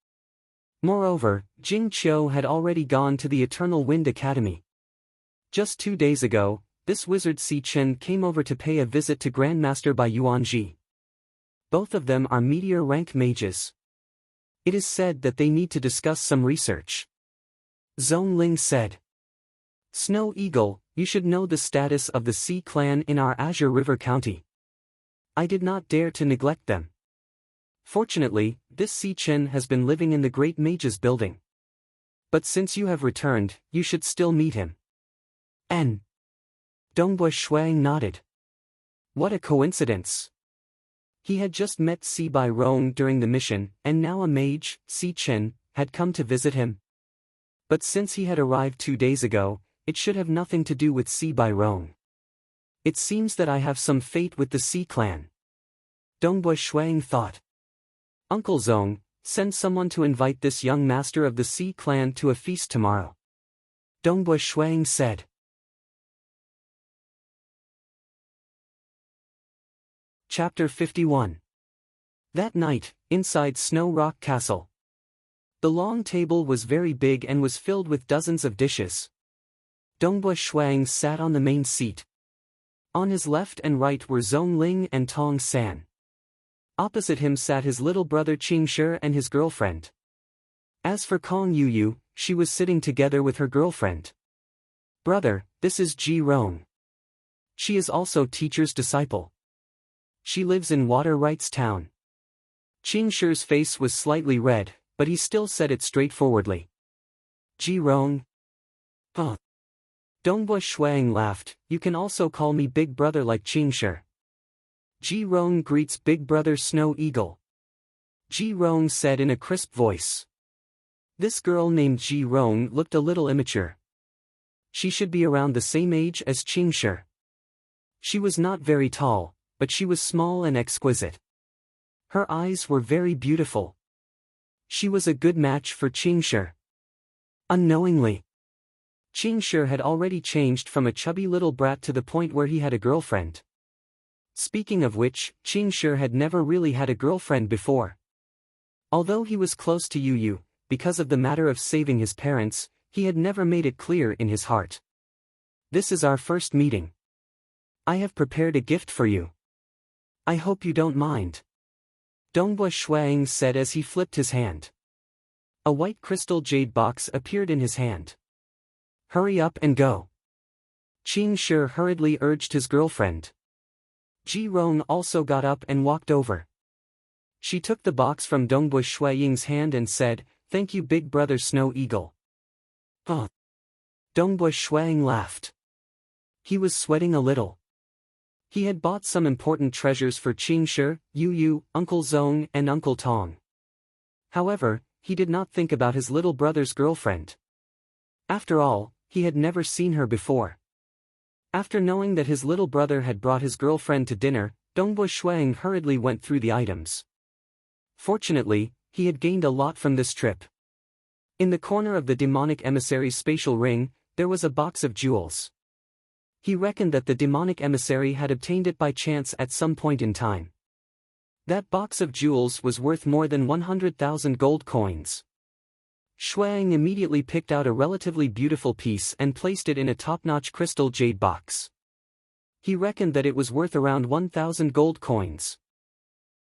Moreover, Jing Qiu had already gone to the Eternal Wind Academy. Just 2 days ago, this wizard Xi Chen came over to pay a visit to Grandmaster Bai Yuanji. Both of them are meteor rank mages. It is said that they need to discuss some research. Zhongling said. Snow Eagle, you should know the status of the Xi clan in our Azure River County. I did not dare to neglect them. Fortunately, this Xi Chen has been living in the Great Mage's building. But since you have returned, you should still meet him. N. Dongbu Shuang nodded. What a coincidence. He had just met Xi Bairong during the mission, and now a mage, Xi Chen, had come to visit him. But since he had arrived 2 days ago, it should have nothing to do with Xi Bairong. It seems that I have some fate with the Xi clan. Dongbu Shuang thought. Uncle Zong, send someone to invite this young master of the Xi clan to a feast tomorrow. Dongbu Shuang said. Chapter 51. That night, inside Snow Rock Castle. The long table was very big and was filled with dozens of dishes. Dongbu Shuang sat on the main seat. On his left and right were Zhongling and Tong San. Opposite him sat his little brother Qingshi and his girlfriend. As for Kong Yuyu, she was sitting together with her girlfriend. Brother, this is Ji Rong. She is also teacher's disciple. She lives in Water Rights Town. Qingshi's face was slightly red, but he still said it straightforwardly. Ji Rong? Huh. Dongbu Shuang laughed, you can also call me big brother like Qingshi. Ji Rong greets big brother Snow Eagle. Ji Rong said in a crisp voice. This girl named Ji Rong looked a little immature. She should be around the same age as Qingshi. She was not very tall, but she was small and exquisite. Her eyes were very beautiful. She was a good match for Qingshi. Unknowingly, Qingshi had already changed from a chubby little brat to the point where he had a girlfriend. Speaking of which, Qingshi had never really had a girlfriend before. Although he was close to Yuyu, because of the matter of saving his parents, he had never made it clear in his heart. This is our first meeting. I have prepared a gift for you. I hope you don't mind. Dongbu Shuang said as he flipped his hand. A white crystal jade box appeared in his hand. Hurry up and go. Qingshi hurriedly urged his girlfriend. Ji Rong also got up and walked over. She took the box from Dongbu Shuaying's hand and said, Thank you big brother Snow Eagle. Oh. Dongbu Shuang laughed. He was sweating a little. He had bought some important treasures for Qingshi, Yu Yu, Uncle Zong and Uncle Tong. However, he did not think about his little brother's girlfriend. After all, he had never seen her before. After knowing that his little brother had brought his girlfriend to dinner, Dongbo Shuang hurriedly went through the items. Fortunately, he had gained a lot from this trip. In the corner of the demonic emissary's spatial ring, there was a box of jewels. He reckoned that the demonic emissary had obtained it by chance at some point in time. That box of jewels was worth more than 100,000 gold coins. Shuang immediately picked out a relatively beautiful piece and placed it in a top-notch crystal jade box. He reckoned that it was worth around 1,000 gold coins.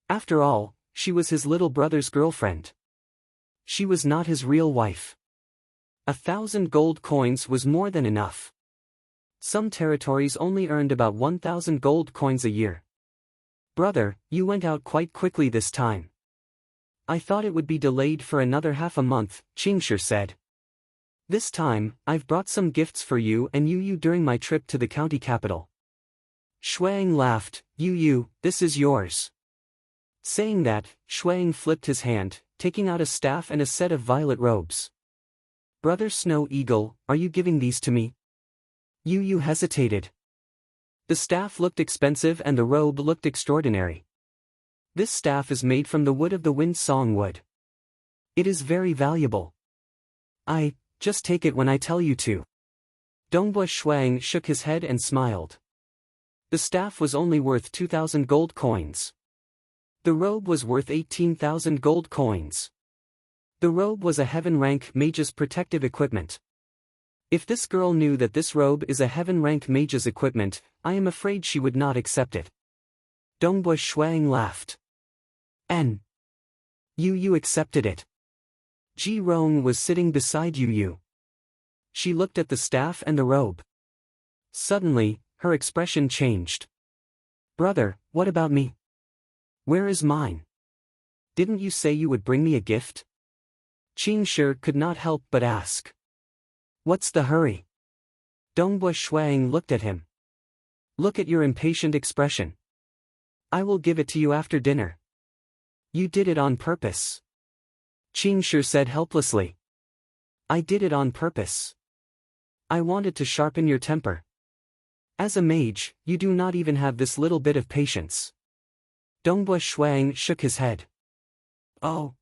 After all, she was his little brother's girlfriend. She was not his real wife. 1,000 gold coins was more than enough. Some territories only earned about 1,000 gold coins a year. Brother, you went out quite quickly this time. I thought it would be delayed for another half a month, Qingshi said. This time, I've brought some gifts for you and Yu during my trip to the county capital. Shuang laughed. Yu, this is yours. Saying that, Shuang flipped his hand, taking out a staff and a set of violet robes. Brother Snow Eagle, are you giving these to me? Yu hesitated. The staff looked expensive and the robe looked extraordinary. This staff is made from the wood of the wind song wood. It is very valuable. Just take it when I tell you to. Dongbo Shuang shook his head and smiled. The staff was only worth 2,000 gold coins. The robe was worth 18,000 gold coins. The robe was a heaven-rank mage's protective equipment. If this girl knew that this robe is a heaven-rank mage's equipment, I am afraid she would not accept it. Dongbo Shuang laughed. Yu accepted it. Ji Rong was sitting beside Yu. She looked at the staff and the robe. Suddenly, her expression changed. Brother, what about me? Where is mine? Didn't you say you would bring me a gift? Qingshi could not help but ask. What's the hurry? Dongbo Shuang looked at him. Look at your impatient expression. I will give it to you after dinner. You did it on purpose. Qingshi said helplessly. I did it on purpose. I wanted to sharpen your temper. As a mage, you do not even have this little bit of patience. Dongbo Shuang shook his head. Oh.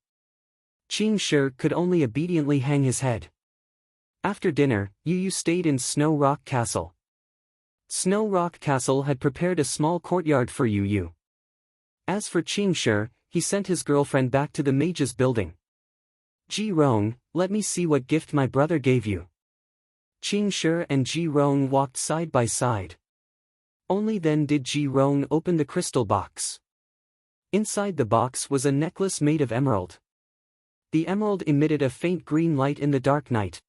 Qingshi could only obediently hang his head. After dinner, Yu stayed in Snow Rock Castle. Snow Rock Castle had prepared a small courtyard for Yu. As for Qingshi, he sent his girlfriend back to the mage's building. Ji Rong, let me see what gift my brother gave you. Qingshi and Ji Rong walked side by side. Only then did Ji Rong open the crystal box. Inside the box was a necklace made of emerald. The emerald emitted a faint green light in the dark night.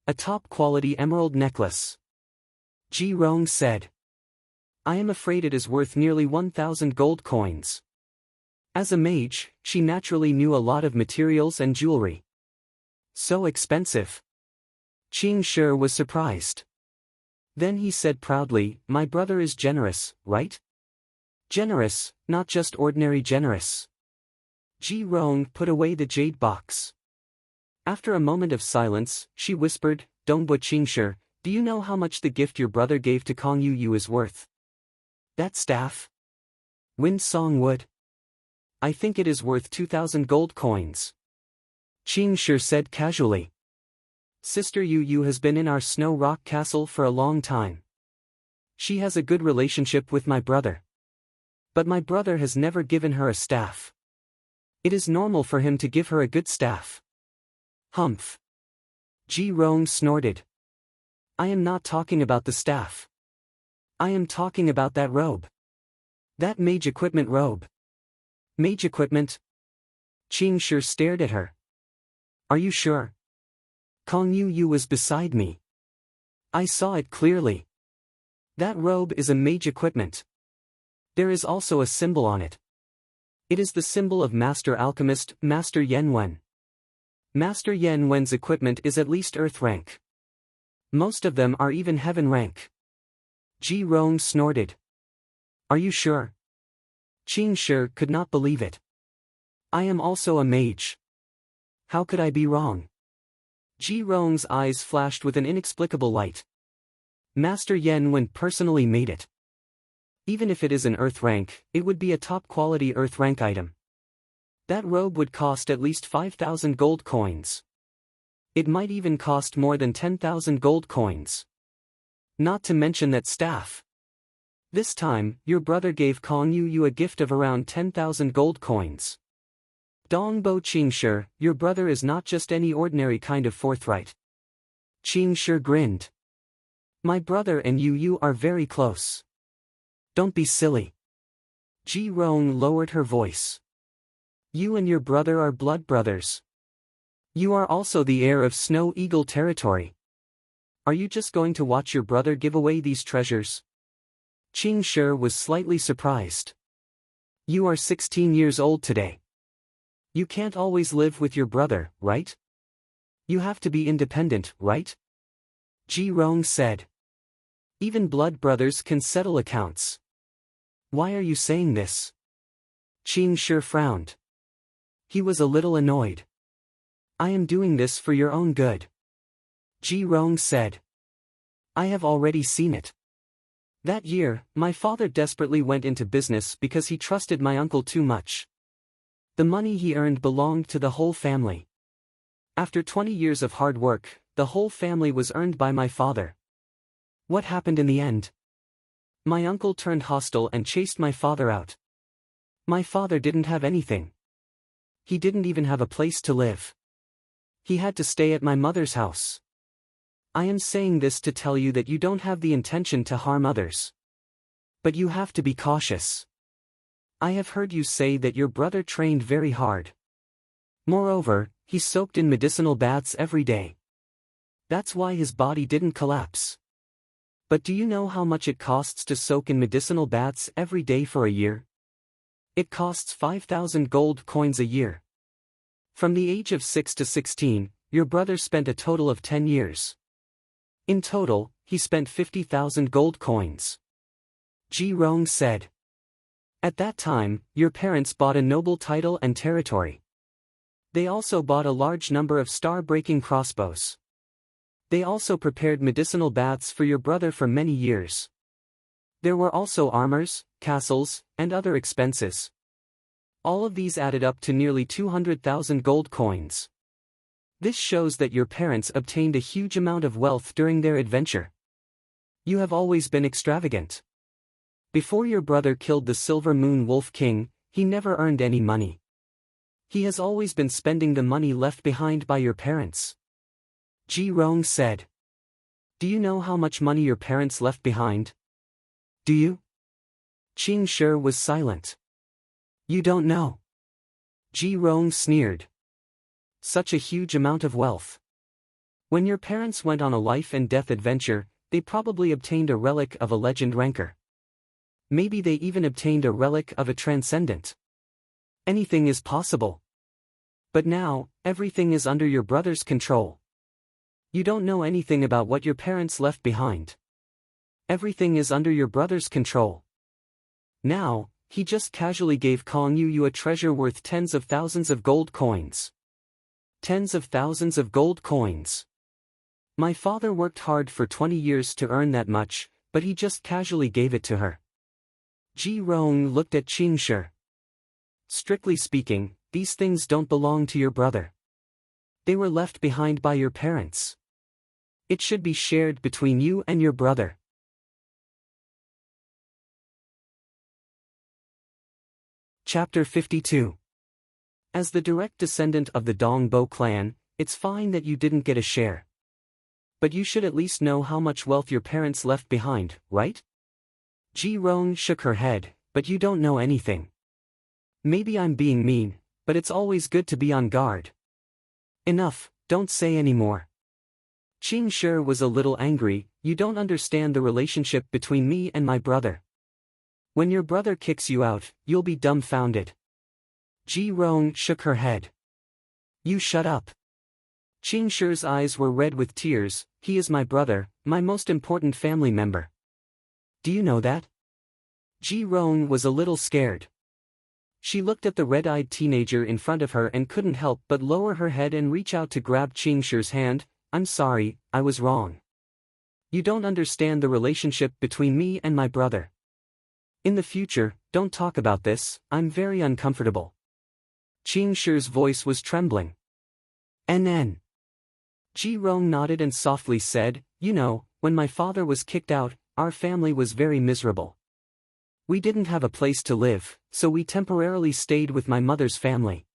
A top-quality emerald necklace. Ji Rong said. I am afraid it is worth nearly 1,000 gold coins. As a mage, she naturally knew a lot of materials and jewelry. So expensive. Qingshi was surprised. Then he said proudly, my brother is generous, right? Generous, not just ordinary generous. Ji Rong put away the jade box. After a moment of silence, she whispered, Dongbo Qingshi, do you know how much the gift your brother gave to Kong Yu is worth? That staff? Wind song wood? I think it is worth 2,000 gold coins. Qingshi said casually. Sister Yu has been in our Snow Rock Castle for a long time. She has a good relationship with my brother. But my brother has never given her a staff. It is normal for him to give her a good staff. Humph. Ji Rong snorted. I am not talking about the staff. I am talking about that robe. That mage equipment robe. Mage equipment? Qingshi stared at her. Are you sure? Kong Yu was beside me. I saw it clearly. That robe is a mage equipment. There is also a symbol on it. It is the symbol of Master Alchemist, Master Yen Wen. Master Yen Wen's equipment is at least Earth rank. Most of them are even Heaven rank. Ji Rong snorted. Are you sure? Qing Shi could not believe it. I am also a mage. How could I be wrong? Ji Rong's eyes flashed with an inexplicable light. Master Yen Wen personally made it. Even if it is an earth rank, it would be a top-quality earth rank item. That robe would cost at least 5,000 gold coins. It might even cost more than 10,000 gold coins. Not to mention that staff. This time, your brother gave Kong Yu a gift of around 10,000 gold coins. Dongbo Qingshi, your brother is not just any ordinary kind of forthright. Qingshi grinned. My brother and you are very close. Don't be silly. Ji Rong lowered her voice. You and your brother are blood brothers. You are also the heir of Snow Eagle territory. Are you just going to watch your brother give away these treasures? Qing Shi was slightly surprised. You are 16 years old today. You can't always live with your brother, right? You have to be independent, right? Ji Rong said. Even blood brothers can settle accounts. Why are you saying this? Qing Shi frowned. He was a little annoyed. I am doing this for your own good. Ji Rong said. I have already seen it. That year, my father desperately went into business because he trusted my uncle too much. The money he earned belonged to the whole family. After 20 years of hard work, the whole family was earned by my father. What happened in the end? My uncle turned hostile and chased my father out. My father didn't have anything. He didn't even have a place to live. He had to stay at my mother's house. I am saying this to tell you that you don't have the intention to harm others. But you have to be cautious. I have heard you say that your brother trained very hard. Moreover, he soaked in medicinal baths every day. That's why his body didn't collapse. But do you know how much it costs to soak in medicinal baths every day for a year? It costs 5,000 gold coins a year. From the age of 6 to 16, your brother spent a total of 10 years. In total, he spent 50,000 gold coins. Ji Rong said. At that time, your parents bought a noble title and territory. They also bought a large number of star-breaking crossbows. They also prepared medicinal baths for your brother for many years. There were also armors, castles, and other expenses. All of these added up to nearly 200,000 gold coins. This shows that your parents obtained a huge amount of wealth during their adventure. You have always been extravagant. Before your brother killed the Silver Moon Wolf King, he never earned any money. He has always been spending the money left behind by your parents. Ji Rong said. Do you know how much money your parents left behind? Do you? Qing Shi was silent. You don't know. Ji Rong sneered. Such a huge amount of wealth. When your parents went on a life and death adventure, they probably obtained a relic of a legend ranker. Maybe they even obtained a relic of a transcendent. Anything is possible. But now, everything is under your brother's control. You don't know anything about what your parents left behind. Everything is under your brother's control. Now, he just casually gave Kong Yu a treasure worth tens of thousands of gold coins. Tens of thousands of gold coins. My father worked hard for 20 years to earn that much, but he just casually gave it to her. Ji Rong looked at Qing Shi. Strictly speaking, these things don't belong to your brother. They were left behind by your parents. It should be shared between you and your brother. Chapter 52. As the direct descendant of the Dongbo clan, it's fine that you didn't get a share. But you should at least know how much wealth your parents left behind, right? Ji Rong shook her head, but you don't know anything. Maybe I'm being mean, but it's always good to be on guard. Enough, don't say any more. Qing Shi was a little angry. You don't understand the relationship between me and my brother. When your brother kicks you out, you'll be dumbfounded. Ji Rong shook her head. You shut up. Qing Shi's eyes were red with tears. He is my brother, my most important family member. Do you know that? Ji Rong was a little scared. She looked at the red-eyed teenager in front of her and couldn't help but lower her head and reach out to grab Qingshi's hand. I'm sorry, I was wrong. You don't understand the relationship between me and my brother. In the future, don't talk about this, I'm very uncomfortable. Qingshi's voice was trembling. NN. Ji Rong nodded and softly said, you know, when my father was kicked out, our family was very miserable. We didn't have a place to live, so we temporarily stayed with my mother's family.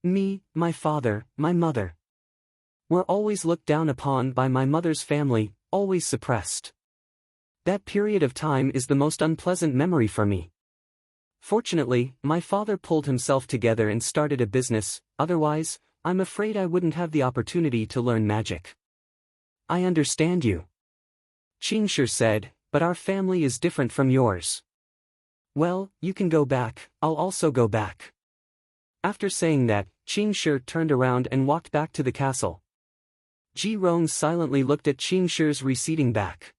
Me, my father, my mother. Were always looked down upon by my mother's family, always suppressed. That period of time is the most unpleasant memory for me. Fortunately, my father pulled himself together and started a business, otherwise, I'm afraid I wouldn't have the opportunity to learn magic. I understand you. Qingshi said, but our family is different from yours. Well, you can go back, I'll also go back. After saying that, Qingshi turned around and walked back to the castle. Ji Rong silently looked at Qingshi's receding back.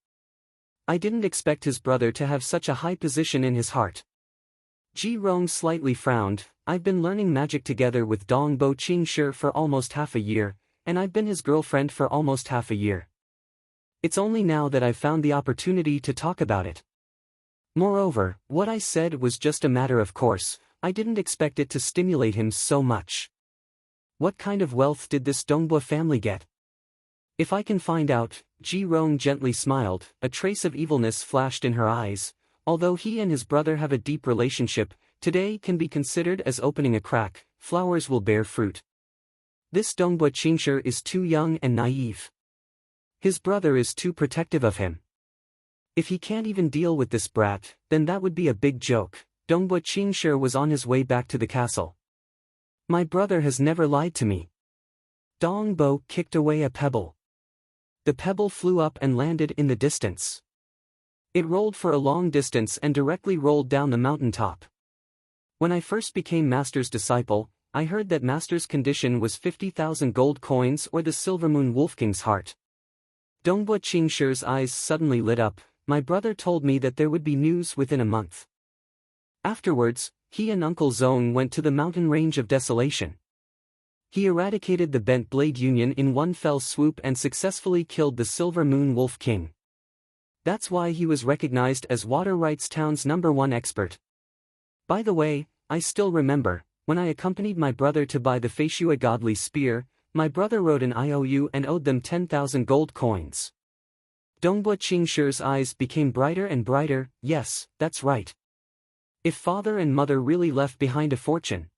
I didn't expect his brother to have such a high position in his heart. Ji Rong slightly frowned. I've been learning magic together with Dongbo Qingshi for almost half a year, and I've been his girlfriend for almost half a year. It's only now that I've found the opportunity to talk about it. Moreover, what I said was just a matter of course, I didn't expect it to stimulate him so much. What kind of wealth did this Dongbo family get? If I can find out, Ji Rong gently smiled, a trace of evilness flashed in her eyes. Although he and his brother have a deep relationship, today can be considered as opening a crack, flowers will bear fruit. This Dongbo Qingshi is too young and naive. His brother is too protective of him. If he can't even deal with this brat, then that would be a big joke. Dongbo Qingshi was on his way back to the castle. My brother has never lied to me. Dongbo kicked away a pebble. The pebble flew up and landed in the distance. It rolled for a long distance and directly rolled down the mountaintop. When I first became Master's disciple, I heard that Master's condition was 50,000 gold coins or the Silver Moon Wolf King's heart. Dongbo Qingshi's eyes suddenly lit up. My brother told me that there would be news within a month. Afterwards, he and Uncle Zong went to the mountain range of desolation. He eradicated the Bent Blade Union in one fell swoop and successfully killed the Silver Moon Wolf King. That's why he was recognized as Water Rights Town's #1 expert. By the way, I still remember, when I accompanied my brother to buy the Feishua Godly Spear, my brother wrote an IOU and owed them 10,000 gold coins. Dongbo Qingshi's eyes became brighter and brighter. Yes, that's right. If father and mother really left behind a fortune,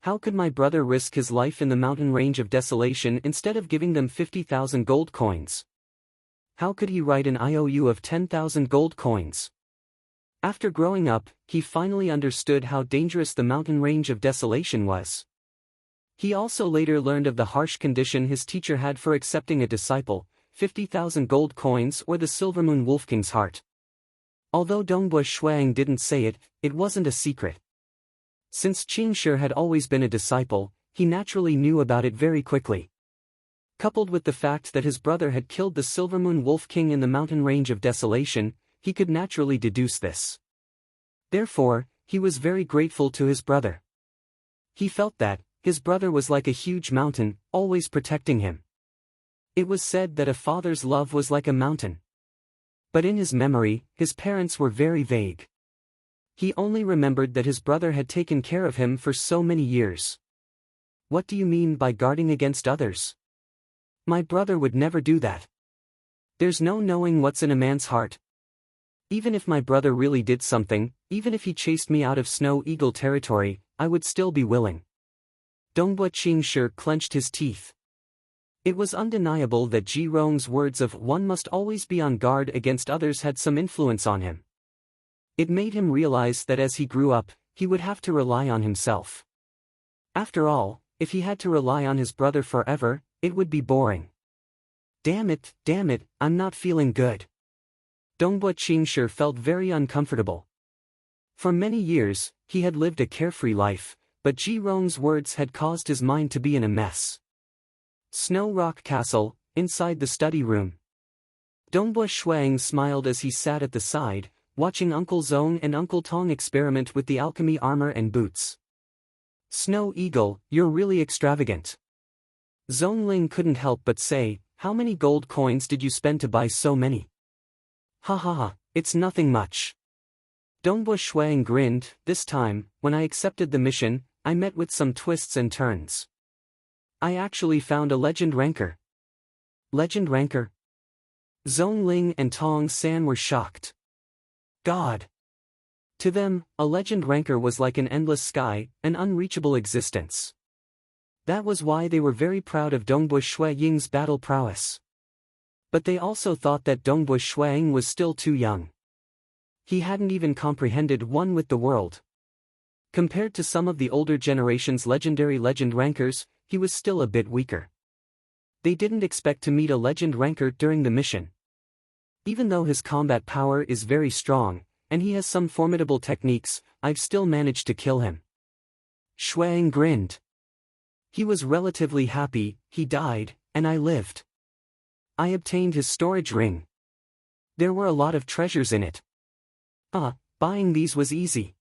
how could my brother risk his life in the mountain range of desolation instead of giving them 50,000 gold coins? How could he write an IOU of 10,000 gold coins? After growing up, he finally understood how dangerous the mountain range of desolation was. He also later learned of the harsh condition his teacher had for accepting a disciple, 50,000 gold coins or the Silver Moon Wolf King's heart. Although Dongbo Shuang didn't say it, it wasn't a secret. Since Qingshi had always been a disciple, he naturally knew about it very quickly. Coupled with the fact that his brother had killed the Silver Moon Wolf King in the mountain range of desolation, he could naturally deduce this. Therefore, he was very grateful to his brother. He felt that his brother was like a huge mountain, always protecting him. It was said that a father's love was like a mountain. But in his memory, his parents were very vague. He only remembered that his brother had taken care of him for so many years. What do you mean by guarding against others? My brother would never do that. There's no knowing what's in a man's heart. Even if my brother really did something, even if he chased me out of Snow Eagle territory, I would still be willing. Dongbo Qingshi clenched his teeth. It was undeniable that Ji Rong's words of one must always be on guard against others had some influence on him. It made him realize that as he grew up, he would have to rely on himself. After all, if he had to rely on his brother forever, it would be boring. Damn it, I'm not feeling good. Dongbo Qingshi felt very uncomfortable. For many years, he had lived a carefree life, but Ji Rong's words had caused his mind to be in a mess. Snow Rock Castle, inside the study room. Dongbo Shuang smiled as he sat at the side, watching Uncle Zong and Uncle Tong experiment with the alchemy armor and boots. Snow Eagle, you're really extravagant. Zong Ling couldn't help but say, how many gold coins did you spend to buy so many? Ha ha ha, it's nothing much. Dongbua Shuang grinned. This time, when I accepted the mission, I met with some twists and turns. I actually found a legend ranker. Legend ranker? Zong Ling and Tong San were shocked. God! To them, a legend ranker was like an endless sky, an unreachable existence. That was why they were very proud of Dongbua Shui Ying's battle prowess. But they also thought that Dongbua Shuang was still too young. He hadn't even comprehended one with the world. Compared to some of the older generation's legendary legend rankers, he was still a bit weaker. They didn't expect to meet a legend ranker during the mission. Even though his combat power is very strong, and he has some formidable techniques, I've still managed to kill him. Shuang grinned. He was relatively happy. He died, and I lived. I obtained his storage ring. There were a lot of treasures in it. Buying these was easy.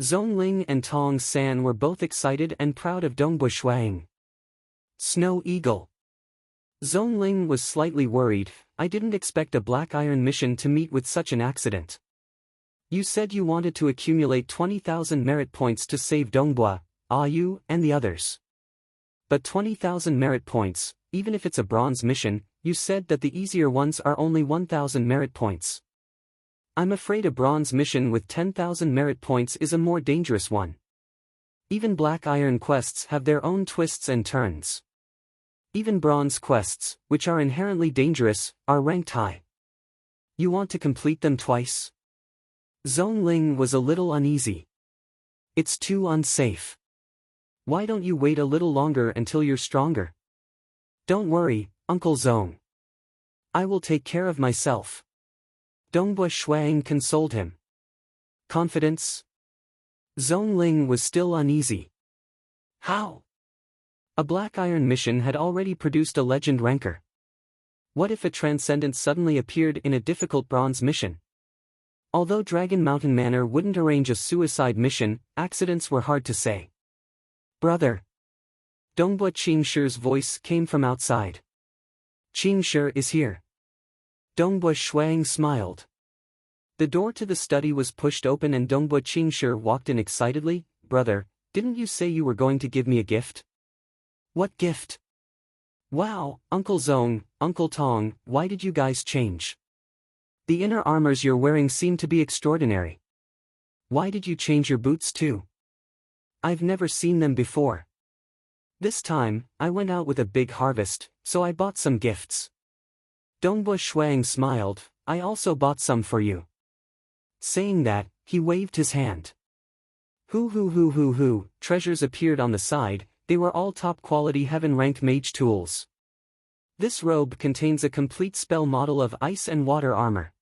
Zong Ling and Tong San were both excited and proud of Dongbua Shuang. Snow Eagle. Zong Ling was slightly worried. I didn't expect a Black Iron mission to meet with such an accident. You said you wanted to accumulate 20,000 merit points to save Dongbua, Yu, and the others. But 20,000 merit points, even if it's a bronze mission, you said that the easier ones are only 1,000 merit points. I'm afraid a bronze mission with 10,000 merit points is a more dangerous one. Even Black Iron quests have their own twists and turns. Even bronze quests, which are inherently dangerous, are ranked high. You want to complete them twice? Zong Ling was a little uneasy. It's too unsafe. Why don't you wait a little longer until you're stronger? Don't worry, Uncle Zong. I will take care of myself. Dongbua Shuang consoled him. Confidence? Zong Ling was still uneasy. How? A Black Iron mission had already produced a legend ranker. What if a Transcendent suddenly appeared in a difficult bronze mission? Although Dragon Mountain Manor wouldn't arrange a suicide mission, accidents were hard to say. Brother. Dongbua Qingshi's voice came from outside. Qingshi is here. Dongbua Shuang smiled. The door to the study was pushed open and Dongbua Qingshi walked in excitedly. Brother, didn't you say you were going to give me a gift? What gift? Wow, Uncle Zong, Uncle Tong, why did you guys change? The inner armors you're wearing seem to be extraordinary. Why did you change your boots too? I've never seen them before. This time, I went out with a big harvest, so I bought some gifts. Dongbua Shuang smiled. I also bought some for you. Saying that, he waved his hand. Hoo, treasures appeared on the side. They were all top-quality heaven-rank mage tools. This robe contains a complete spell model of ice and water armor.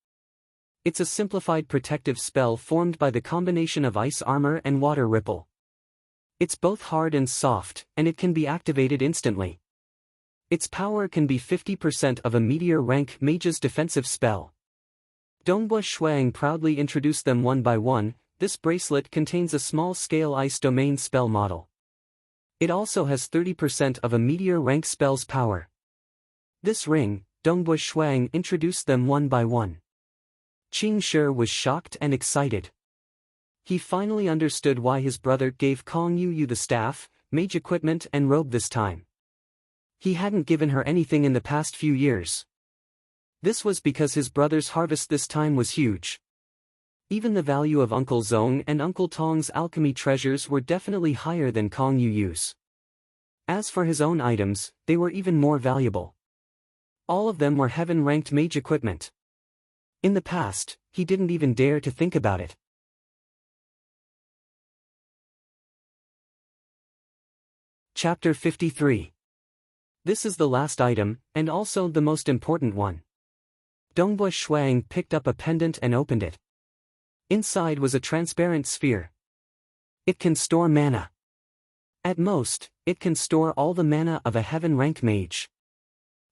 It's a simplified protective spell formed by the combination of ice armor and water ripple. It's both hard and soft, and it can be activated instantly. Its power can be 50% of a meteor rank mage's defensive spell. Dongbua Shuang proudly introduced them one by one. This bracelet contains a small-scale ice domain spell model. It also has 30% of a meteor rank spell's power. This ring, Dongbua Shuang introduced them one by one. Qingshi was shocked and excited. He finally understood why his brother gave Kong Yu the staff, mage equipment and robe this time. He hadn't given her anything in the past few years. This was because his brother's harvest this time was huge. Even the value of Uncle Zong and Uncle Tong's alchemy treasures were definitely higher than Kong Yu's. As for his own items, they were even more valuable. All of them were heaven-ranked mage equipment. In the past, he didn't even dare to think about it. Chapter 53. This is the last item, and also the most important one. Dongbua Shuang picked up a pendant and opened it. Inside was a transparent sphere. It can store mana. At most, it can store all the mana of a heaven rank mage.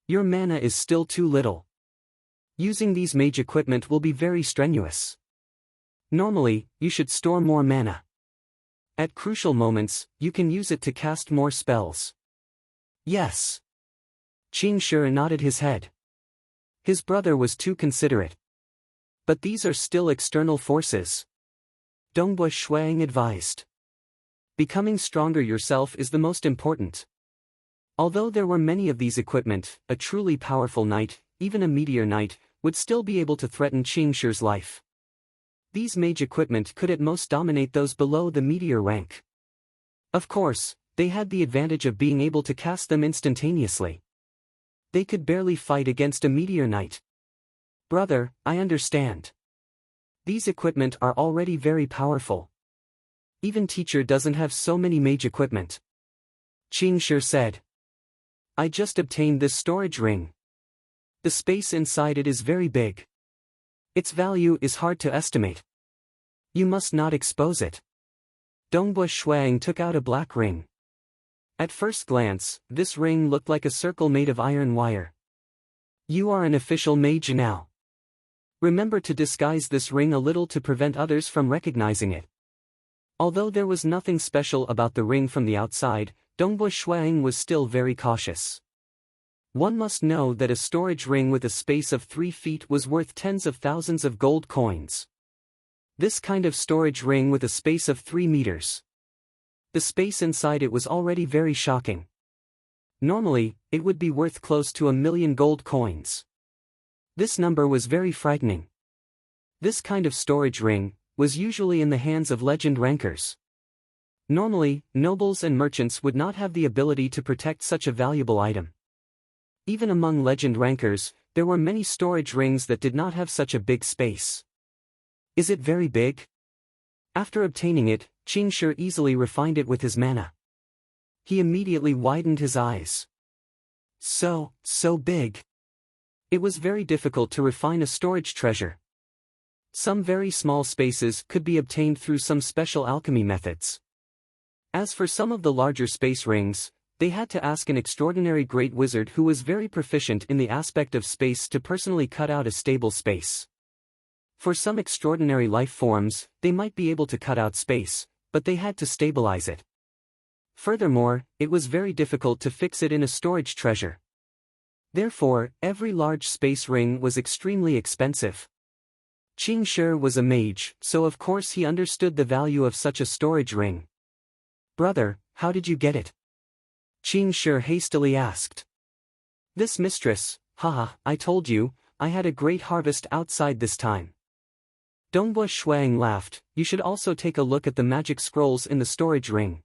Your mana is still too little. Using these mage equipment will be very strenuous. Normally, you should store more mana. At crucial moments, you can use it to cast more spells. Yes. Qing Shi nodded his head. His brother was too considerate. But these are still external forces. Dongbua Shuang advised. Becoming stronger yourself is the most important. Although there were many of these equipment, a truly powerful knight, even a meteor knight, would still be able to threaten Qing Shi's life. These mage equipment could at most dominate those below the meteor rank. Of course, they had the advantage of being able to cast them instantaneously. They could barely fight against a meteor knight. Brother, I understand. These equipment are already very powerful. Even teacher doesn't have so many mage equipment. Qing Shi said. I just obtained this storage ring. The space inside it is very big. Its value is hard to estimate. You must not expose it. Dongbua Shuang took out a black ring. At first glance, this ring looked like a circle made of iron wire. You are an official mage now. Remember to disguise this ring a little to prevent others from recognizing it. Although there was nothing special about the ring from the outside, Dongbua Shuang was still very cautious. One must know that a storage ring with a space of 3 feet was worth tens of thousands of gold coins. This kind of storage ring with a space of 3 meters. The space inside it was already very shocking. Normally, it would be worth close to 1,000,000 gold coins. This number was very frightening. This kind of storage ring was usually in the hands of legend rankers. Normally, nobles and merchants would not have the ability to protect such a valuable item. Even among legend rankers, there were many storage rings that did not have such a big space. Is it very big? After obtaining it, Qing Shi easily refined it with his mana. He immediately widened his eyes. So big. It was very difficult to refine a storage treasure. Some very small spaces could be obtained through some special alchemy methods. As for some of the larger space rings, they had to ask an extraordinary great wizard who was very proficient in the aspect of space to personally cut out a stable space. For some extraordinary life forms, they might be able to cut out space, but they had to stabilize it. Furthermore, it was very difficult to fix it in a storage treasure. Therefore, every large space ring was extremely expensive. Qing Shi was a mage, so of course he understood the value of such a storage ring. Brother, how did you get it? Qing Shi hastily asked. This mistress, haha, I told you, I had a great harvest outside this time. Dongbua Shuang laughed. You should also take a look at the magic scrolls in the storage ring.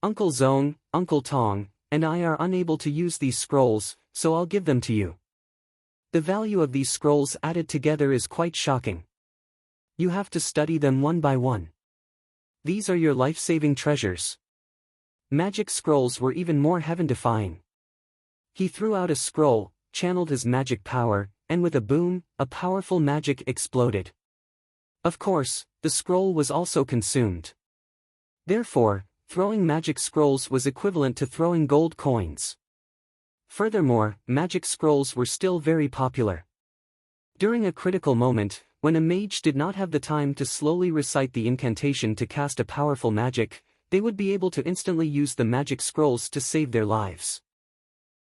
Uncle Zong, Uncle Tong, and I are unable to use these scrolls, so I'll give them to you. The value of these scrolls added together is quite shocking. You have to study them one by one. These are your life-saving treasures. Magic scrolls were even more heaven-defying. He threw out a scroll, channeled his magic power, and with a boom, a powerful magic exploded. Of course, the scroll was also consumed. Therefore, throwing magic scrolls was equivalent to throwing gold coins. Furthermore, magic scrolls were still very popular. During a critical moment, when a mage did not have the time to slowly recite the incantation to cast a powerful magic, they would be able to instantly use the magic scrolls to save their lives.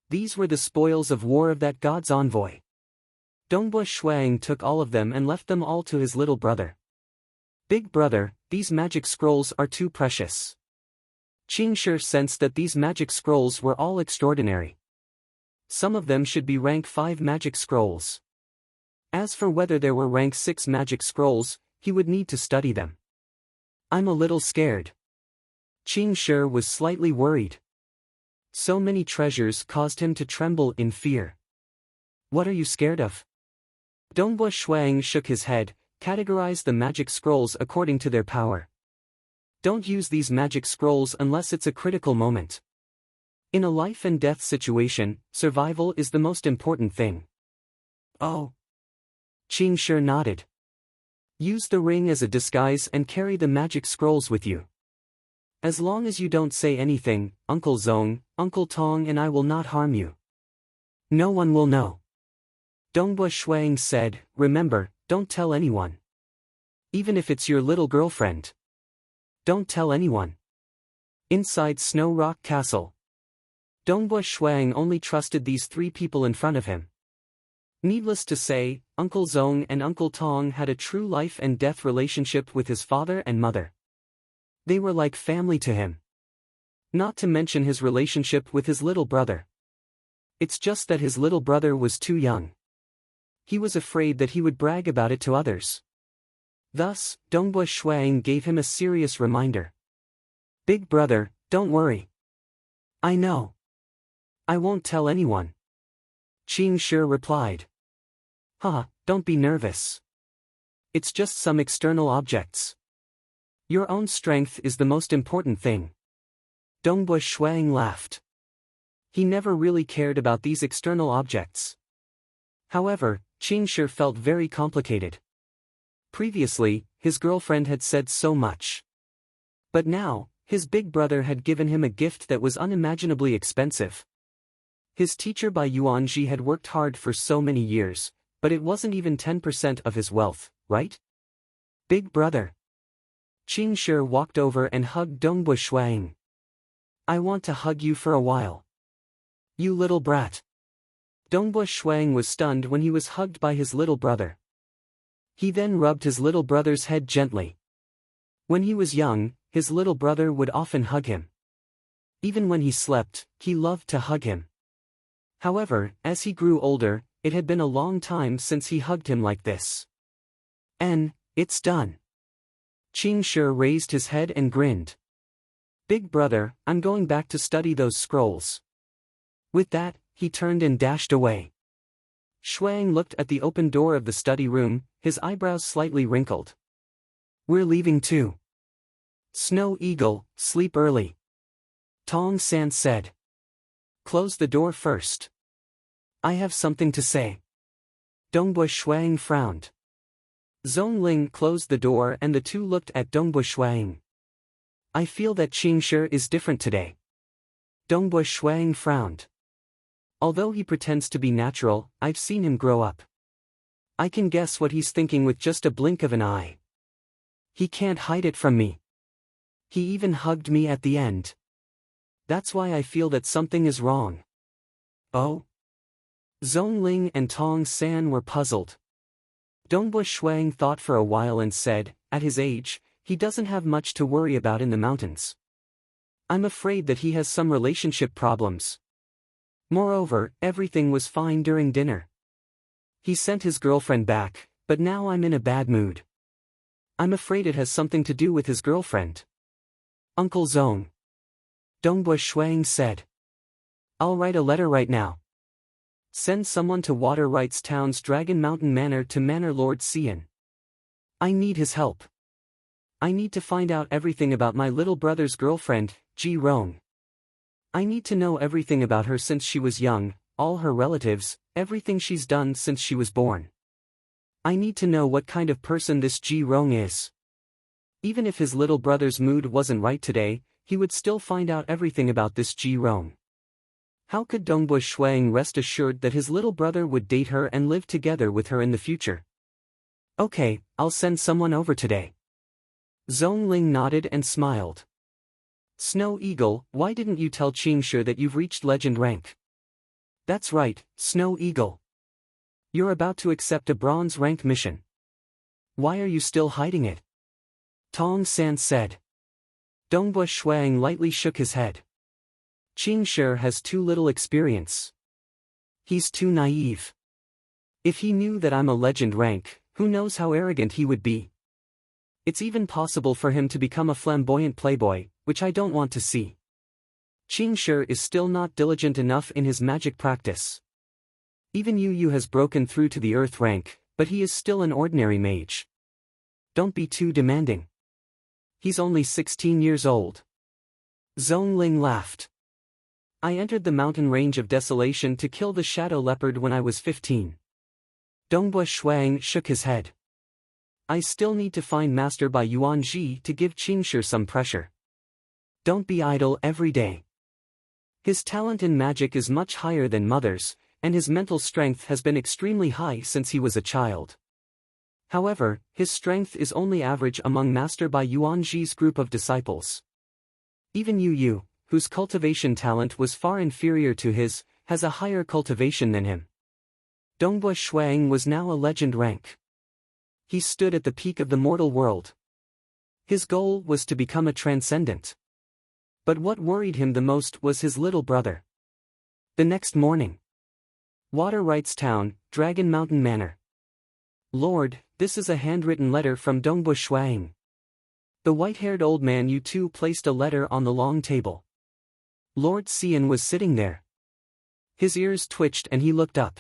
These were the spoils of war of that god's envoy. Dongbua Shuang took all of them and left them all to his little brother. Big brother, these magic scrolls are too precious. Qing Shi sensed that these magic scrolls were all extraordinary. Some of them should be rank 5 magic scrolls. As for whether there were rank 6 magic scrolls, he would need to study them. I'm a little scared. Qing Shi was slightly worried. So many treasures caused him to tremble in fear. What are you scared of? Dongbua Shuang shook his head, categorized the magic scrolls according to their power. Don't use these magic scrolls unless it's a critical moment. In a life and death situation, survival is the most important thing. Oh. Qing Shi nodded. Use the ring as a disguise and carry the magic scrolls with you. As long as you don't say anything, Uncle Zong, Uncle Tong and I will not harm you. No one will know. Dongbua Shuang said, remember, don't tell anyone. Even if it's your little girlfriend. Don't tell anyone. Inside Snow Rock Castle. Dongbua Shuang only trusted these three people in front of him. Needless to say, Uncle Zong and Uncle Tong had a true life and death relationship with his father and mother. They were like family to him. Not to mention his relationship with his little brother. It's just that his little brother was too young. He was afraid that he would brag about it to others. Thus, Dongbua Shuang gave him a serious reminder. Big brother, don't worry. I know. I won't tell anyone. Qing Shi replied. Haha, don't be nervous. It's just some external objects. Your own strength is the most important thing. Dongbua Shuang laughed. He never really cared about these external objects. However, Qing Shi felt very complicated. Previously, his girlfriend had said so much. But now, his big brother had given him a gift that was unimaginably expensive. His teacher Bai Yuanji had worked hard for so many years, but it wasn't even 10% of his wealth, right? Big brother. Qing Shi walked over and hugged Dongbua Shuang. I want to hug you for a while. You little brat. Dongbua Shuang was stunned when he was hugged by his little brother. He then rubbed his little brother's head gently. When he was young, his little brother would often hug him. Even when he slept, he loved to hug him. However, as he grew older, it had been a long time since he hugged him like this. It's done. Qing Shi raised his head and grinned. Big brother, I'm going back to study those scrolls. With that, he turned and dashed away. Shuang looked at the open door of the study room, his eyebrows slightly wrinkled. We're leaving too. Snow Eagle, sleep early. Tong San said. Close the door first. I have something to say. Dongbua Shuang frowned. Zhong Ling closed the door and the two looked at Dongbua Shuang. I feel that Qing Shi is different today. Dongbua Shuang frowned. Although he pretends to be natural, I've seen him grow up. I can guess what he's thinking with just a blink of an eye. He can't hide it from me. He even hugged me at the end. That's why I feel that something is wrong. Oh? Zhong Ling and Tong San were puzzled. Dongbua Shuang thought for a while and said, at his age, he doesn't have much to worry about in the mountains. I'm afraid that he has some relationship problems. Moreover, everything was fine during dinner. He sent his girlfriend back, but now I'm in a bad mood. I'm afraid it has something to do with his girlfriend. Uncle Zong. Dongbua Shuang said. I'll write a letter right now. Send someone to Water Rights Town's Dragon Mountain Manor to Manor Lord Xian. I need his help. I need to find out everything about my little brother's girlfriend, Ji Rong. I need to know everything about her since she was young, all her relatives, everything she's done since she was born. I need to know what kind of person this Ji Rong is. Even if his little brother's mood wasn't right today, he would still find out everything about this Ji Rong. How could Dongbua Shuang rest assured that his little brother would date her and live together with her in the future? Okay, I'll send someone over today. Zhong Ling nodded and smiled. Snow Eagle, why didn't you tell Qing Shi that you've reached legend rank? That's right, Snow Eagle. You're about to accept a bronze rank mission. Why are you still hiding it? Tong San said. Dongbua Shuang lightly shook his head. Qing Shi has too little experience. He's too naive. If he knew that I'm a legend rank, who knows how arrogant he would be. It's even possible for him to become a flamboyant playboy, which I don't want to see. Qing Shi is still not diligent enough in his magic practice. Even Yu has broken through to the earth rank, but he is still an ordinary mage. Don't be too demanding. He's only 16 years old. Zhong Ling laughed. I entered the mountain range of desolation to kill the shadow leopard when I was 15. Dongbua Shuang shook his head. I still need to find Master Bai Yuanji to give Qing Shi some pressure. Don't be idle every day. His talent in magic is much higher than Mother's, and his mental strength has been extremely high since he was a child. However, his strength is only average among Master Bai Yuanji's group of disciples. Even Yu, whose cultivation talent was far inferior to his, has a higher cultivation than him. Dongbui Shuang was now a legend rank. He stood at the peak of the mortal world. His goal was to become a transcendent. But what worried him the most was his little brother. The next morning. Water Rights Town, Dragon Mountain Manor. Lord, this is a handwritten letter from Dongbui Shuang. The white-haired old man Yu placed a letter on the long table. Lord Xian was sitting there. His ears twitched and he looked up.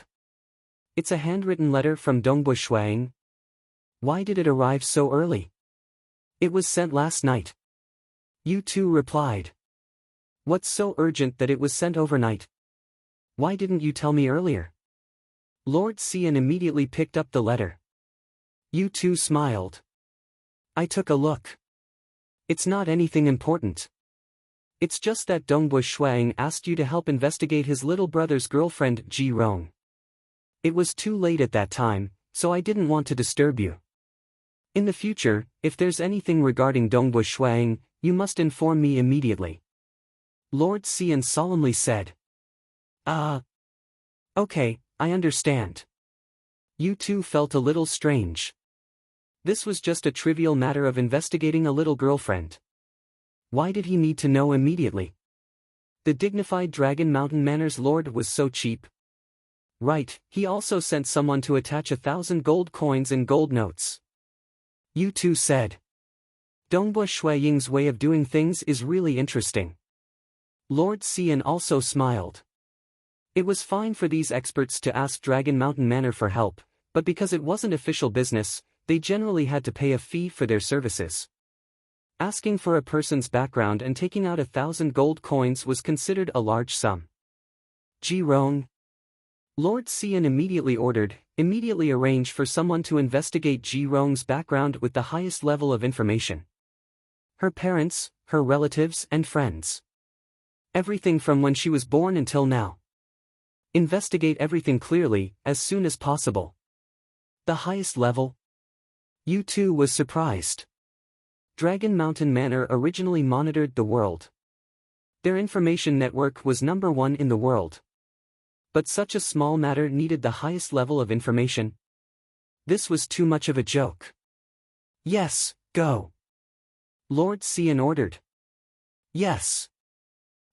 It's a handwritten letter from Dongbui Shuang. Why did it arrive so early? It was sent last night. Yu replied. What's so urgent that it was sent overnight? Why didn't you tell me earlier? Lord Xian immediately picked up the letter. Yu smiled. I took a look. It's not anything important. It's just that Dongbui Shuang asked you to help investigate his little brother's girlfriend, Ji Rong. It was too late at that time, so I didn't want to disturb you. In the future, if there's anything regarding Dongbui Shuang, you must inform me immediately. Lord Xian solemnly said. Okay, I understand. Yu felt a little strange. This was just a trivial matter of investigating a little girlfriend. Why did he need to know immediately? The dignified Dragon Mountain Manor's lord was so cheap. Right, he also sent someone to attach 1,000 gold coins and gold notes. Yu said. Dongbui Shuaying's way of doing things is really interesting. Lord Xian also smiled. It was fine for these experts to ask Dragon Mountain Manor for help, but because it wasn't official business, they generally had to pay a fee for their services. Asking for a person's background and taking out 1,000 gold coins was considered a large sum. Ji Rong. Lord Xian immediately arranged for someone to investigate Ji Rong's background with the highest level of information. Her parents, her relatives and friends. Everything from when she was born until now. Investigate everything clearly, as soon as possible. The highest level? Yu was surprised. Dragon Mountain Manor originally monitored the world. Their information network was #1 in the world. But such a small matter needed the highest level of information. This was too much of a joke. Yes, go. Lord Xian ordered. Yes.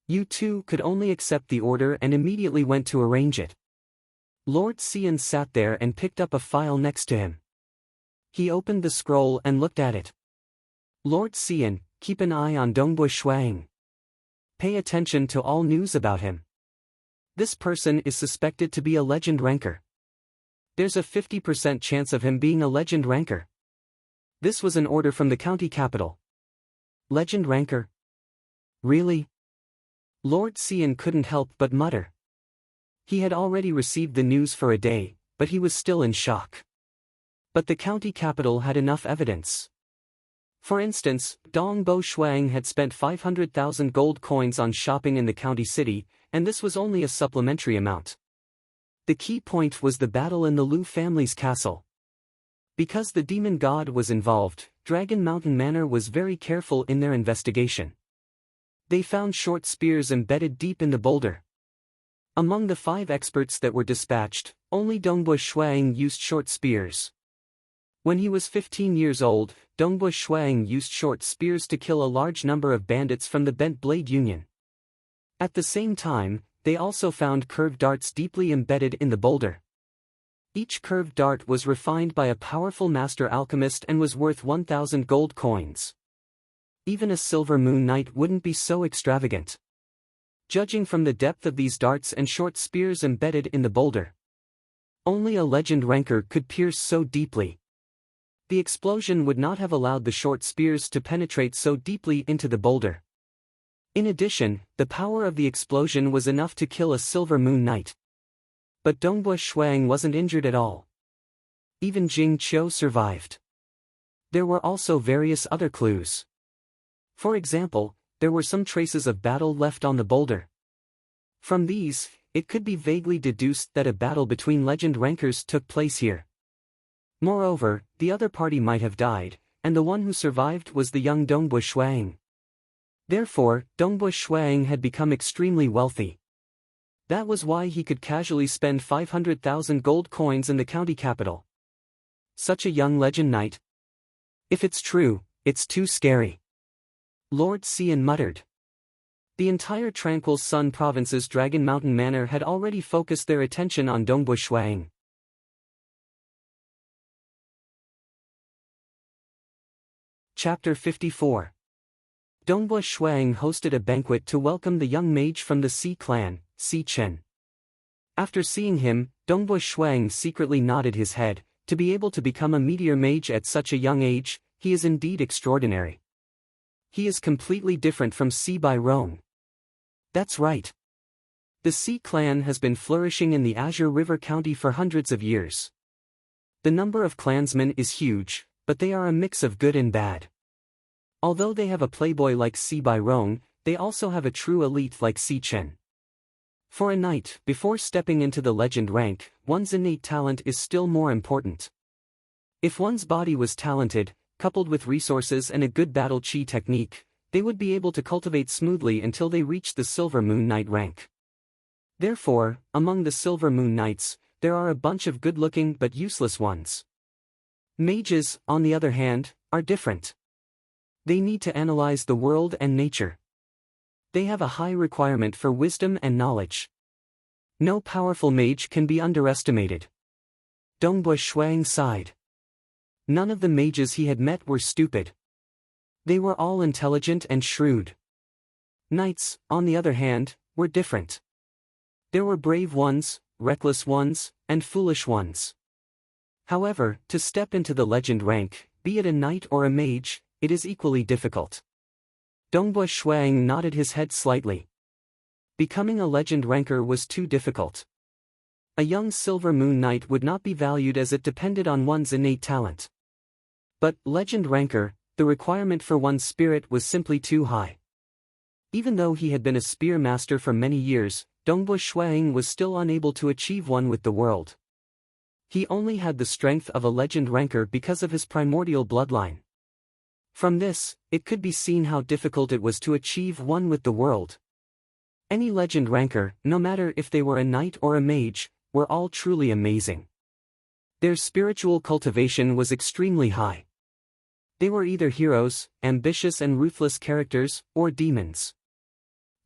Yu could only accept the order and immediately went to arrange it. Lord Xian sat there and picked up a file next to him. He opened the scroll and looked at it. Lord Xian, keep an eye on Dongbui Shuang. Pay attention to all news about him. This person is suspected to be a legend ranker. There's a 50% chance of him being a legend ranker. This was an order from the county capital. Legend ranker? Really? Lord Xian couldn't help but mutter. He had already received the news for a day, but he was still in shock. But the county capital had enough evidence. For instance, Dongbui Shuang had spent 500,000 gold coins on shopping in the county city, and this was only a supplementary amount. The key point was the battle in the Lu family's castle. Because the demon god was involved, Dragon Mountain Manor was very careful in their investigation. They found short spears embedded deep in the boulder. Among the 5 experts that were dispatched, only Dongbui Shuang used short spears. When he was 15 years old, Dongbui Shuang used short spears to kill a large number of bandits from the Bent Blade Union. At the same time, they also found curved darts deeply embedded in the boulder. Each curved dart was refined by a powerful master alchemist and was worth 1,000 gold coins. Even a silver moon knight wouldn't be so extravagant. Judging from the depth of these darts and short spears embedded in the boulder, only a legend ranker could pierce so deeply. The explosion would not have allowed the short spears to penetrate so deeply into the boulder. In addition, the power of the explosion was enough to kill a silver moon knight. But Dongbui Shuang wasn't injured at all. Even Jing Qiu survived. There were also various other clues. For example, there were some traces of battle left on the boulder. From these, it could be vaguely deduced that a battle between legend rankers took place here. Moreover, the other party might have died, and the one who survived was the young Dongbu Shuang. Therefore, Dongbu Shuang had become extremely wealthy. That was why he could casually spend 500,000 gold coins in the county capital. Such a young legend knight. If it's true, it's too scary. Lord Xian muttered. The entire Tranquil Sun Province's Dragon Mountain Manor had already focused their attention on Dongbu Shuang. Chapter 54. Dongbu Shuang hosted a banquet to welcome the young mage from the Xi clan, Xi Chen. After seeing him, Dongbu Shuang secretly nodded his head. To be able to become a meteor mage at such a young age, he is indeed extraordinary. He is completely different from Xi Bairong. That's right. The Xi clan has been flourishing in the Azure River County for hundreds of years. The number of clansmen is huge, but they are a mix of good and bad. Although they have a playboy like Xi Bairong, they also have a true elite like Xi Chen. For a knight, before stepping into the legend rank, one's innate talent is still more important. If one's body was talented, coupled with resources and a good battle chi technique, they would be able to cultivate smoothly until they reach the Silver Moon Knight rank. Therefore, among the Silver Moon Knights, there are a bunch of good-looking but useless ones. Mages, on the other hand, are different. They need to analyze the world and nature. They have a high requirement for wisdom and knowledge. No powerful mage can be underestimated. Dongbu Shuang sighed. None of the mages he had met were stupid. They were all intelligent and shrewd. Knights, on the other hand, were different. There were brave ones, reckless ones, and foolish ones. However, to step into the legend rank, be it a knight or a mage, it is equally difficult. Dongbu Shuang nodded his head slightly. Becoming a legend ranker was too difficult. A young Silver Moon Knight would not be valued as it depended on one's innate talent. But, legend ranker, the requirement for one's spirit was simply too high. Even though he had been a spear master for many years, Dongbu Shuang was still unable to achieve one with the world. He only had the strength of a legend ranker because of his primordial bloodline. From this, it could be seen how difficult it was to achieve one with the world. Any legend ranker, no matter if they were a knight or a mage, were all truly amazing. Their spiritual cultivation was extremely high. They were either heroes, ambitious and ruthless characters, or demons.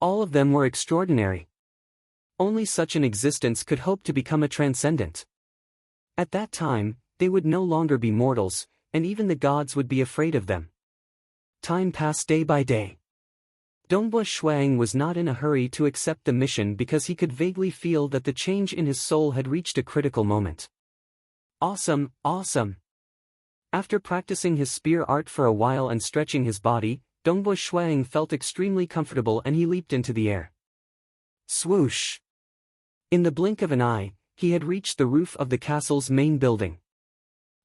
All of them were extraordinary. Only such an existence could hope to become a transcendent. At that time, they would no longer be mortals, and even the gods would be afraid of them. Time passed day by day. Dongbu Shuang was not in a hurry to accept the mission because he could vaguely feel that the change in his soul had reached a critical moment. Awesome, awesome! After practicing his spear art for a while and stretching his body, Dongbu Shuang felt extremely comfortable and he leaped into the air. Swoosh! In the blink of an eye, he had reached the roof of the castle's main building.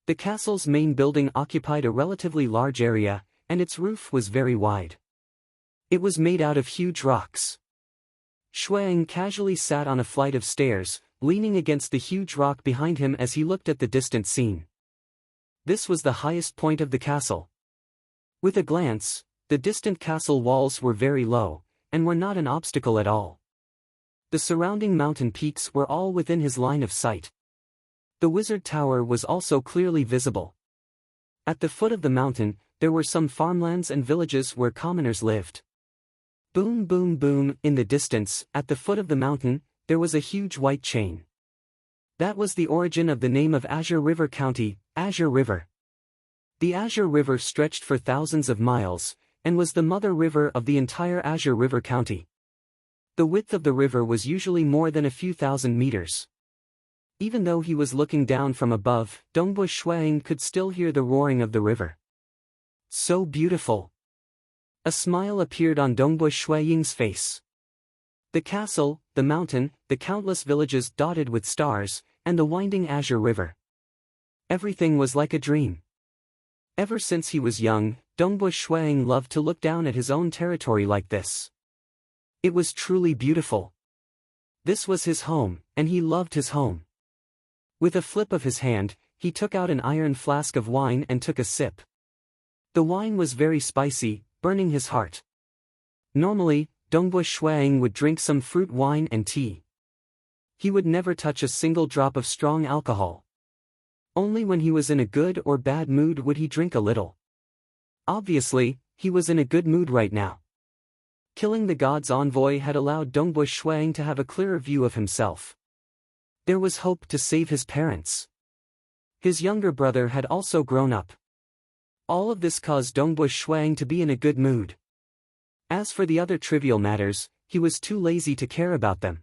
The castle's main building occupied a relatively large area, and its roof was very wide. It was made out of huge rocks. Shuang casually sat on a flight of stairs, leaning against the huge rock behind him as he looked at the distant scene. This was the highest point of the castle. With a glance, the distant castle walls were very low, and were not an obstacle at all. The surrounding mountain peaks were all within his line of sight. The wizard tower was also clearly visible. At the foot of the mountain, there were some farmlands and villages where commoners lived. Boom boom boom, in the distance, at the foot of the mountain, there was a huge white chain. That was the origin of the name of Azure River County, Azure River. The Azure River stretched for thousands of miles, and was the mother river of the entire Azure River County. The width of the river was usually more than a few thousand meters. Even though he was looking down from above, Dongbu Shuang could still hear the roaring of the river. So beautiful! A smile appeared on Dongbu Shuang's face. The castle, the mountain, the countless villages dotted with stars, and the winding Azure River. Everything was like a dream. Ever since he was young, Dongbu Shuang loved to look down at his own territory like this. It was truly beautiful. This was his home, and he loved his home. With a flip of his hand, he took out an iron flask of wine and took a sip. The wine was very spicy, burning his heart. Normally, Dongbu Shuang would drink some fruit wine and tea. He would never touch a single drop of strong alcohol. Only when he was in a good or bad mood would he drink a little. Obviously, he was in a good mood right now. Killing the god's envoy had allowed Dongbu Shuang to have a clearer view of himself. There was hope to save his parents. His younger brother had also grown up. All of this caused Dongbu Shuang to be in a good mood. As for the other trivial matters, he was too lazy to care about them.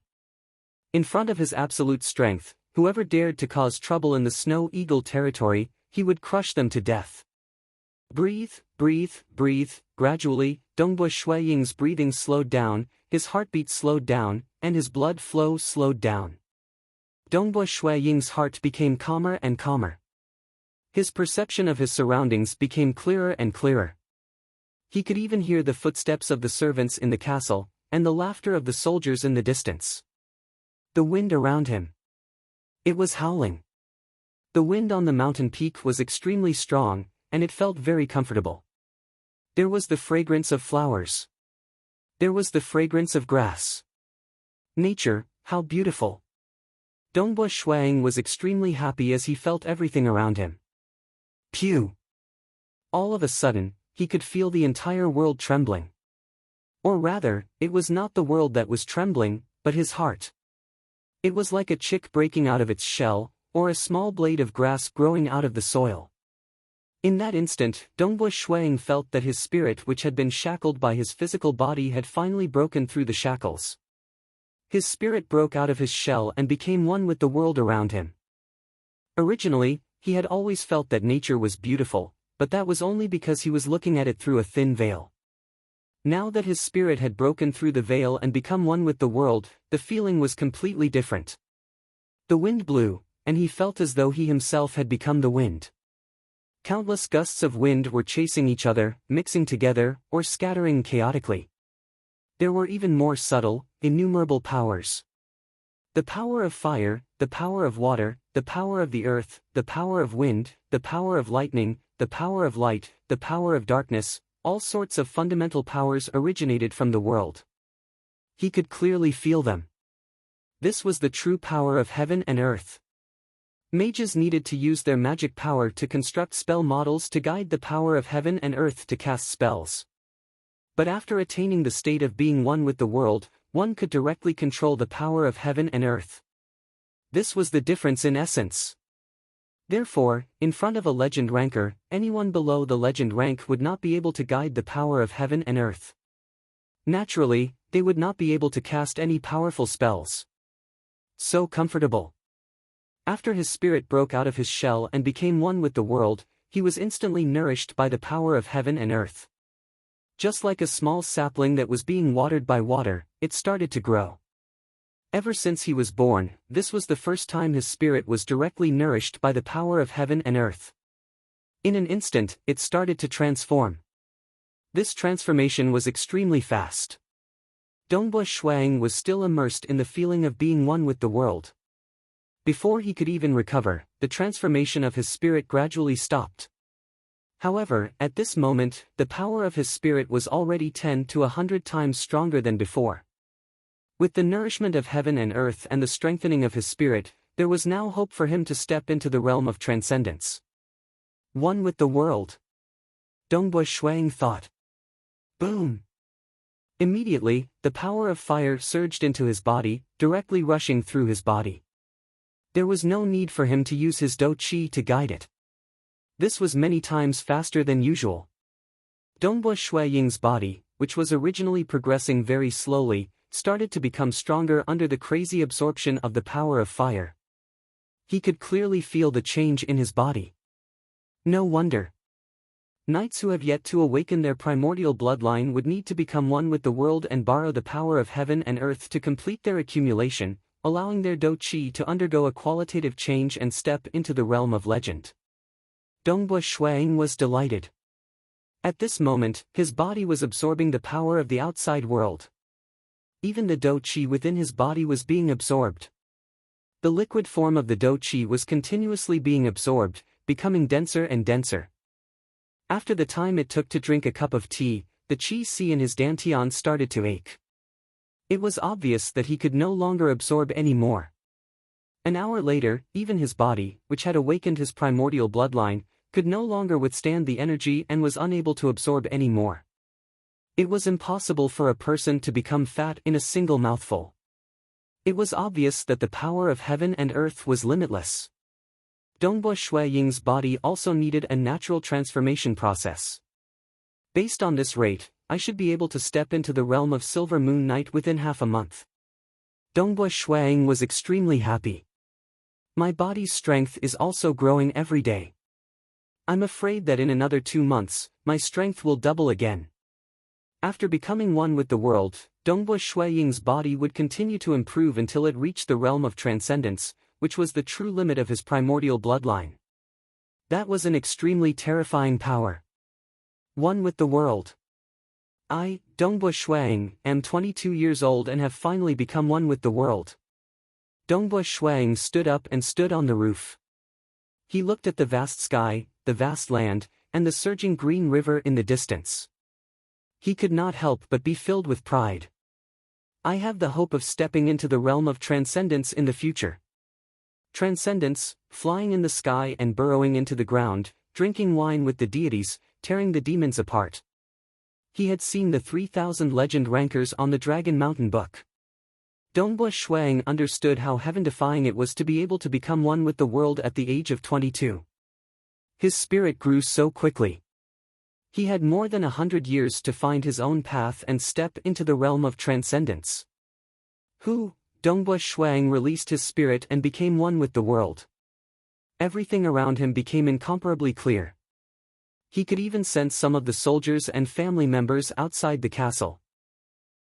In front of his absolute strength, whoever dared to cause trouble in the Snow Eagle territory, he would crush them to death. Breathe, breathe, breathe. Gradually, Dongbu Shuaying's breathing slowed down, his heartbeat slowed down, and his blood flow slowed down. Dongbu Shuaying's heart became calmer and calmer. His perception of his surroundings became clearer and clearer. He could even hear the footsteps of the servants in the castle, and the laughter of the soldiers in the distance. The wind around him. It was howling. The wind on the mountain peak was extremely strong, and it felt very comfortable. There was the fragrance of flowers. There was the fragrance of grass. Nature, how beautiful. Dongbu Shuang was extremely happy as he felt everything around him. Pew! All of a sudden, he could feel the entire world trembling. Or rather, it was not the world that was trembling, but his heart. It was like a chick breaking out of its shell, or a small blade of grass growing out of the soil. In that instant, Dongbu Shuang felt that his spirit, which had been shackled by his physical body, had finally broken through the shackles. His spirit broke out of his shell and became one with the world around him. Originally, he had always felt that nature was beautiful, but that was only because he was looking at it through a thin veil. Now that his spirit had broken through the veil and become one with the world, the feeling was completely different. The wind blew, and he felt as though he himself had become the wind. Countless gusts of wind were chasing each other, mixing together, or scattering chaotically. There were even more subtle, innumerable powers. The power of fire, the power of water, the power of the earth, the power of wind, the power of lightning, the power of light, the power of darkness, all sorts of fundamental powers originated from the world. He could clearly feel them. This was the true power of heaven and earth. Mages needed to use their magic power to construct spell models to guide the power of heaven and earth to cast spells. But after attaining the state of being one with the world, one could directly control the power of heaven and earth. This was the difference in essence. Therefore, in front of a legend ranker, anyone below the legend rank would not be able to guide the power of heaven and earth. Naturally, they would not be able to cast any powerful spells. So comfortable. After his spirit broke out of his shell and became one with the world, he was instantly nourished by the power of heaven and earth. Just like a small sapling that was being watered by water, it started to grow. Ever since he was born, this was the first time his spirit was directly nourished by the power of heaven and earth. In an instant, it started to transform. This transformation was extremely fast. Dongbu Shuang was still immersed in the feeling of being one with the world. Before he could even recover, the transformation of his spirit gradually stopped. However, at this moment, the power of his spirit was already 10 to 100 times stronger than before. With the nourishment of heaven and earth and the strengthening of his spirit, there was now hope for him to step into the realm of transcendence. One with the world. Dongbu Shuang thought. Boom! Immediately, the power of fire surged into his body, directly rushing through his body. There was no need for him to use his Do Qi to guide it. This was many times faster than usual. Dongbu Shuaying's body, which was originally progressing very slowly, started to become stronger under the crazy absorption of the power of fire. He could clearly feel the change in his body. No wonder. Knights who have yet to awaken their primordial bloodline would need to become one with the world and borrow the power of heaven and earth to complete their accumulation, allowing their Do Qi to undergo a qualitative change and step into the realm of legend. Dongbu Shuang was delighted. At this moment, his body was absorbing the power of the outside world. Even the do qi within his body was being absorbed. The liquid form of the do qi was continuously being absorbed, becoming denser and denser. After the time it took to drink a cup of tea, the qi si in his dantian started to ache. It was obvious that he could no longer absorb any more. An hour later, even his body, which had awakened his primordial bloodline, could no longer withstand the energy and was unable to absorb any more. It was impossible for a person to become fat in a single mouthful. It was obvious that the power of heaven and earth was limitless. Dongbo Shui Ying's body also needed a natural transformation process. Based on this rate, I should be able to step into the realm of Silver Moon Night within half a month. Dongbo Shui Ying was extremely happy. My body's strength is also growing every day. I'm afraid that in another 2 months, my strength will double again. After becoming one with the world, Dongbo Shui Ying's body would continue to improve until it reached the realm of transcendence, which was the true limit of his primordial bloodline. That was an extremely terrifying power. One with the world. I, Dongbo Shui Ying, am 22 years old and have finally become one with the world. Dongbo Shui Ying stood up and stood on the roof. He looked at the vast sky, the vast land, and the surging green river in the distance. He could not help but be filled with pride. I have the hope of stepping into the realm of transcendence in the future. Transcendence, flying in the sky and burrowing into the ground, drinking wine with the deities, tearing the demons apart. He had seen the 3,000 legend rankers on the Dragon Mountain book. Dongbo Shui Ying understood how heaven-defying it was to be able to become one with the world at the age of 22. His spirit grew so quickly. He had more than 100 years to find his own path and step into the realm of transcendence. Dongbo Shui Ying released his spirit and became one with the world. Everything around him became incomparably clear. He could even sense some of the soldiers and family members outside the castle.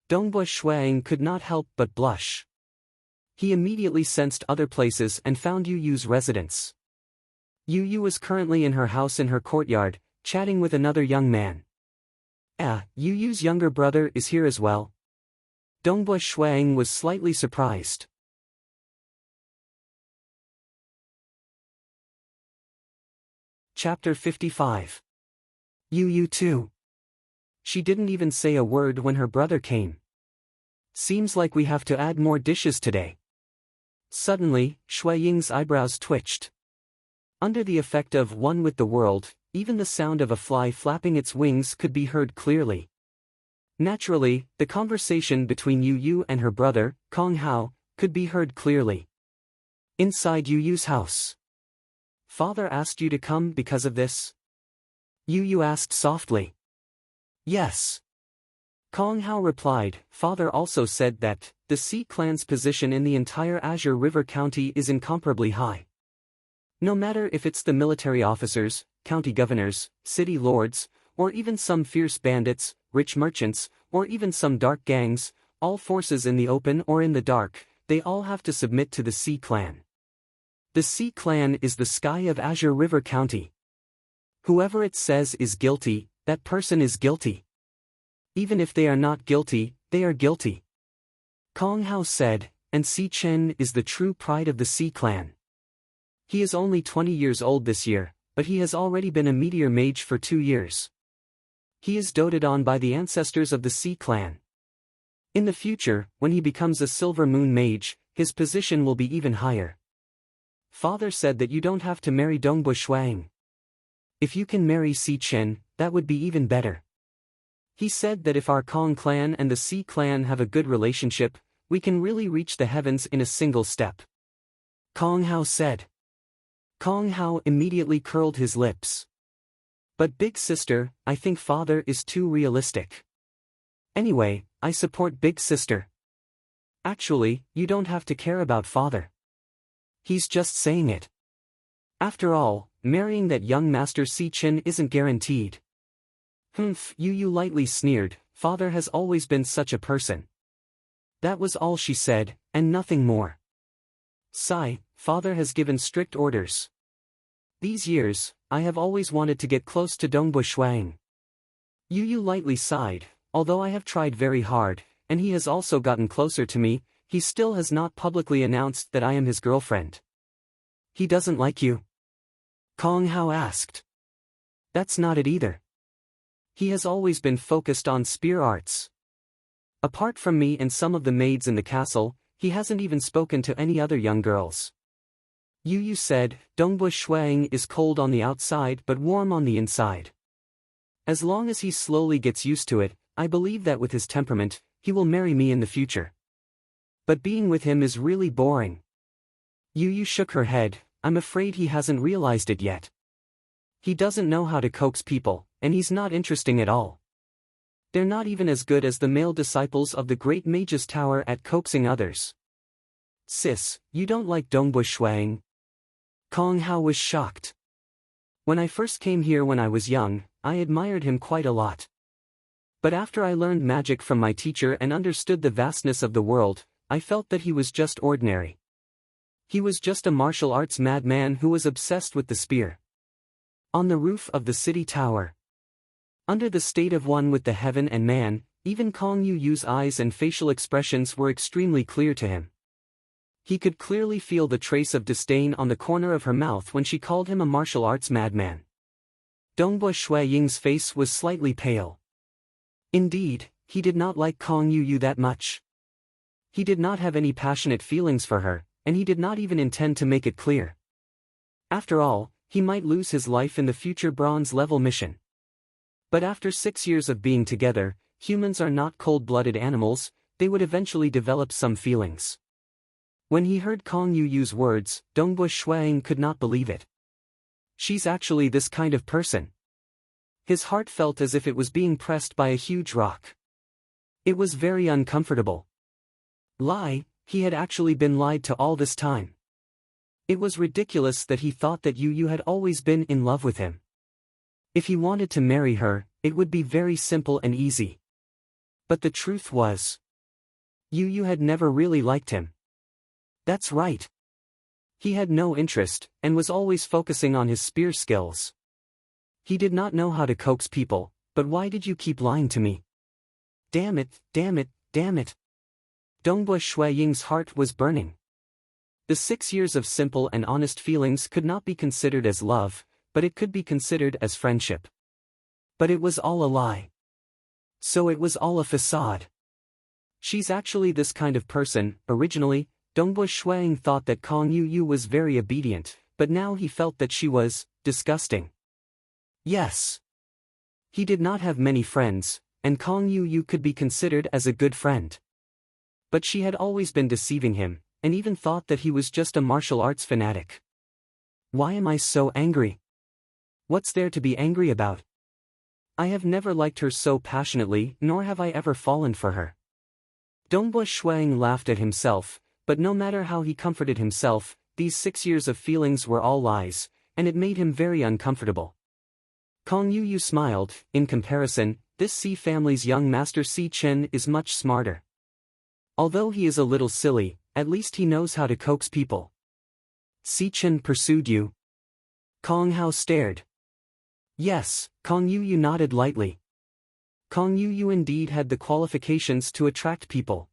Dongbo Shui Ying could not help but blush. He immediately sensed other places and found Yu Yu's residence. Yu Yu was currently in her house in her courtyard, chatting with another young man. Yu Yu's younger brother is here as well. Dongbo Shui Ying was slightly surprised. Chapter 55. Yu Yu too. She didn't even say a word when her brother came. Seems like we have to add more dishes today. Suddenly, Shui Ying's eyebrows twitched. Under the effect of one with the world, even the sound of a fly flapping its wings could be heard clearly. Naturally, the conversation between Yu Yu and her brother, Kong Hao, could be heard clearly. Inside Yu Yu's house. Father asked you to come because of this? Yu Yu asked softly. Yes. Kong Hao replied, Father also said that, the Sea clan's position in the entire Azure River County is incomparably high. No matter if it's the military officers, county governors, city lords, or even some fierce bandits, rich merchants, or even some dark gangs, all forces in the open or in the dark, they all have to submit to the Sea clan. The Sea clan is the sky of Azure River County. Whoever it says is guilty, that person is guilty. Even if they are not guilty, they are guilty. Kong Hao said, and Si Chen is the true pride of the Sea clan. He is only 20 years old this year, but he has already been a meteor mage for 2 years. He is doted on by the ancestors of the Sea clan. In the future, when he becomes a Silver Moon mage, his position will be even higher. Father said that you don't have to marry Dongbo Shui Ying. If you can marry Si Chen, that would be even better. He said that if our Kong clan and the Sea clan have a good relationship, we can really reach the heavens in a single step. Kong Hao said. Kong Hao immediately curled his lips. But big sister, I think father is too realistic. Anyway, I support big sister. Actually, you don't have to care about father. He's just saying it. After all, marrying that young master Si Chen isn't guaranteed. Yu Yu lightly sneered, father has always been such a person. That was all she said, and nothing more. Sigh, father has given strict orders. These years, I have always wanted to get close to Dongbo Shui Ying. Yu Yu lightly sighed, although I have tried very hard, and he has also gotten closer to me. He still has not publicly announced that I am his girlfriend. He doesn't like you? Kong Hao asked. That's not it either. He has always been focused on spear arts. Apart from me and some of the maids in the castle, he hasn't even spoken to any other young girls. Yu said, Dongbu Shuang is cold on the outside but warm on the inside. As long as he slowly gets used to it, I believe that with his temperament, he will marry me in the future. But being with him is really boring. Yu shook her head. I'm afraid he hasn't realized it yet. He doesn't know how to coax people, and he's not interesting at all. They're not even as good as the male disciples of the great mage's tower at coaxing others. Sis, you don't like Dongbu Shuang? Kong Hao was shocked. When I first came here when I was young, I admired him quite a lot. But after I learned magic from my teacher and understood the vastness of the world, I felt that he was just ordinary. He was just a martial arts madman who was obsessed with the spear. On the roof of the city tower, under the state of one with the heaven and man, even Kong Yu's eyes and facial expressions were extremely clear to him. He could clearly feel the trace of disdain on the corner of her mouth when she called him a martial arts madman. Dongbu Shuaying's face was slightly pale. Indeed, he did not like Kong Yu that much. He did not have any passionate feelings for her, and he did not even intend to make it clear. After all, he might lose his life in the future bronze-level mission. But after 6 years of being together, humans are not cold-blooded animals, they would eventually develop some feelings. When he heard Kong Yu's words, Dongbu Shuang could not believe it. She's actually this kind of person. His heart felt as if it was being pressed by a huge rock. It was very uncomfortable. Lie, he had actually been lied to all this time. It was ridiculous that he thought that Yu had always been in love with him. If he wanted to marry her, it would be very simple and easy. But the truth was, Yu had never really liked him. That's right. He had no interest, and was always focusing on his spear skills. He did not know how to coax people, but why did you keep lying to me? Damn it, damn it, damn it. Dongbu Shuaying's heart was burning. The 6 years of simple and honest feelings could not be considered as love, but it could be considered as friendship. But it was all a lie. So it was all a facade. She's actually this kind of person. Originally, Dongbu Shuang thought that Kong Yu was very obedient, but now he felt that she was disgusting. Yes. He did not have many friends, and Kong Yu could be considered as a good friend. But she had always been deceiving him, and even thought that he was just a martial arts fanatic. Why am I so angry? What's there to be angry about? I have never liked her so passionately, nor have I ever fallen for her. Dongbu Shuang laughed at himself, but no matter how he comforted himself, these 6 years of feelings were all lies, and it made him very uncomfortable. Kong Yu smiled. In comparison, this Si family's young master Si Chen is much smarter. Although he is a little silly, at least he knows how to coax people. Si Chen pursued you? Kong Hao stared. Yes, Kong Yu nodded lightly. Kong Yu indeed had the qualifications to attract people.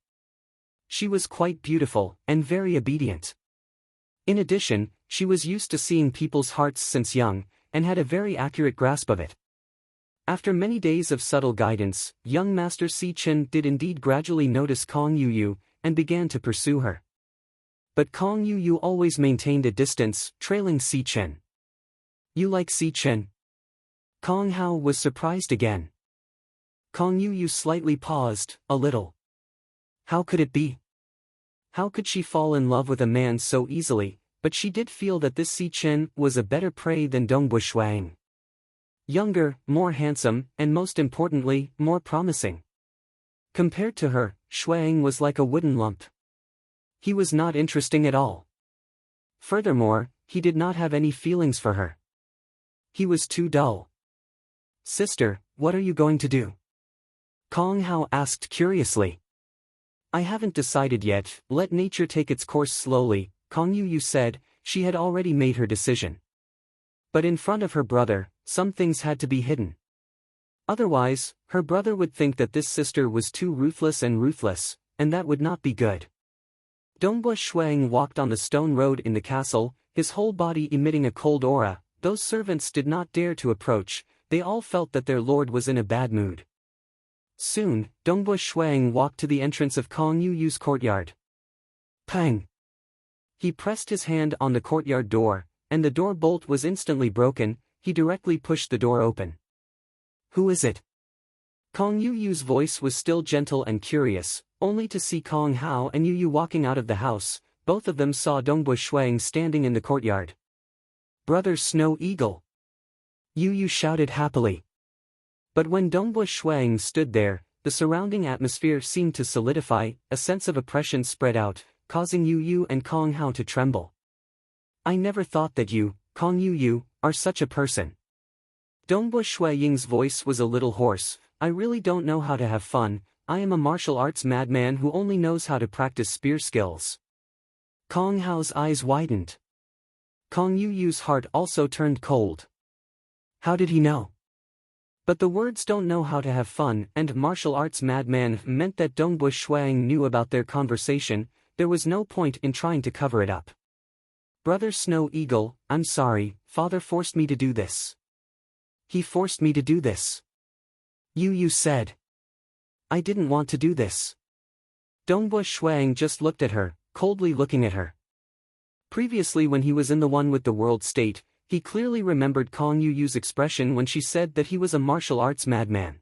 She was quite beautiful, and very obedient. In addition, she was used to seeing people's hearts since young, and had a very accurate grasp of it. After many days of subtle guidance, young Master Si Chen did indeed gradually notice Kong Yu, and began to pursue her. But Kong Yu always maintained a distance, trailing Si Chen. You like Si Chen? Kong Hao was surprised again. Kong Yu slightly paused, a little. How could it be? How could she fall in love with a man so easily, but she did feel that this Si Chen was a better prey than Dongbu Shuang. Younger, more handsome, and most importantly, more promising. Compared to her, Shuang was like a wooden lump. He was not interesting at all. Furthermore, he did not have any feelings for her. He was too dull. Sister, what are you going to do? Kong Hao asked curiously. I haven't decided yet, let nature take its course slowly, Kong Yu said. She had already made her decision. But in front of her brother, some things had to be hidden. Otherwise, her brother would think that this sister was too ruthless, and that would not be good. Dongbua Shuang walked on the stone road in the castle, his whole body emitting a cold aura. Those servants did not dare to approach, they all felt that their lord was in a bad mood. Soon, Dongbua Shuang walked to the entrance of Kong Yu's courtyard. Pang! He pressed his hand on the courtyard door, and the door bolt was instantly broken. He directly pushed the door open. Who is it? Kong Yu's voice was still gentle and curious, only to see Kong Hao and Yu walking out of the house. Both of them saw Dongbua Shuang standing in the courtyard. Brother Snow Eagle! Yu shouted happily. But when Dongbua Shuang stood there, the surrounding atmosphere seemed to solidify, a sense of oppression spread out, causing Yu and Kong Hao to tremble. I never thought that you, Kong Yu, are such a person. Dongbua Shuang's voice was a little hoarse. I really don't know how to have fun. I am a martial arts madman who only knows how to practice spear skills. Kong Hao's eyes widened. Kong Yu's heart also turned cold. How did he know? But the words "don't know how to have fun" and "martial arts madman" meant that Dongbua Shuang knew about their conversation. There was no point in trying to cover it up. Brother Snow Eagle, I'm sorry, father forced me to do this. He forced me to do this. Yu said. I didn't want to do this. Dongbua Shuang just looked at her, coldly looking at her. Previously, when he was in the one with the world state, he clearly remembered Kong Yu's expression when she said that he was a martial arts madman.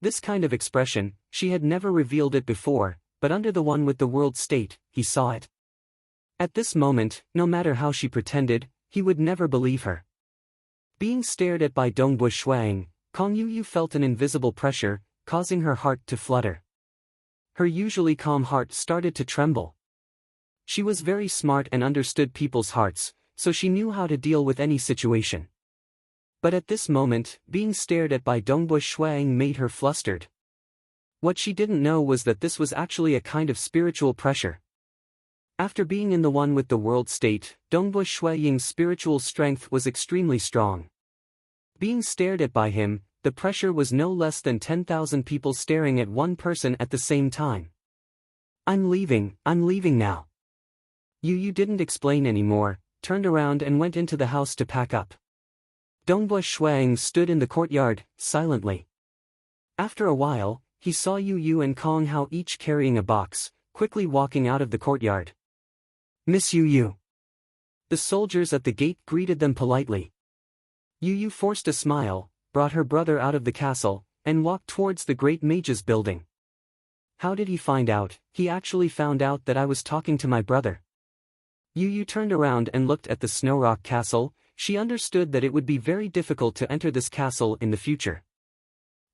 This kind of expression, she had never revealed it before, but under the one with the world state, he saw it. At this moment, no matter how she pretended, he would never believe her. Being stared at by Dongbua Shuang, Kong Yu felt an invisible pressure, causing her heart to flutter. Her usually calm heart started to tremble. She was very smart and understood people's hearts, so she knew how to deal with any situation. But at this moment, being stared at by Dongbua Shuang made her flustered. What she didn't know was that this was actually a kind of spiritual pressure. After being in the one with the world state, Dongbua Shuang's spiritual strength was extremely strong. Being stared at by him, the pressure was no less than 10,000 people staring at one person at the same time. I'm leaving now. Yu didn't explain anymore, turned around and went into the house to pack up. Dongbua Shuang stood in the courtyard, silently. After a while, he saw Yu and Kong Hao each carrying a box, quickly walking out of the courtyard. Miss Yu. The soldiers at the gate greeted them politely. Yu forced a smile, brought her brother out of the castle, and walked towards the great mage's building. How did he find out? He actually found out that I was talking to my brother. Yu turned around and looked at the Snow Rock Castle. She understood that it would be very difficult to enter this castle in the future.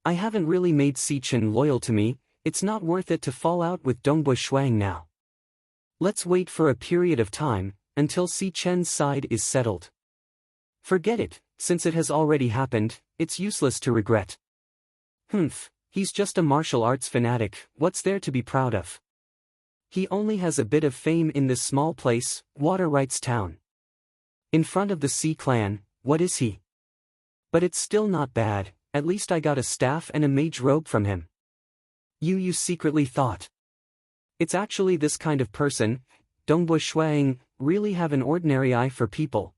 I haven't really made Si Chen loyal to me, it's not worth it to fall out with Dongbua Shuang now. Let's wait for a period of time, until Si Chen's side is settled. Forget it, since it has already happened, it's useless to regret. He's just a martial arts fanatic, what's there to be proud of? He only has a bit of fame in this small place, Water Rights Town. In front of the Sea clan, what is he? But it's still not bad, at least I got a staff and a mage robe from him. Yu secretly thought. It's actually this kind of person, Dongbua Shuang, really have an ordinary eye for people.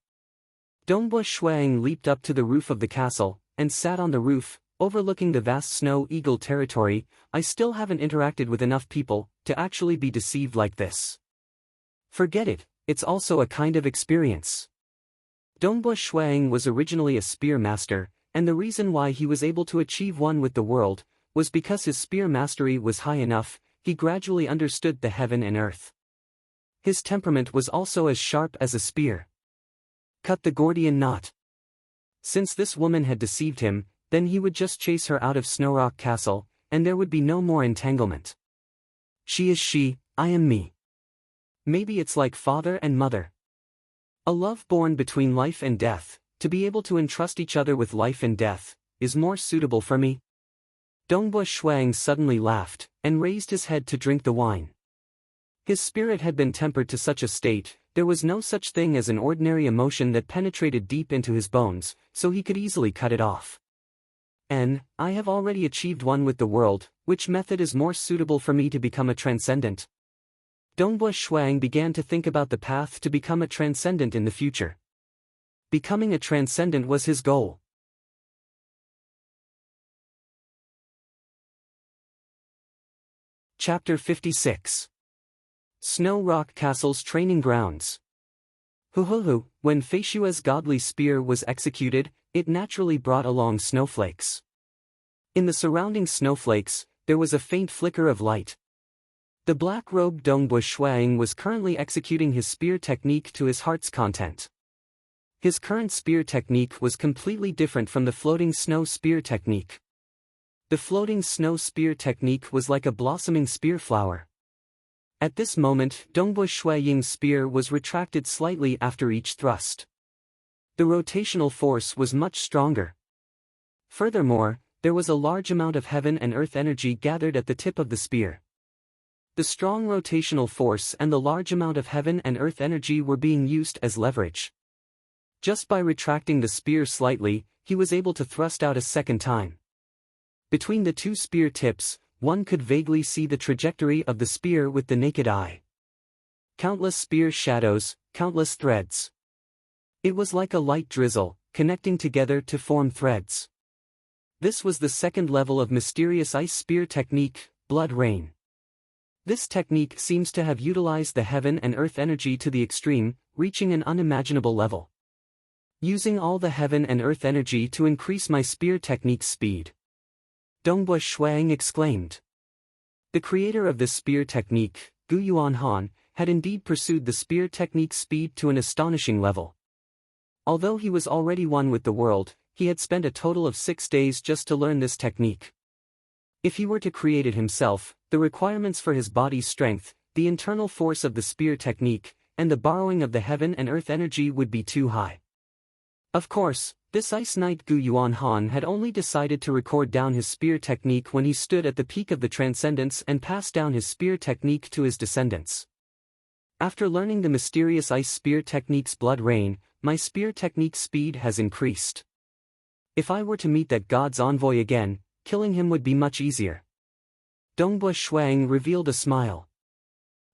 Dongbua Shuang leaped up to the roof of the castle, and sat on the roof, overlooking the vast Snow Eagle territory. I still haven't interacted with enough people to actually be deceived like this. Forget it, it's also a kind of experience. Dongbua Shuang was originally a spear master, and the reason why he was able to achieve one with the world was because his spear mastery was high enough. He gradually understood the heaven and earth. His temperament was also as sharp as a spear. Cut the Gordian knot. Since this woman had deceived him, then he would just chase her out of Snowrock Castle, and there would be no more entanglement. She is she, I am me. Maybe it's like father and mother. A love born between life and death, to be able to entrust each other with life and death, is more suitable for me. Dongbua Shuang suddenly laughed, and raised his head to drink the wine. His spirit had been tempered to such a state, there was no such thing as an ordinary emotion that penetrated deep into his bones, so he could easily cut it off. I have already achieved one with the world, which method is more suitable for me to become a transcendent? Dongbua Shuang began to think about the path to become a transcendent in the future. Becoming a transcendent was his goal. Chapter 56. Snow Rock Castle's Training Grounds. When Feishua's godly spear was executed, it naturally brought along snowflakes. In the surrounding snowflakes, there was a faint flicker of light. The black-robed Dongbua Shuang was currently executing his spear technique to his heart's content. His current spear technique was completely different from the floating snow spear technique. The floating snow spear technique was like a blossoming spear flower. At this moment, Dongbua Shuaying's spear was retracted slightly after each thrust. The rotational force was much stronger. Furthermore, there was a large amount of heaven and earth energy gathered at the tip of the spear. The strong rotational force and the large amount of heaven and earth energy were being used as leverage. Just by retracting the spear slightly, he was able to thrust out a second time. Between the two spear tips, one could vaguely see the trajectory of the spear with the naked eye. Countless spear shadows, countless threads. It was like a light drizzle, connecting together to form threads. This was the second level of mysterious ice spear technique, Blood Rain. This technique seems to have utilized the heaven and earth energy to the extreme, reaching an unimaginable level. Using all the heaven and earth energy to increase my spear technique's speed. Dongbua Shuang exclaimed. The creator of this spear technique, Gu Yuanhan, had indeed pursued the spear technique's speed to an astonishing level. Although he was already one with the world, he had spent a total of 6 days just to learn this technique. If he were to create it himself, the requirements for his body's strength, the internal force of the spear technique, and the borrowing of the heaven and earth energy would be too high. Of course, this Ice Knight Gu Yuanhan had only decided to record down his spear technique when he stood at the peak of the transcendence and passed down his spear technique to his descendants. After learning the mysterious ice spear technique's Blood Rain, my spear technique's speed has increased. If I were to meet that god's envoy again, killing him would be much easier. Dongbua Shuang revealed a smile.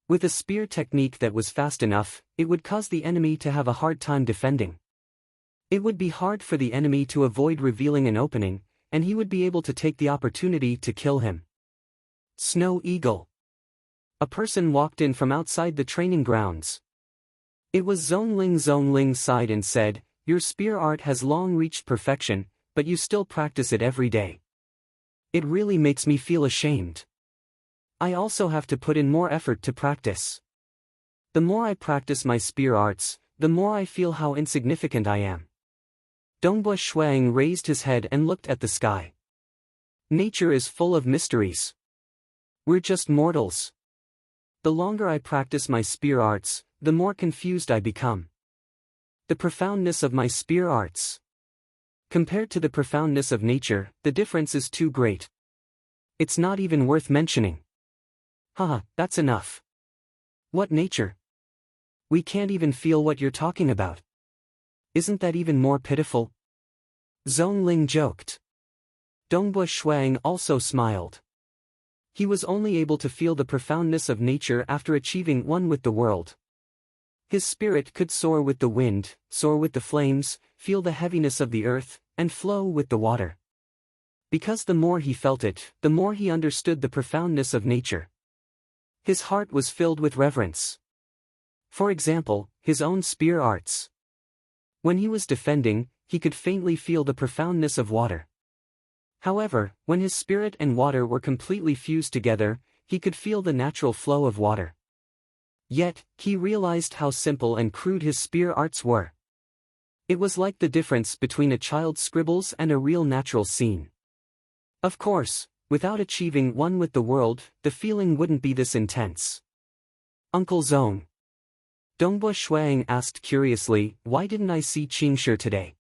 With a spear technique that was fast enough, it would cause the enemy to have a hard time defending. It would be hard for the enemy to avoid revealing an opening, and he would be able to take the opportunity to kill him. Snow Eagle. A person walked in from outside the training grounds. It was Zhongling. Zhongling sighed and said, "Your spear art has long reached perfection, but you still practice it every day. It really makes me feel ashamed. I also have to put in more effort to practice. The more I practice my spear arts, the more I feel how insignificant I am." Dongbua Shuang raised his head and looked at the sky. Nature is full of mysteries. We're just mortals. The longer I practice my spear arts, the more confused I become. The profoundness of my spear arts. Compared to the profoundness of nature, the difference is too great. It's not even worth mentioning. Haha, that's enough. What nature? We can't even feel what you're talking about. Isn't that even more pitiful? Zhongling joked. Dongbua Shuang also smiled. He was only able to feel the profoundness of nature after achieving one with the world. His spirit could soar with the wind, soar with the flames, feel the heaviness of the earth, and flow with the water. Because the more he felt it, the more he understood the profoundness of nature. His heart was filled with reverence. For example, his own spear arts. When he was defending, he could faintly feel the profoundness of water. However, when his spirit and water were completely fused together, he could feel the natural flow of water. Yet, he realized how simple and crude his spear arts were. It was like the difference between a child's scribbles and a real natural scene. Of course, without achieving one with the world, the feeling wouldn't be this intense. Uncle Zong. Dongbua Shuang asked curiously, "Why didn't I see Qingshi today?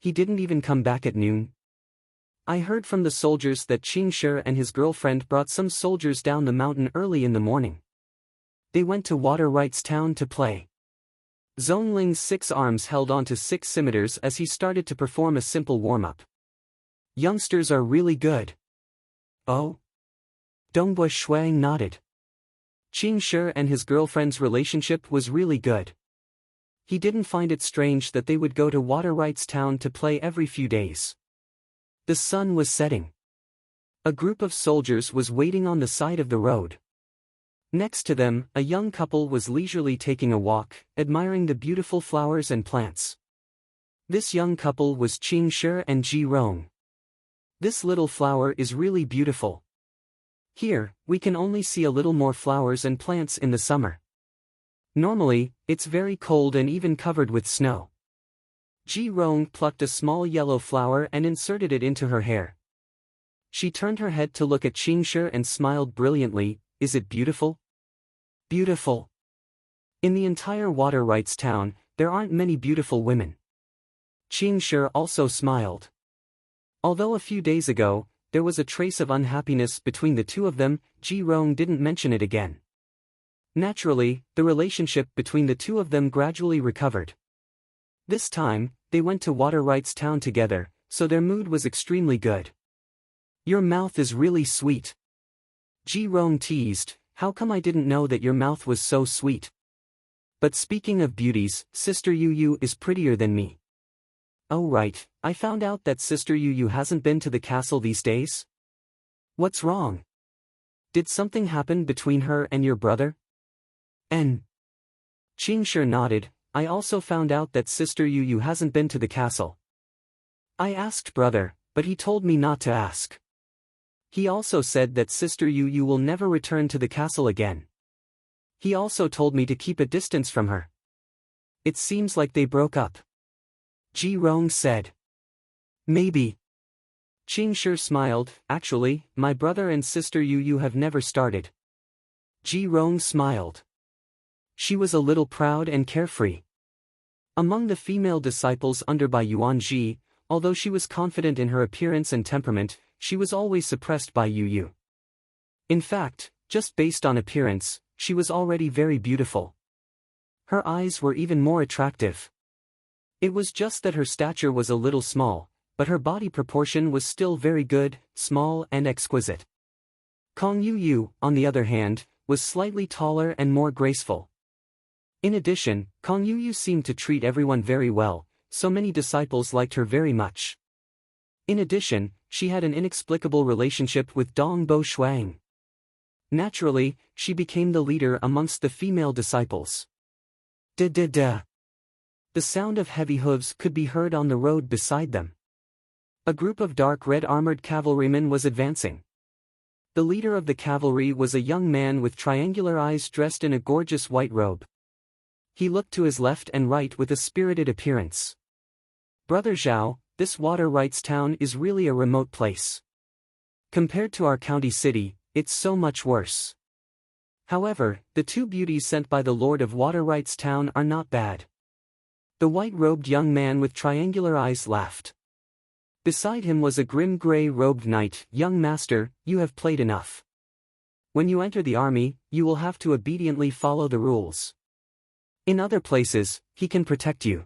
He didn't even come back at noon." "I heard from the soldiers that Qingshi and his girlfriend brought some soldiers down the mountain early in the morning. They went to Water Rights Town to play." Zhongling's 6 arms held onto 6 scimitars as he started to perform a simple warm-up. Youngsters are really good. Oh? Dongbua Shuang nodded. Qingshi and his girlfriend's relationship was really good. He didn't find it strange that they would go to Water Rights Town to play every few days. The sun was setting. A group of soldiers was waiting on the side of the road. Next to them, a young couple was leisurely taking a walk, admiring the beautiful flowers and plants. This young couple was Qingshi and Ji Rong. This little flower is really beautiful. Here, we can only see a little more flowers and plants in the summer. Normally, it's very cold and even covered with snow. Ji Rong plucked a small yellow flower and inserted it into her hair. She turned her head to look at Qingshi and smiled brilliantly. Is it beautiful? Beautiful. In the entire Water Rights Town, there aren't many beautiful women. Qingshi also smiled. Although a few days ago, there was a trace of unhappiness between the two of them, Ji Rong didn't mention it again. Naturally, the relationship between the two of them gradually recovered. This time, they went to Water Rights Town together, so their mood was extremely good. Your mouth is really sweet. Ji Rong teased, how come I didn't know that your mouth was so sweet? But speaking of beauties, Sister Yu Yu is prettier than me. Oh right, I found out that Sister Yu Yu hasn't been to the castle these days? What's wrong? Did something happen between her and your brother? Qingshi nodded, I also found out that Sister Yu Yu hasn't been to the castle. I asked brother, but he told me not to ask. He also said that Sister Yu Yu will never return to the castle again. He also told me to keep a distance from her. It seems like they broke up. Ji Rong said. Maybe. Qingshi smiled, actually, my brother and Sister Yu Yu have never started. Ji Rong smiled. She was a little proud and carefree. Among the female disciples under by Yuan Ji, although she was confident in her appearance and temperament, she was always suppressed by Yu Yu. In fact, just based on appearance, she was already very beautiful. Her eyes were even more attractive. It was just that her stature was a little small, but her body proportion was still very good, small and exquisite. Kong Yu Yu, on the other hand, was slightly taller and more graceful. In addition, Kong Yu Yu seemed to treat everyone very well, so many disciples liked her very much. In addition, she had an inexplicable relationship with Dongbua Shuang. Naturally, she became the leader amongst the female disciples. Da-da-da. The sound of heavy hooves could be heard on the road beside them. A group of dark red armored cavalrymen was advancing. The leader of the cavalry was a young man with triangular eyes dressed in a gorgeous white robe. He looked to his left and right with a spirited appearance. Brother Zhao, this Water Rights Town is really a remote place. Compared to our county city, it's so much worse. However, the two beauties sent by the Lord of Water Rights Town are not bad. The white-robed young man with triangular eyes laughed. Beside him was a grim gray-robed knight. Young master, you have played enough. When you enter the army, you will have to obediently follow the rules. In other places, he can protect you.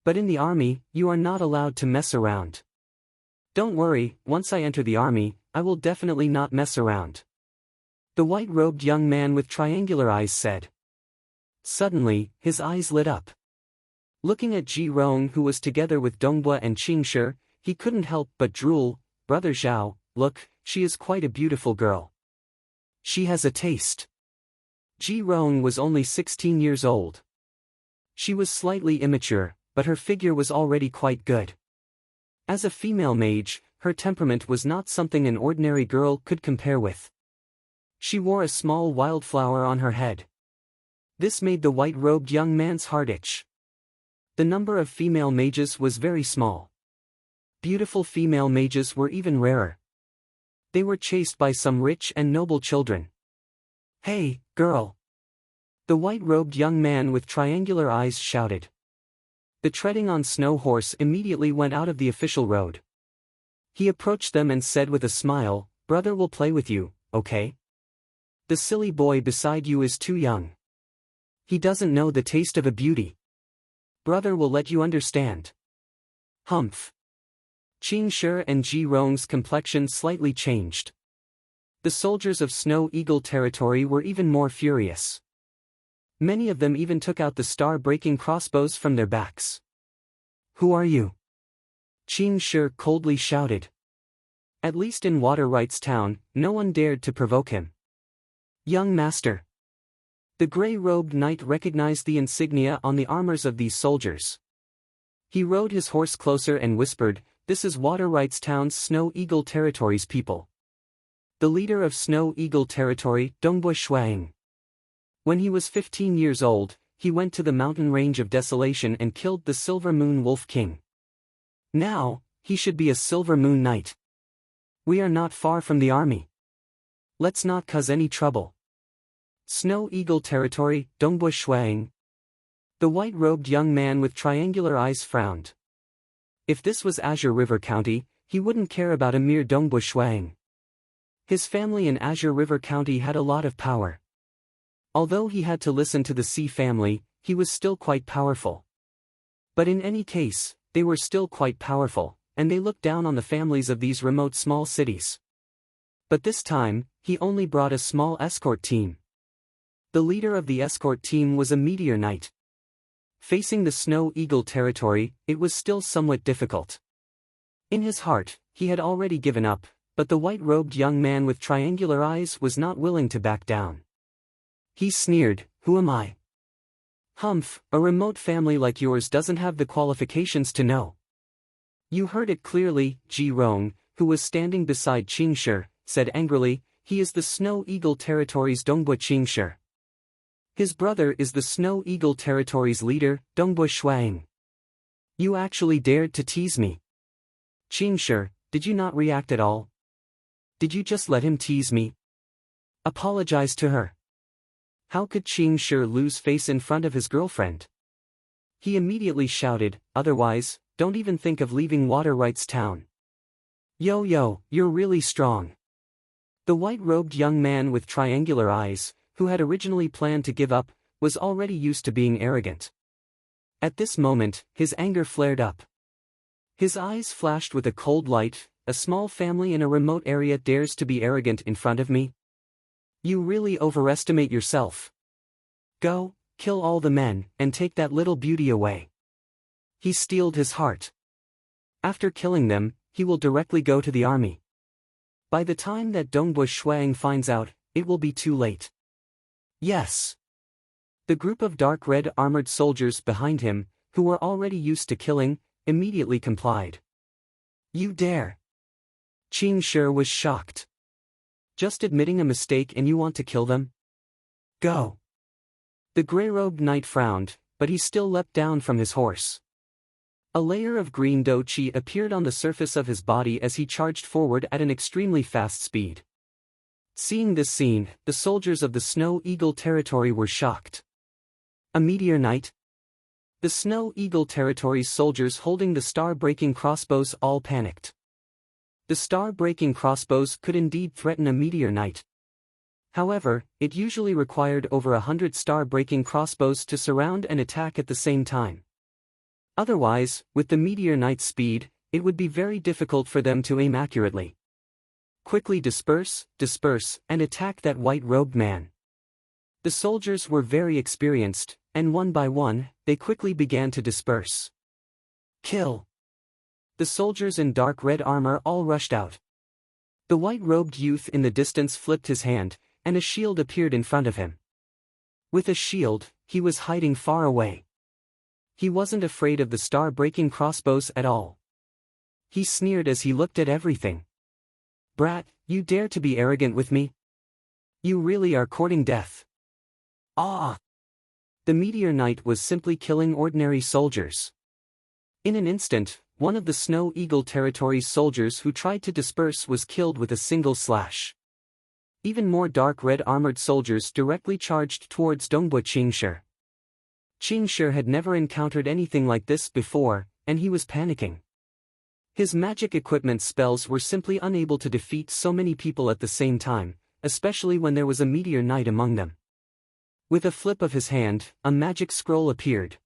But in the army, you are not allowed to mess around. Don't worry, once I enter the army, I will definitely not mess around. The white-robed young man with triangular eyes said. Suddenly, his eyes lit up. Looking at Ji Rong, who was together with Dongbua and Qingshi, he couldn't help but drool. Brother Zhao, look, she is quite a beautiful girl. She has a taste. Ji Rong was only 16 years old. She was slightly immature, but her figure was already quite good. As a female mage, her temperament was not something an ordinary girl could compare with. She wore a small wildflower on her head. This made the white-robed young man's heart itch. The number of female mages was very small. Beautiful female mages were even rarer. They were chased by some rich and noble children. Hey, girl! The white-robed young man with triangular eyes shouted. The treading on snow horse immediately went out of the official road. He approached them and said with a smile, brother will play with you, okay? The silly boy beside you is too young. He doesn't know the taste of a beauty. Brother will let you understand. Humph. Qing Shi and Ji Rong's complexion slightly changed. The soldiers of Snow Eagle territory were even more furious. Many of them even took out the star-breaking crossbows from their backs. "Who are you?" Qing Shi coldly shouted. At least in Water Rights Town, no one dared to provoke him. "Young master." The gray-robed knight recognized the insignia on the armors of these soldiers. He rode his horse closer and whispered, "This is Water Rights Town's Snow Eagle Territory's people. The leader of Snow Eagle Territory, Dongbui Shuang. When he was 15 years old, he went to the mountain range of Desolation and killed the Silver Moon Wolf King. Now, he should be a Silver Moon Knight. We are not far from the army. Let's not cause any trouble." Snow Eagle Territory, Dongbui Shuang. The white-robed young man with triangular eyes frowned. If this was Azure River County, he wouldn't care about a mere Dongbui Shuang. His family in Azure River County had a lot of power. Although he had to listen to the Sea family, he was still quite powerful. But in any case, they were still quite powerful, and they looked down on the families of these remote small cities. But this time, he only brought a small escort team. The leader of the escort team was a meteor knight. Facing the Snow Eagle territory, it was still somewhat difficult. In his heart, he had already given up, but the white-robed young man with triangular eyes was not willing to back down. He sneered, "Who am I?" "Humph, a remote family like yours doesn't have the qualifications to know." "You heard it clearly," Ji Rong, who was standing beside Qing Shi, said angrily, "He is the Snow Eagle Territory's Dongbui Qing Shi. His brother is the Snow Eagle Territory's leader, Dongbui Shuang. You actually dared to tease me. Qing Shi, did you not react at all? Did you just let him tease me? Apologize to her." How could Qing Shi lose face in front of his girlfriend? He immediately shouted, "Otherwise, don't even think of leaving Water Rights Town. Yo, you're really strong." The white-robed young man with triangular eyes, who had originally planned to give up, was already used to being arrogant. At this moment, his anger flared up. His eyes flashed with a cold light. "A small family in a remote area dares to be arrogant in front of me? You really overestimate yourself. Go, kill all the men, and take that little beauty away." He steeled his heart. After killing them, he will directly go to the army. By the time that Dongbui Shuang finds out, it will be too late. Yes. The group of dark red armored soldiers behind him, who were already used to killing, immediately complied. "You dare?" Qing Shi was shocked. "Just admitting a mistake and you want to kill them? Go." The gray-robed knight frowned, but he still leapt down from his horse. A layer of green do qi appeared on the surface of his body as he charged forward at an extremely fast speed. Seeing this scene, the soldiers of the Snow Eagle territory were shocked. A meteor knight? The Snow Eagle territory's soldiers holding the star-breaking crossbows all panicked. The star-breaking crossbows could indeed threaten a meteor knight. However, it usually required over 100 star-breaking crossbows to surround and attack at the same time. Otherwise, with the meteor knight's speed, it would be very difficult for them to aim accurately. Quickly disperse, and attack that white-robed man. The soldiers were very experienced, and one by one, they quickly began to disperse. Kill! The soldiers in dark red armor all rushed out. The white-robed youth in the distance flipped his hand, and a shield appeared in front of him. With a shield, he was hiding far away. He wasn't afraid of the star-breaking crossbows at all. He sneered as he looked at everything. "Brat, you dare to be arrogant with me? You really are courting death." Ah! The meteor knight was simply killing ordinary soldiers. In an instant, one of the Snow Eagle territory's soldiers who tried to disperse was killed with a single slash. Even more dark red armored soldiers directly charged towards Dongbui Qing Shi. Qing Shi had never encountered anything like this before, and he was panicking. His magic equipment spells were simply unable to defeat so many people at the same time, especially when there was a meteor knight among them. With a flip of his hand, a magic scroll appeared.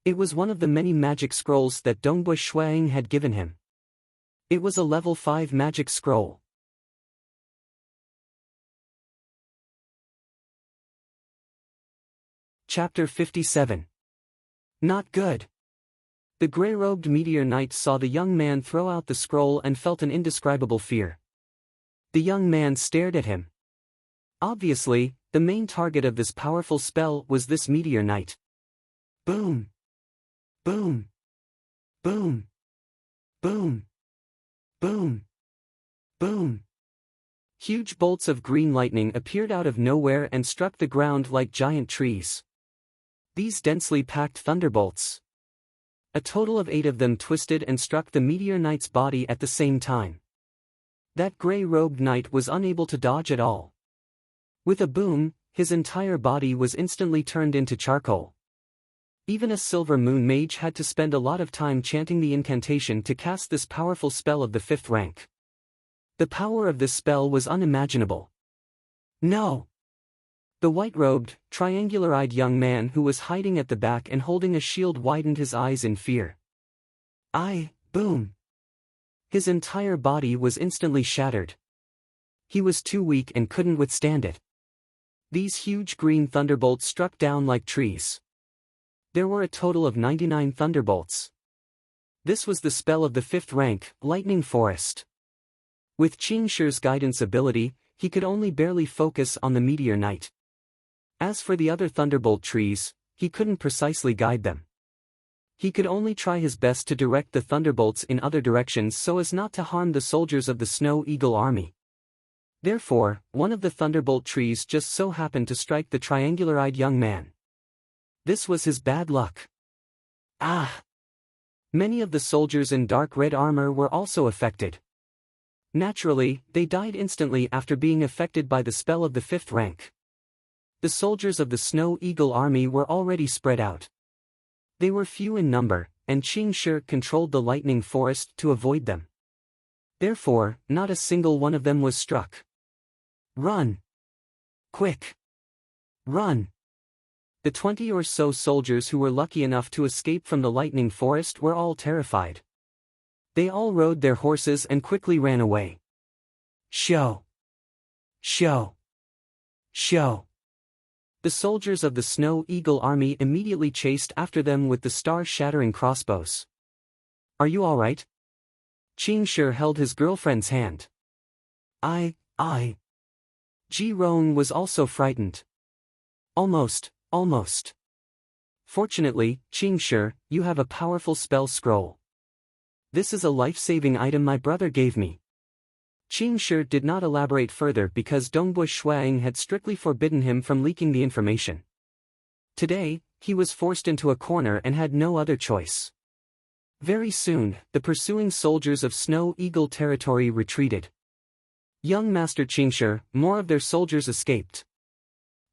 It was one of the many magic scrolls that Dongbui Shuang had given him. It was a level 5 magic scroll. Chapter 57. Not good. The gray-robed meteor knight saw the young man throw out the scroll and felt an indescribable fear. The young man stared at him. Obviously, the main target of this powerful spell was this meteor knight. Boom! Boom! Boom! Boom! Boom! Boom! Huge bolts of green lightning appeared out of nowhere and struck the ground like giant trees. These densely packed thunderbolts. A total of 8 of them twisted and struck the meteor knight's body at the same time. That gray-robed knight was unable to dodge at all. With a boom, his entire body was instantly turned into charcoal. Even a silver moon mage had to spend a lot of time chanting the incantation to cast this powerful spell of the 5th rank. The power of this spell was unimaginable. No! The white-robed, triangular-eyed young man who was hiding at the back and holding a shield widened his eyes in fear. Boom! His entire body was instantly shattered. He was too weak and couldn't withstand it. These huge green thunderbolts struck down like trees. There were a total of 99 thunderbolts. This was the spell of the 5th rank, Lightning Forest. With Qing Shi's guidance ability, he could only barely focus on the meteor knight. As for the other thunderbolt trees, he couldn't precisely guide them. He could only try his best to direct the thunderbolts in other directions so as not to harm the soldiers of the Snow Eagle army. Therefore, one of the thunderbolt trees just so happened to strike the triangular-eyed young man. This was his bad luck. Many of the soldiers in dark red armor were also affected. Naturally, they died instantly after being affected by the spell of the 5th rank. The soldiers of the Snow Eagle army were already spread out. They were few in number, and Qing Shi controlled the lightning forest to avoid them. Therefore, not a single one of them was struck. Run! Quick! Run! The 20 or so soldiers who were lucky enough to escape from the lightning forest were all terrified. They all rode their horses and quickly ran away. Show! Show! Show! The soldiers of the Snow Eagle army immediately chased after them with the star-shattering crossbows. Are you all right? Qing Shi held his girlfriend's hand. Ji Rong was also frightened. Almost. Fortunately, Qing Shi, you have a powerful spell scroll. This is a life-saving item my brother gave me. Qing Shi did not elaborate further because Dongbu Shuang had strictly forbidden him from leaking the information. Today, he was forced into a corner and had no other choice. Very soon, the pursuing soldiers of Snow Eagle territory retreated. Young Master Qing Shi, more of their soldiers escaped.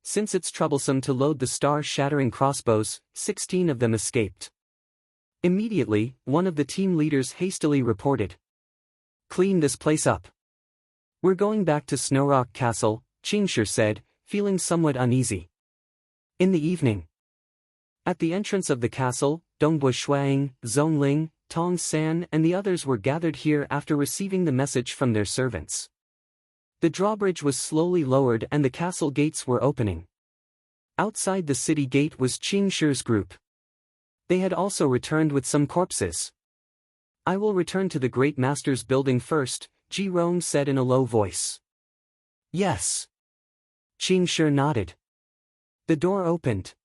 Since it's troublesome to load the star-shattering crossbows, 16 of them escaped. Immediately, one of the team leaders hastily reported. Clean this place up. We're going back to Snowrock Castle, Qing Shi said, feeling somewhat uneasy. In the evening. At the entrance of the castle, Dongbu Shuang, Zhongling, Tong San and the others were gathered here after receiving the message from their servants. The drawbridge was slowly lowered and the castle gates were opening. Outside the city gate was Qing Shi's group. They had also returned with some corpses. I will return to the Great Master's building first, Ji Rong said in a low voice. Yes. Qing Shi nodded. The door opened.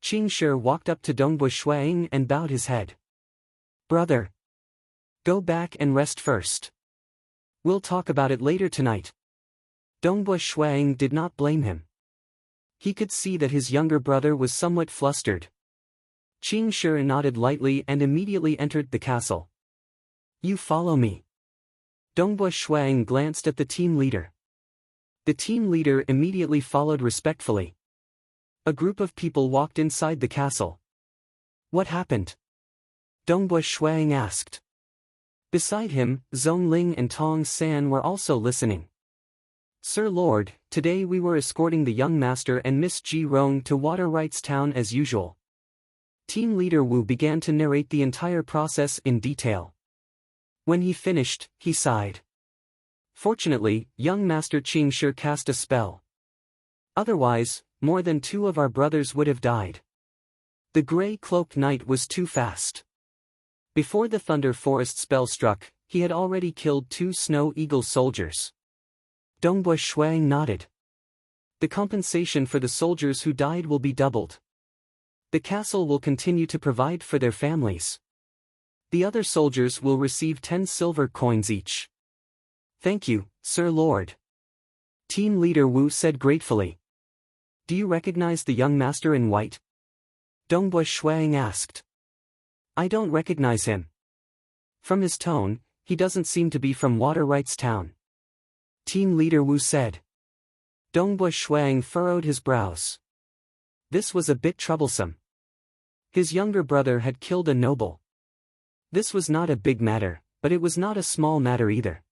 Qing Shi walked up to Dongbu Shuang and bowed his head. Brother. Go back and rest first. We'll talk about it later tonight. Dongbu Shuang did not blame him. He could see that his younger brother was somewhat flustered. Qing Shi nodded lightly and immediately entered the castle. You follow me. Dongbu Shuang glanced at the team leader. The team leader immediately followed respectfully. A group of people walked inside the castle. What happened? Dongbu Shuang asked. Beside him, Zhongling and Tong San were also listening. Sir Lord, today we were escorting the young master and Miss Ji Rong to Water Rights Town as usual. Team leader Wu began to narrate the entire process in detail. When he finished, he sighed. Fortunately, young Master Qing sure cast a spell. Otherwise, more than 2 of our brothers would have died. The gray-cloaked knight was too fast. Before the Thunder Forest spell struck, he had already killed 2 Snow Eagle soldiers. Dongbui Shuang nodded. The compensation for the soldiers who died will be doubled. The castle will continue to provide for their families. The other soldiers will receive 10 silver coins each. Thank you, Sir Lord. Team leader Wu said gratefully. Do you recognize the young master in white? Dongbui Shuang asked. I don't recognize him. From his tone, he doesn't seem to be from Water Rights Town. Team leader Wu said. Dongbui Shuang furrowed his brows. This was a bit troublesome. His younger brother had killed a noble. This was not a big matter, but it was not a small matter either.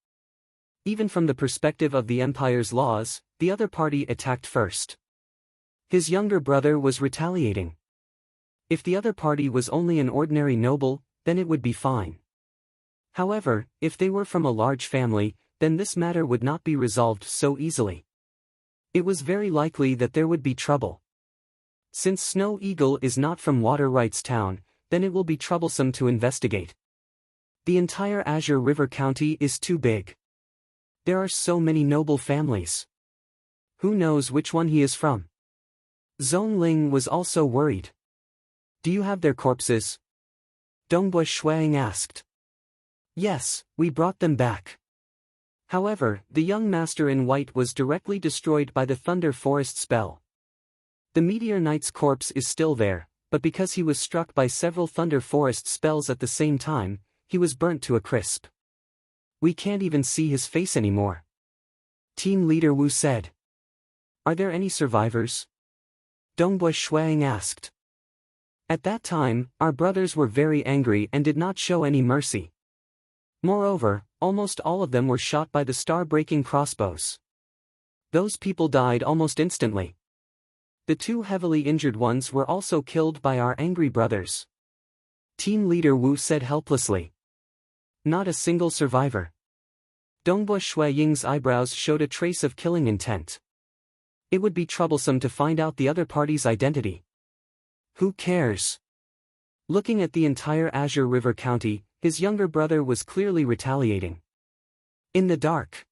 Even from the perspective of the Empire's laws, the other party attacked first. His younger brother was retaliating. If the other party was only an ordinary noble, then it would be fine. However, if they were from a large family, then this matter would not be resolved so easily. It was very likely that there would be trouble. Since Snow Eagle is not from Water Rights Town, then it will be troublesome to investigate. The entire Azure River County is too big. There are so many noble families. Who knows which one he is from? Zhong Ling was also worried. Do you have their corpses? Dongbui Shuang asked. Yes, we brought them back. However, the young master in white was directly destroyed by the Thunder Forest spell. The Meteor Knight's corpse is still there, but because he was struck by several Thunder Forest spells at the same time, he was burnt to a crisp. We can't even see his face anymore. Team leader Wu said. Are there any survivors? Dongbui Shuang asked. At that time, our brothers were very angry and did not show any mercy. Moreover, almost all of them were shot by the star-breaking crossbows. Those people died almost instantly. The 2 heavily injured ones were also killed by our angry brothers. Team leader Wu said helplessly. Not a single survivor. Dongbui Shuaying's eyebrows showed a trace of killing intent. It would be troublesome to find out the other party's identity. Who cares? Looking at the entire Azure River County, his younger brother was clearly retaliating. In the dark.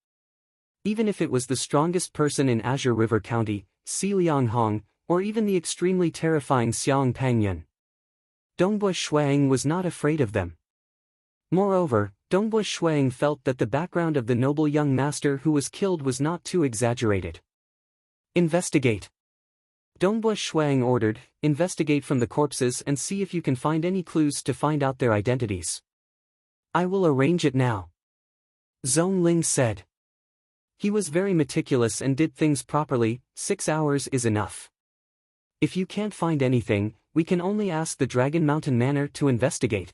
Even if it was the strongest person in Azure River County, Si Lianghong, or even the extremely terrifying Xiang Pangyun, Dongbui Shuang was not afraid of them. Moreover, Dongbui Shuang felt that the background of the noble young master who was killed was not too exaggerated. Investigate. Dongbui Shuang ordered, investigate from the corpses and see if you can find any clues to find out their identities. I will arrange it now. Zhong Ling said. He was very meticulous and did things properly. 6 hours is enough. If you can't find anything, we can only ask the Dragon Mountain Manor to investigate.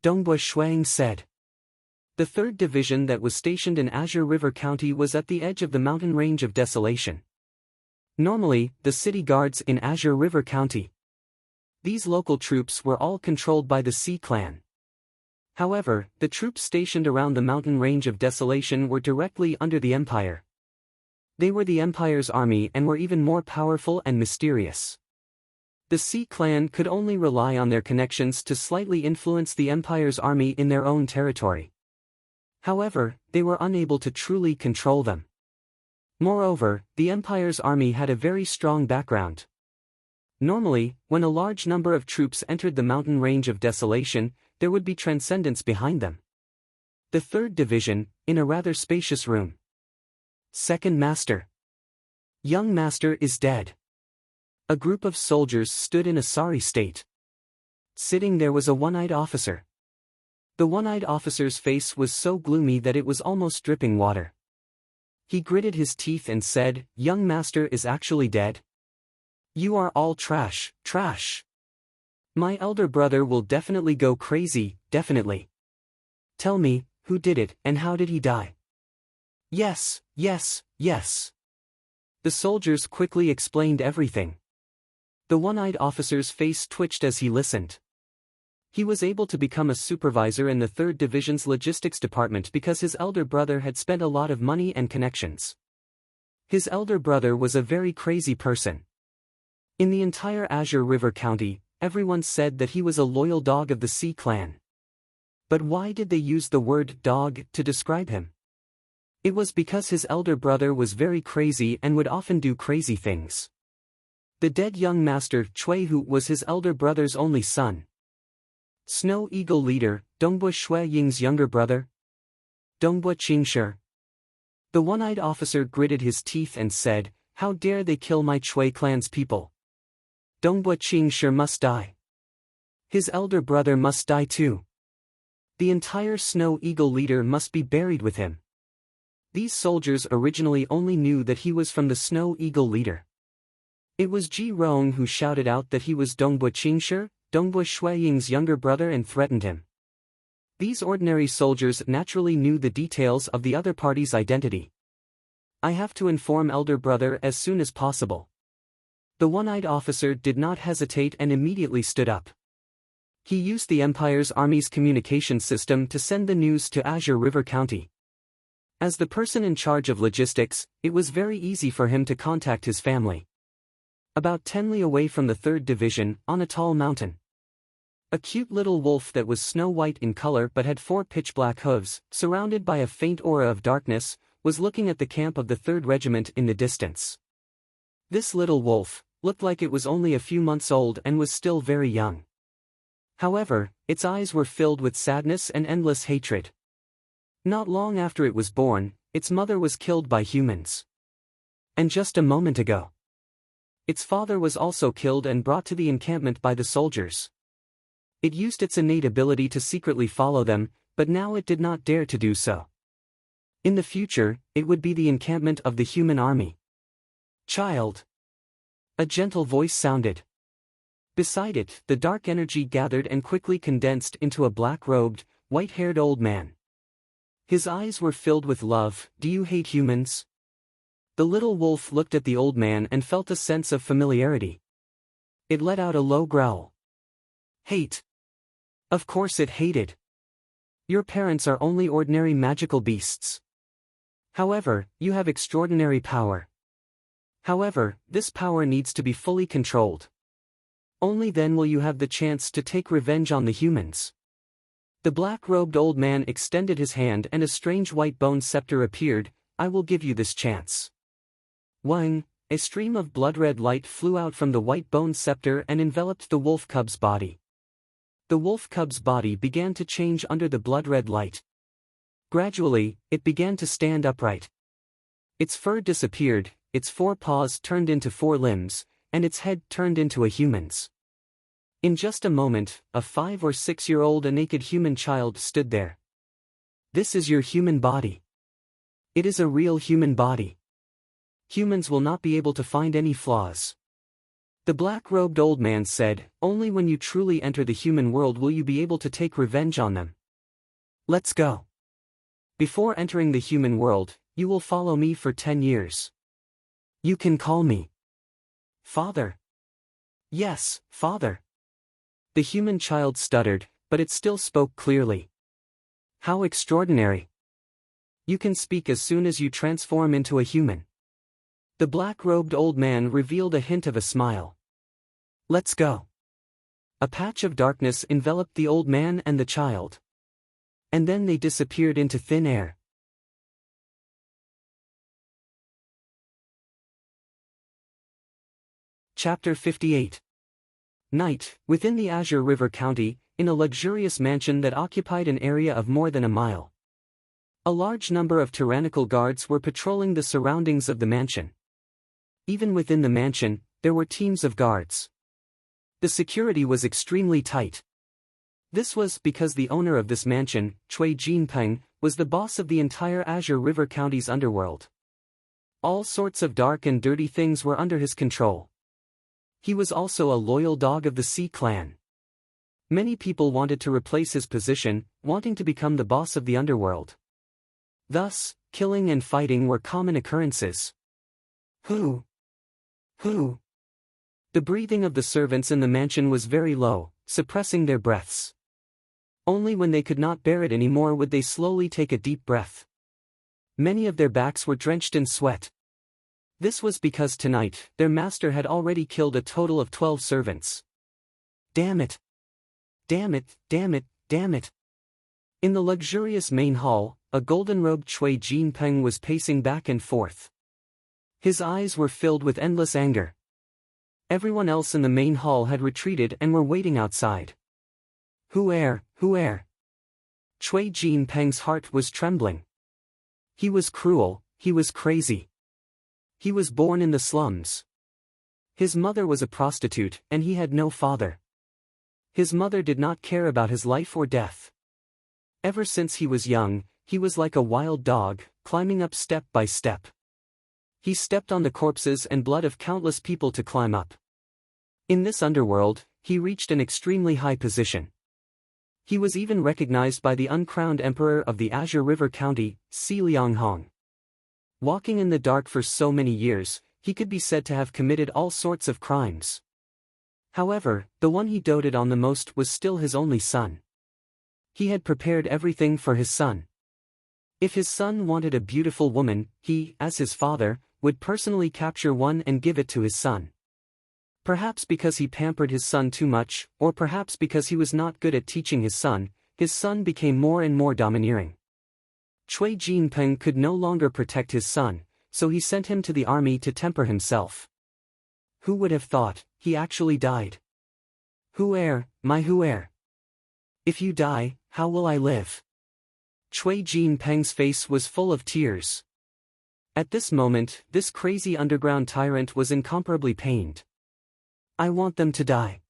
Dongbui Shuang said. The 3rd division that was stationed in Azure River County was at the edge of the mountain range of Desolation. Normally, the city guards in Azure River County. These local troops were all controlled by the Sea Clan. However, the troops stationed around the mountain range of Desolation were directly under the Empire. They were the Empire's army and were even more powerful and mysterious. The Sea Clan could only rely on their connections to slightly influence the Empire's army in their own territory. However, they were unable to truly control them. Moreover, the Empire's army had a very strong background. Normally, when a large number of troops entered the mountain range of Desolation, there would be transcendence behind them. The 3rd division, in a rather spacious room. Second Master. Young Master is dead. A group of soldiers stood in a sorry state. Sitting there was a one-eyed officer. The one-eyed officer's face was so gloomy that it was almost dripping water. He gritted his teeth and said, "Young Master is actually dead? You are all trash, trash. My elder brother will definitely go crazy, definitely. Tell me, who did it, and how did he die?" Yes, yes, yes. The soldiers quickly explained everything. The one-eyed officer's face twitched as he listened. He was able to become a supervisor in the 3rd Division's logistics department because his elder brother had spent a lot of money and connections. His elder brother was a very crazy person. In the entire Azure River County, everyone said that he was a loyal dog of the Sea clan. But why did they use the word dog to describe him? It was because his elder brother was very crazy and would often do crazy things. The dead young master Chui Hu was his elder brother's only son. Snow Eagle leader, Dongbua Shui Ying's younger brother. Dongbua Qingshi. The one-eyed officer gritted his teeth and said, "How dare they kill my Chui clan's people? Dongbua Qingshi must die. His elder brother must die too. The entire Snow Eagle leader must be buried with him." These soldiers originally only knew that he was from the Snow Eagle leader. It was Ji Rong who shouted out that he was Dongbua Qingshi, Dongbua Shuiying's younger brother, and threatened him. These ordinary soldiers naturally knew the details of the other party's identity. "I have to inform elder brother as soon as possible." The one-eyed officer did not hesitate and immediately stood up. He used the Empire's army's communication system to send the news to Azure River County. As the person in charge of logistics, it was very easy for him to contact his family. About 10 li away from the 3rd Division, on a tall mountain, a cute little wolf that was snow-white in color but had 4 pitch-black hooves, surrounded by a faint aura of darkness, was looking at the camp of the 3rd Regiment in the distance. This little wolf looked like it was only a few months old and was still very young. However, its eyes were filled with sadness and endless hatred. Not long after it was born, its mother was killed by humans. And just a moment ago, its father was also killed and brought to the encampment by the soldiers. It used its innate ability to secretly follow them, but now it did not dare to do so. In the future, it would be the encampment of the human army. "Child." A gentle voice sounded. Beside it, the dark energy gathered and quickly condensed into a black-robed, white-haired old man. His eyes were filled with love. "Do you hate humans?" The little wolf looked at the old man and felt a sense of familiarity. It let out a low growl. "Hate? Of course it hated. Your parents are only ordinary magical beasts. However, you have extraordinary power. However, this power needs to be fully controlled. Only then will you have the chance to take revenge on the humans." The black-robed old man extended his hand and a strange white bone scepter appeared. "I will give you this chance." Wang, a stream of blood-red light flew out from the white bone scepter and enveloped the wolf cub's body. The wolf cub's body began to change under the blood-red light. Gradually, it began to stand upright. Its fur disappeared, its 4 paws turned into 4 limbs, and its head turned into a human's. In just a moment, a 5 or 6-year-old naked human child stood there. "This is your human body. It is a real human body. Humans will not be able to find any flaws." The black-robed old man said, "Only when you truly enter the human world will you be able to take revenge on them. Let's go. Before entering the human world, you will follow me for 10 years. You can call me Father." "Yes, Father." The human child stuttered, but it still spoke clearly. "How extraordinary. You can speak as soon as you transform into a human." The black-robed old man revealed a hint of a smile. "Let's go." A patch of darkness enveloped the old man and the child. And then they disappeared into thin air. Chapter 58. Night, within the Azure River County, in a luxurious mansion that occupied an area of more than a mile. A large number of tyrannical guards were patrolling the surroundings of the mansion. Even within the mansion, there were teams of guards. The security was extremely tight. This was because the owner of this mansion, Cui Jinpeng, was the boss of the entire Azure River County's underworld. All sorts of dark and dirty things were under his control. He was also a loyal dog of the Sea clan. Many people wanted to replace his position, wanting to become the boss of the underworld. Thus, killing and fighting were common occurrences. Who? The breathing of the servants in the mansion was very low, suppressing their breaths. Only when they could not bear it anymore would they slowly take a deep breath. Many of their backs were drenched in sweat. This was because tonight, their master had already killed a total of 12 servants. Damn it! Damn it, damn it, damn it! In the luxurious main hall, a golden-robed Cui Jinpeng was pacing back and forth. His eyes were filled with endless anger. Everyone else in the main hall had retreated and were waiting outside. Who are? Cui Jinpeng's heart was trembling. He was cruel, he was crazy. He was born in the slums. His mother was a prostitute, and he had no father. His mother did not care about his life or death. Ever since he was young, he was like a wild dog, climbing up step by step. He stepped on the corpses and blood of countless people to climb up. In this underworld, he reached an extremely high position. He was even recognized by the uncrowned emperor of the Azure River County, Si Lianghong. Walking in the dark for so many years, he could be said to have committed all sorts of crimes. However, the one he doted on the most was still his only son. He had prepared everything for his son. If his son wanted a beautiful woman, he, as his father, would personally capture one and give it to his son. Perhaps because he pampered his son too much, or perhaps because he was not good at teaching his son became more and more domineering. Cui Jinpeng could no longer protect his son, so he sent him to the army to temper himself. Who would have thought, he actually died? My Huer. If you die, how will I live? Cui Jinpeng's face was full of tears. At this moment, this crazy underground tyrant was incomparably pained. I want them to die.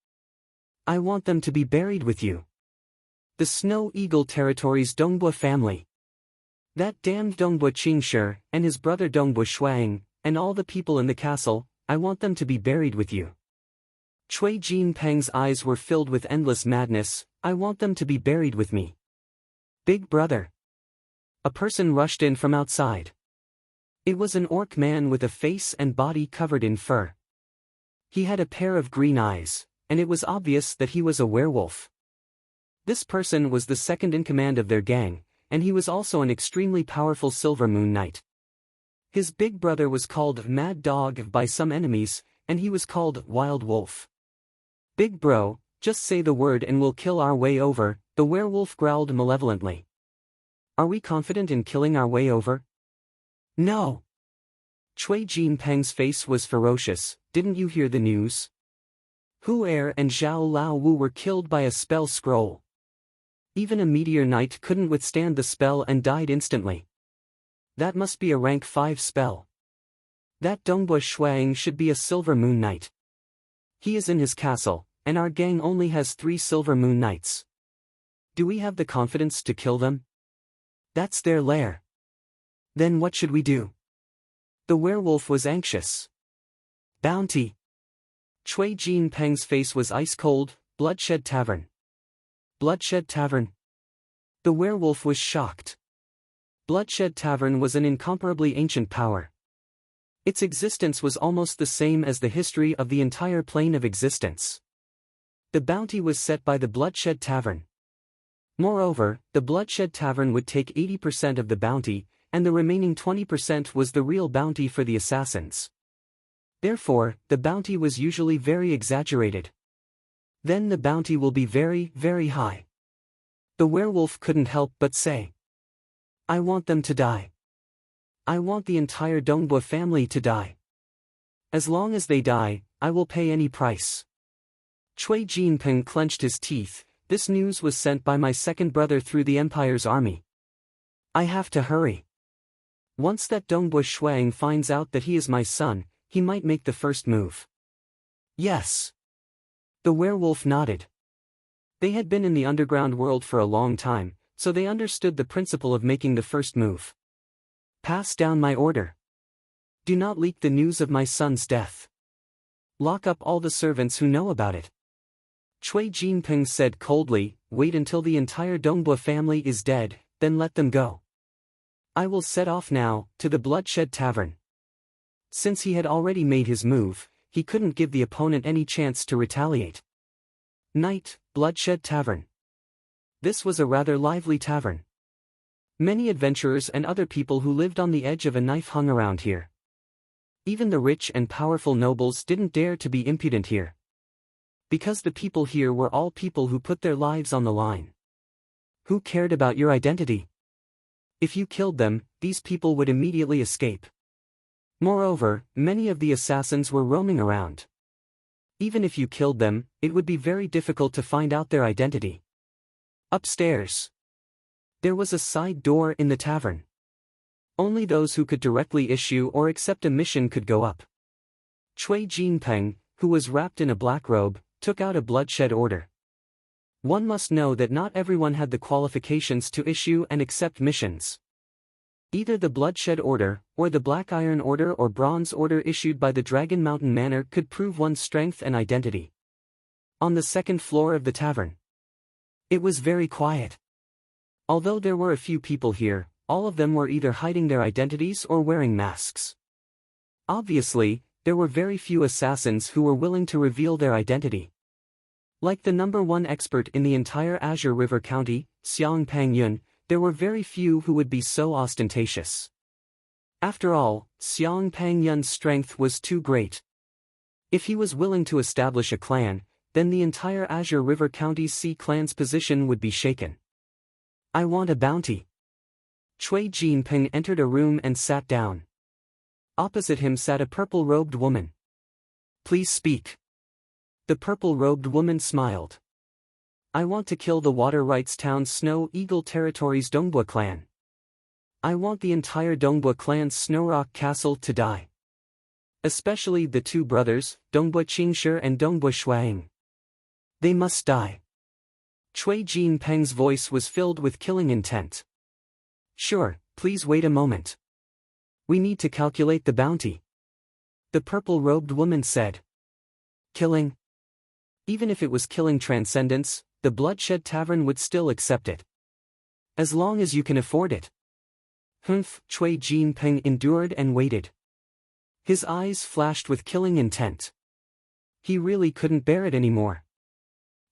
I want them to be buried with you. The Snow Eagle Territory's Dongbua family. That damned Dongbua Qingshi, and his brother Dongbua Shuang, and all the people in the castle, I want them to be buried with you. Cui Jinpeng's eyes were filled with endless madness. I want them to be buried with me. Big brother. A person rushed in from outside. It was an orc man with a face and body covered in fur. He had a pair of green eyes, and it was obvious that he was a werewolf. This person was the second in command of their gang, and he was also an extremely powerful Silver Moon Knight. His big brother was called Mad Dog by some enemies, and he was called Wild Wolf. Big bro, just say the word and we'll kill our way over, the werewolf growled malevolently. Are we confident in killing our way over? No. Cui Jinpeng's face was ferocious. Didn't you hear the news? Hu Er and Zhao Lao Wu were killed by a spell scroll. Even a meteor knight couldn't withstand the spell and died instantly. That must be a rank 5 spell. That Dongbua Shuang should be a Silver Moon Knight. He is in his castle, and our gang only has 3 Silver Moon Knights. Do we have the confidence to kill them? That's their lair. Then what should we do? The werewolf was anxious. Bounty. Cui Jinpeng's face was ice cold. Bloodshed Tavern. Bloodshed Tavern. The werewolf was shocked. Bloodshed Tavern was an incomparably ancient power. Its existence was almost the same as the history of the entire plane of existence. The bounty was set by the Bloodshed Tavern. Moreover, the Bloodshed Tavern would take 80% of the bounty, and the remaining 20% was the real bounty for the assassins. Therefore, the bounty was usually very exaggerated. Then the bounty will be very, very high. The werewolf couldn't help but say, I want them to die. I want the entire Dongbua family to die. As long as they die, I will pay any price. Cui Jinpeng clenched his teeth. This news was sent by my second brother through the Empire's army. I have to hurry. Once that Dongbua Shuang finds out that he is my son, he might make the first move. Yes. The werewolf nodded. They had been in the underground world for a long time, so they understood the principle of making the first move. Pass down my order. Do not leak the news of my son's death. Lock up all the servants who know about it. Cui Jinpeng said coldly, wait until the entire Dongbua family is dead, then let them go. I will set off now, to the Bloodshed Tavern. Since he had already made his move, he couldn't give the opponent any chance to retaliate. Night, Bloodshed Tavern. This was a rather lively tavern. Many adventurers and other people who lived on the edge of a knife hung around here. Even the rich and powerful nobles didn't dare to be impudent here. Because the people here were all people who put their lives on the line. Who cared about your identity? If you killed them, these people would immediately escape. Moreover, many of the assassins were roaming around. Even if you killed them, it would be very difficult to find out their identity. Upstairs. There was a side door in the tavern. Only those who could directly issue or accept a mission could go up. Cui Jinpeng, who was wrapped in a black robe, took out a bloodshed order. One must know that not everyone had the qualifications to issue and accept missions. Either the bloodshed order, or the black iron order or bronze order issued by the Dragon Mountain Manor could prove one's strength and identity. On the second floor of the tavern. It was very quiet. Although there were a few people here, all of them were either hiding their identities or wearing masks. Obviously, there were very few assassins who were willing to reveal their identity. Like the #1 expert in the entire Azure River County, Xiang Pangyun, there were very few who would be so ostentatious. After all, Xiang Pangyun's strength was too great. If he was willing to establish a clan, then the entire Azure River County's Sea clan's position would be shaken. I want a bounty. Cui Jinpeng entered a room and sat down. Opposite him sat a purple-robed woman. Please speak. The purple-robed woman smiled. I want to kill the Water Rights Town Snow Eagle Territories Dongbua clan. I want the entire Dongbua clan's Snowrock Castle to die. Especially the two brothers, Dongbua Qingshi and Dongbua Shuang. They must die. Cui Jinpeng's voice was filled with killing intent. Sure, please wait a moment. We need to calculate the bounty. The purple-robed woman said. Killing? Even if it was killing Transcendence, the Bloodshed Tavern would still accept it. As long as you can afford it. Humph, Cui Jinpeng endured and waited. His eyes flashed with killing intent. He really couldn't bear it anymore.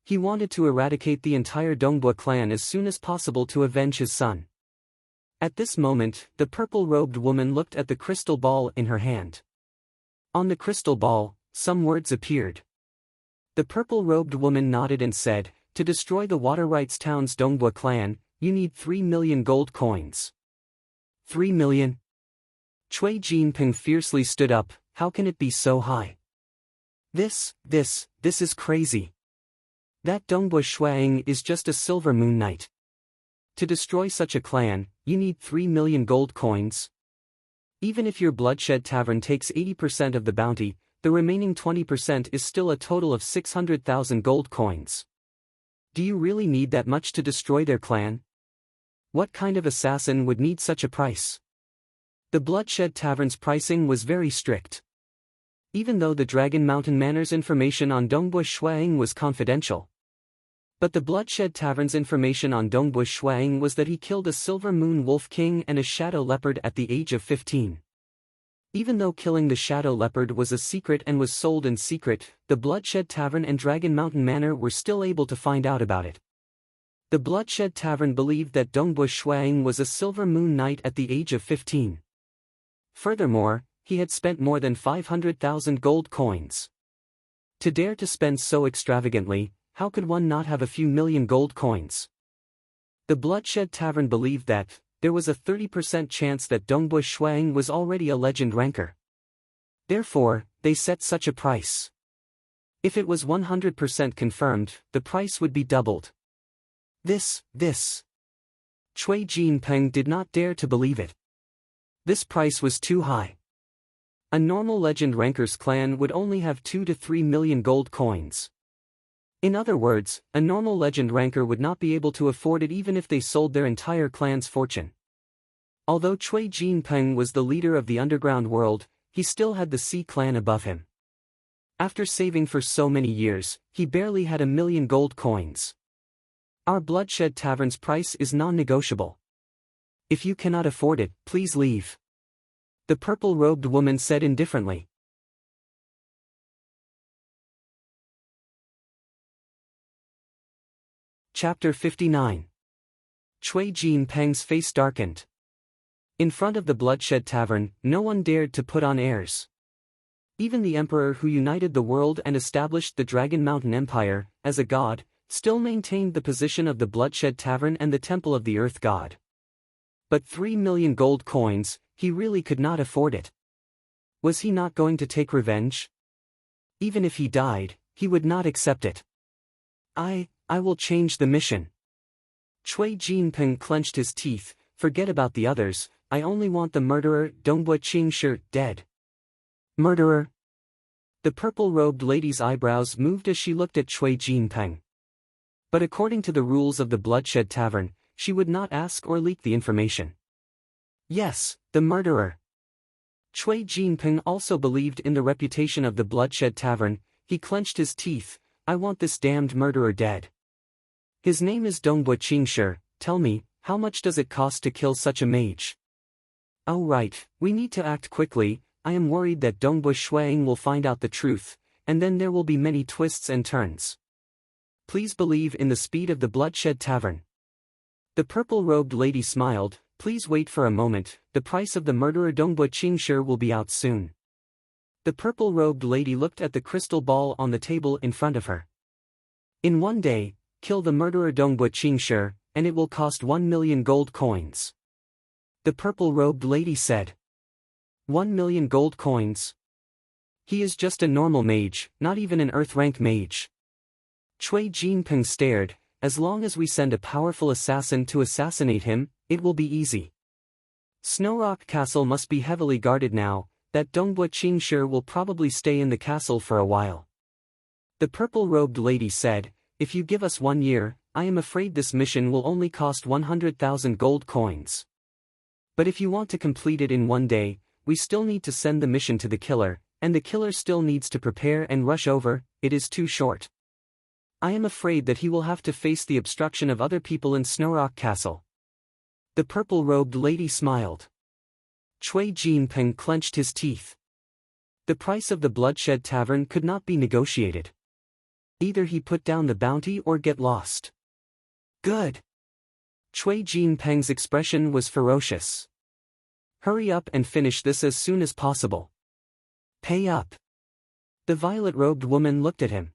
He wanted to eradicate the entire Dongbua clan as soon as possible to avenge his son. At this moment, the purple-robed woman looked at the crystal ball in her hand. On the crystal ball, some words appeared. The purple-robed woman nodded and said, to destroy the Water Rights Town's Dongbua clan, you need 3 million gold coins. 3 million? Cui Jinpeng fiercely stood up, how can it be so high? This is crazy. That Dongbua Shuang is just a Silver Moon Knight. To destroy such a clan, you need 3 million gold coins. Even if your Bloodshed Tavern takes 80% of the bounty, the remaining 20% is still a total of 600,000 gold coins. Do you really need that much to destroy their clan? What kind of assassin would need such a price? The Bloodshed Tavern's pricing was very strict. Even though the Dragon Mountain Manor's information on Dongbua Shuang was confidential. But the Bloodshed Tavern's information on Dongbua Shuang was that he killed a Silver Moon Wolf King and a Shadow Leopard at the age of 15. Even though killing the Shadow Leopard was a secret and was sold in secret, the Bloodshed Tavern and Dragon Mountain Manor were still able to find out about it. The Bloodshed Tavern believed that Dongbua Shuang was a Silver Moon Knight at the age of 15. Furthermore, he had spent more than 500,000 gold coins. To dare to spend so extravagantly, how could one not have a few million gold coins? The Bloodshed Tavern believed that there was a 30% chance that Dongbua Shuang was already a legend ranker. Therefore, they set such a price. If it was 100% confirmed, the price would be doubled. This. Cui Jinpeng did not dare to believe it. This price was too high. A normal legend ranker's clan would only have 2 to 3 million gold coins. In other words, a normal legend ranker would not be able to afford it even if they sold their entire clan's fortune. Although Cui Jinpeng was the leader of the underground world, he still had the Sea clan above him. After saving for so many years, he barely had 1 million gold coins. Our Bloodshed Tavern's price is non-negotiable. If you cannot afford it, please leave. The purple-robed woman said indifferently. Chapter 59. Cui Jinpeng's face darkened. In front of the Bloodshed Tavern, no one dared to put on airs. Even the emperor who united the world and established the Dragon Mountain Empire, as a god, still maintained the position of the Bloodshed Tavern and the Temple of the Earth God. But 3 million gold coins, he really could not afford it. Was he not going to take revenge? Even if he died, he would not accept it. I will change the mission. Cui Jinpeng clenched his teeth. Forget about the others, I only want the murderer Dongbua Qingshi dead. Murderer? The purple-robed lady's eyebrows moved as she looked at Cui Jinpeng. But according to the rules of the Bloodshed Tavern, she would not ask or leak the information. Yes, the murderer. Cui Jinpeng also believed in the reputation of the Bloodshed Tavern. He clenched his teeth. I want this damned murderer dead. His name is Dongbua Qingshi. Tell me, how much does it cost to kill such a mage? Oh right, we need to act quickly. I am worried that Dongbua Shuang will find out the truth, and then there will be many twists and turns. Please believe in the speed of the Bloodshed Tavern. The purple-robed lady smiled. Please wait for a moment, the price of the murderer Dongbua Qingshi will be out soon. The purple-robed lady looked at the crystal ball on the table in front of her. In one day, kill the murderer Dongbua Qingshi, and it will cost 1 million gold coins. The purple-robed lady said. 1 million gold coins? He is just a normal mage, not even an earth-rank mage. Cui Jinpeng stared. As long as we send a powerful assassin to assassinate him, it will be easy. Snowrock Castle must be heavily guarded now, that Dongbua Qingshi will probably stay in the castle for a while. The purple-robed lady said, if you give us 1 year, I am afraid this mission will only cost 100,000 gold coins. But if you want to complete it in 1 day, we still need to send the mission to the killer, and the killer still needs to prepare and rush over. It is too short. I am afraid that he will have to face the obstruction of other people in Snowrock Castle. The purple-robed lady smiled. Cui Jinpeng clenched his teeth. The price of the Bloodshed Tavern could not be negotiated. Either he put down the bounty or get lost. Good. Cui Jinpeng's expression was ferocious. Hurry up and finish this as soon as possible. Pay up. The violet-robed woman looked at him.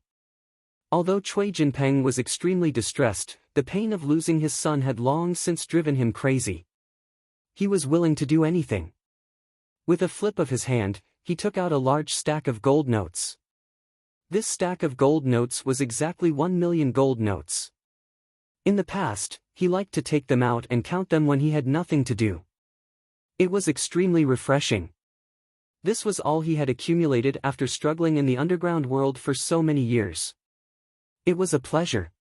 Although Cui Jinpeng was extremely distressed, the pain of losing his son had long since driven him crazy. He was willing to do anything. With a flip of his hand, he took out a large stack of gold notes. This stack of gold notes was exactly 1 million gold notes. In the past, he liked to take them out and count them when he had nothing to do. It was extremely refreshing. This was all he had accumulated after struggling in the underground world for so many years. It was a pleasure.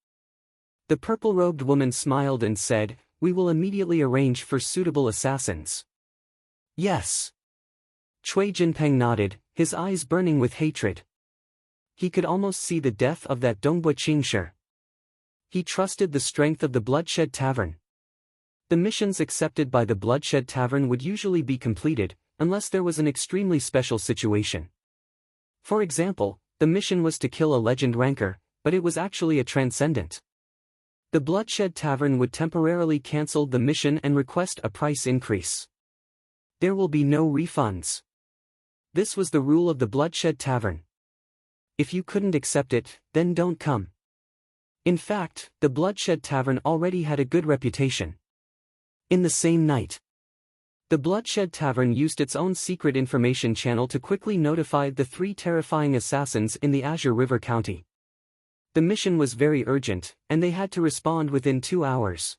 The purple-robed woman smiled and said, we will immediately arrange for suitable assassins. Yes. Cui Jinpeng nodded, his eyes burning with hatred. He could almost see the death of that Dongbua Qingshi. He trusted the strength of the Bloodshed Tavern. The missions accepted by the Bloodshed Tavern would usually be completed, unless there was an extremely special situation. For example, the mission was to kill a legend ranker, but it was actually a transcendent. The Bloodshed Tavern would temporarily cancel the mission and request a price increase. There will be no refunds. This was the rule of the Bloodshed Tavern. If you couldn't accept it, then don't come. In fact, the Bloodshed Tavern already had a good reputation. In the same night, the Bloodshed Tavern used its own secret information channel to quickly notify the 3 terrifying assassins in the Azure River County. The mission was very urgent, and they had to respond within 2 hours.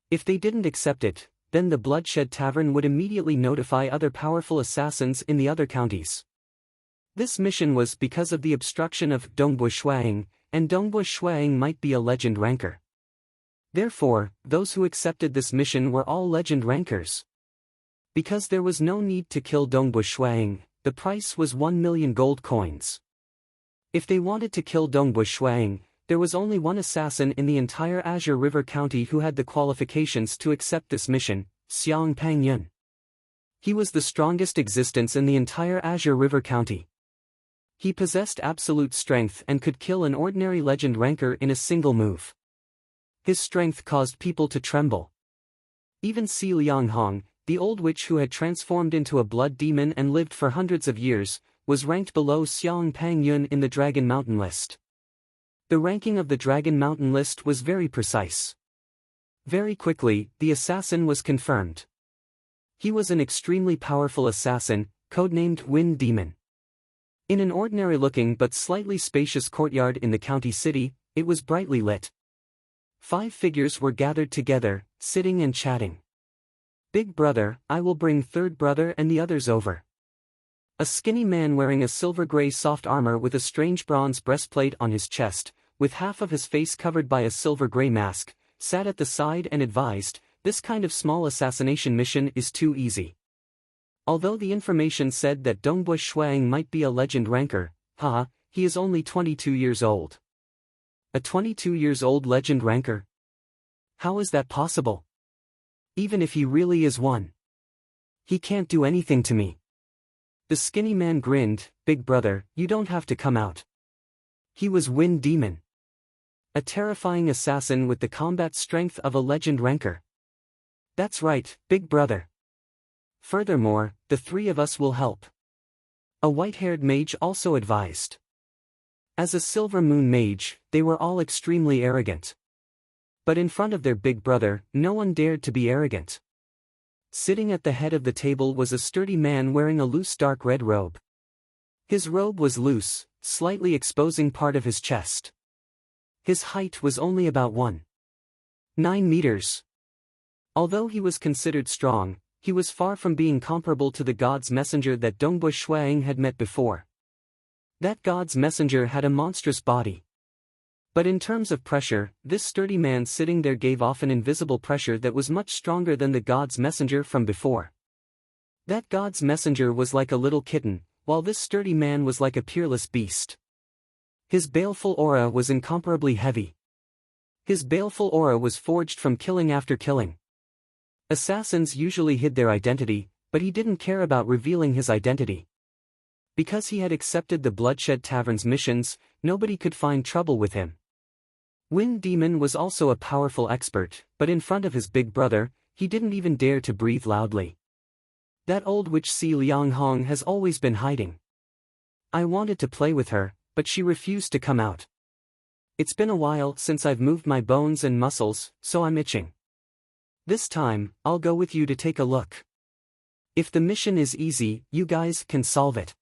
If they didn't accept it, then the Bloodshed Tavern would immediately notify other powerful assassins in the other counties. This mission was because of the obstruction of Dongbua Shuang, and Dongbua Shuang might be a legend ranker. Therefore, those who accepted this mission were all legend rankers. Because there was no need to kill Dongbua Shuang, the price was 1 million gold coins. If they wanted to kill Dongbua Shuang, there was only one assassin in the entire Azure River County who had the qualifications to accept this mission, Xiang Pangyun. He was the strongest existence in the entire Azure River County. He possessed absolute strength and could kill an ordinary legend ranker in a single move. His strength caused people to tremble. Even Si Lianghong, the old witch who had transformed into a blood demon and lived for hundreds of years, was ranked below Xiang Pangyun in the Dragon Mountain list. The ranking of the Dragon Mountain list was very precise. Very quickly, the assassin was confirmed. He was an extremely powerful assassin, codenamed Wind Demon. In an ordinary-looking but slightly spacious courtyard in the county city, it was brightly lit. 5 figures were gathered together, sitting and chatting. "Big brother, I will bring third brother and the others over." A skinny man wearing a silver-gray soft armor with a strange bronze breastplate on his chest, with half of his face covered by a silver-gray mask, sat at the side and advised, "This kind of small assassination mission is too easy." Although the information said that Dongbui Shuang might be a legend ranker, he is only 22 years old. A 22 years old legend ranker? How is that possible? Even if he really is one. He can't do anything to me. The skinny man grinned, "Big brother, you don't have to come out." He was Wind Demon. A terrifying assassin with the combat strength of a legend ranker. "That's right, big brother. Furthermore, the 3 of us will help." A white-haired mage also advised. As a Silver Moon mage, they were all extremely arrogant. But in front of their big brother, no one dared to be arrogant. Sitting at the head of the table was a sturdy man wearing a loose dark red robe. His robe was loose, slightly exposing part of his chest. His height was only about 1.9 meters. Although he was considered strong, he was far from being comparable to the god's messenger that Dongbui Shuang had met before. That god's messenger had a monstrous body. But in terms of pressure, this sturdy man sitting there gave off an invisible pressure that was much stronger than the god's messenger from before. That god's messenger was like a little kitten, while this sturdy man was like a peerless beast. His baleful aura was incomparably heavy. His baleful aura was forged from killing after killing. Assassins usually hid their identity, but he didn't care about revealing his identity. Because he had accepted the Bloodshed Tavern's missions, nobody could find trouble with him. Wind Demon was also a powerful expert, but in front of his big brother, he didn't even dare to breathe loudly. That old witch Si Lianghong has always been hiding. I wanted to play with her, but she refused to come out. It's been a while since I've moved my bones and muscles, so I'm itching. This time, I'll go with you to take a look. If the mission is easy, you guys can solve it.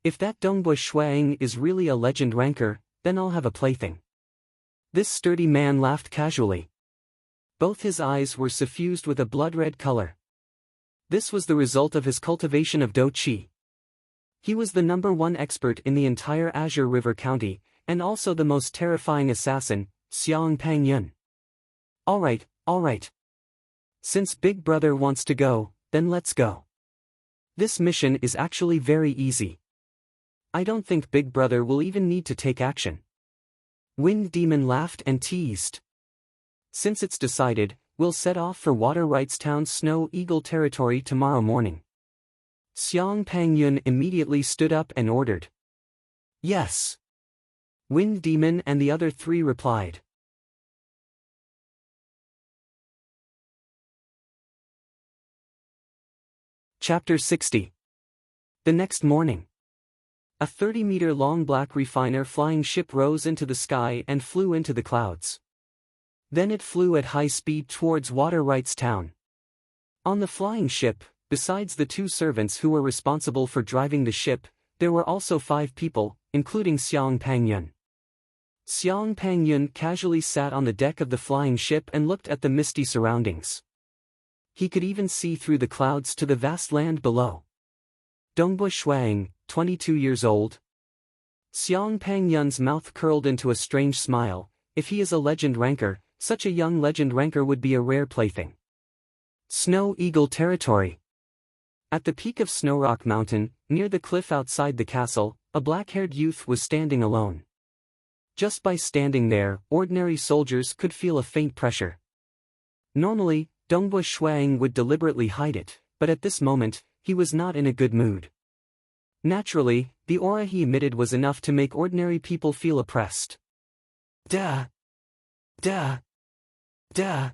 If that Dongbui Shuang is really a legend ranker, then I'll have a plaything." This sturdy man laughed casually. Both his eyes were suffused with a blood-red color. This was the result of his cultivation of Do Qi. He was the #1 expert in the entire Azure River County, and also the most terrifying assassin, Xiang Pangyun. Alright. Since Big Brother wants to go, then let's go. This mission is actually very easy. I don't think Big Brother will even need to take action. Wind Demon laughed and teased. Since it's decided, we'll set off for Water Rights Town's Snow Eagle territory tomorrow morning. Xiang Pangyun immediately stood up and ordered. Yes. Wind Demon and the other 3 replied. Chapter 60. The next morning. A 30-meter-long black refiner flying ship rose into the sky and flew into the clouds. Then it flew at high speed towards Water Rights Town. On the flying ship, besides the 2 servants who were responsible for driving the ship, there were also 5 people, including Xiang Pangyun. Xiang Pangyun casually sat on the deck of the flying ship and looked at the misty surroundings. He could even see through the clouds to the vast land below. Dongbui Shuang, 22 years old. Xiang Pangyun's mouth curled into a strange smile. If he is a legend ranker, such a young legend ranker would be a rare plaything. Snow Eagle territory. At the peak of Snowrock Mountain, near the cliff outside the castle, a black-haired youth was standing alone. Just by standing there, ordinary soldiers could feel a faint pressure. Normally, Dongbui Shuang would deliberately hide it, but at this moment, he was not in a good mood. Naturally, the aura he emitted was enough to make ordinary people feel oppressed. Duh! Duh!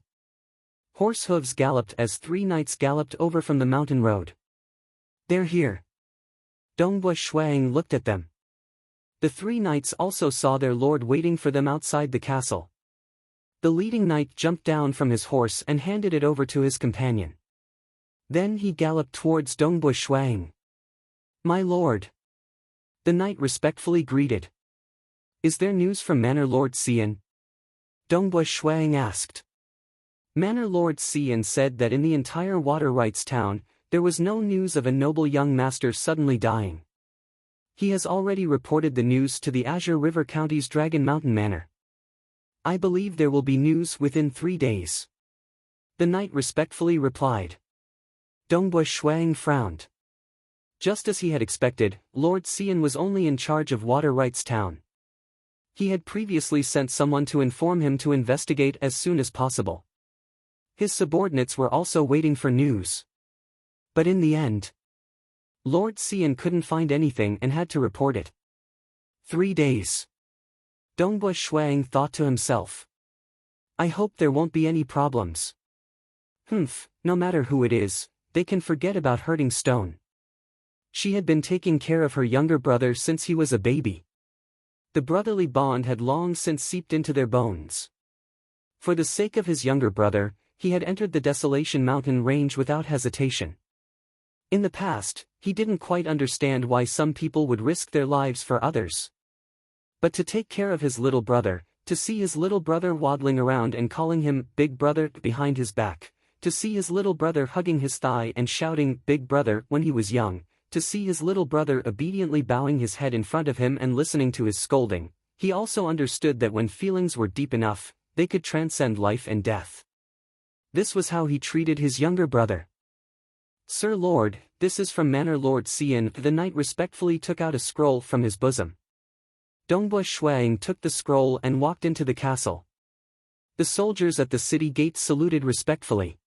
Horse hooves galloped as 3 knights galloped over from the mountain road. They're here. Dongbua Shuang looked at them. The 3 knights also saw their lord waiting for them outside the castle. The leading knight jumped down from his horse and handed it over to his companion. Then he galloped towards Dongbua Shuang. "My lord." The knight respectfully greeted. "Is there news from Manor Lord Xian?" Dongbua Shuang asked. Manor Lord Xian said that in the entire Water Rights town, there was no news of a noble young master suddenly dying. He has already reported the news to the Azure River County's Dragon Mountain Manor. I believe there will be news within 3 days. The knight respectfully replied. Dongbua Shuang frowned. Just as he had expected, Lord Xian was only in charge of Water Rights town. He had previously sent someone to inform him to investigate as soon as possible. His subordinates were also waiting for news. But in the end, Lord Xian couldn't find anything and had to report it. 3 days. Dongbua Shuang thought to himself. I hope there won't be any problems. No matter who it is, they can forget about hurting Stone. She had been taking care of her younger brother since he was a baby. The brotherly bond had long since seeped into their bones. For the sake of his younger brother, he had entered the Desolation Mountain range without hesitation. In the past, he didn't quite understand why some people would risk their lives for others. But to take care of his little brother, to see his little brother waddling around and calling him Big Brother behind his back, to see his little brother hugging his thigh and shouting Big Brother when he was young, to see his little brother obediently bowing his head in front of him and listening to his scolding, he also understood that when feelings were deep enough, they could transcend life and death. This was how he treated his younger brother. Sir Lord, this is from Manor Lord Xian. The knight respectfully took out a scroll from his bosom. Dongbua Shuang took the scroll and walked into the castle. The soldiers at the city gate saluted respectfully.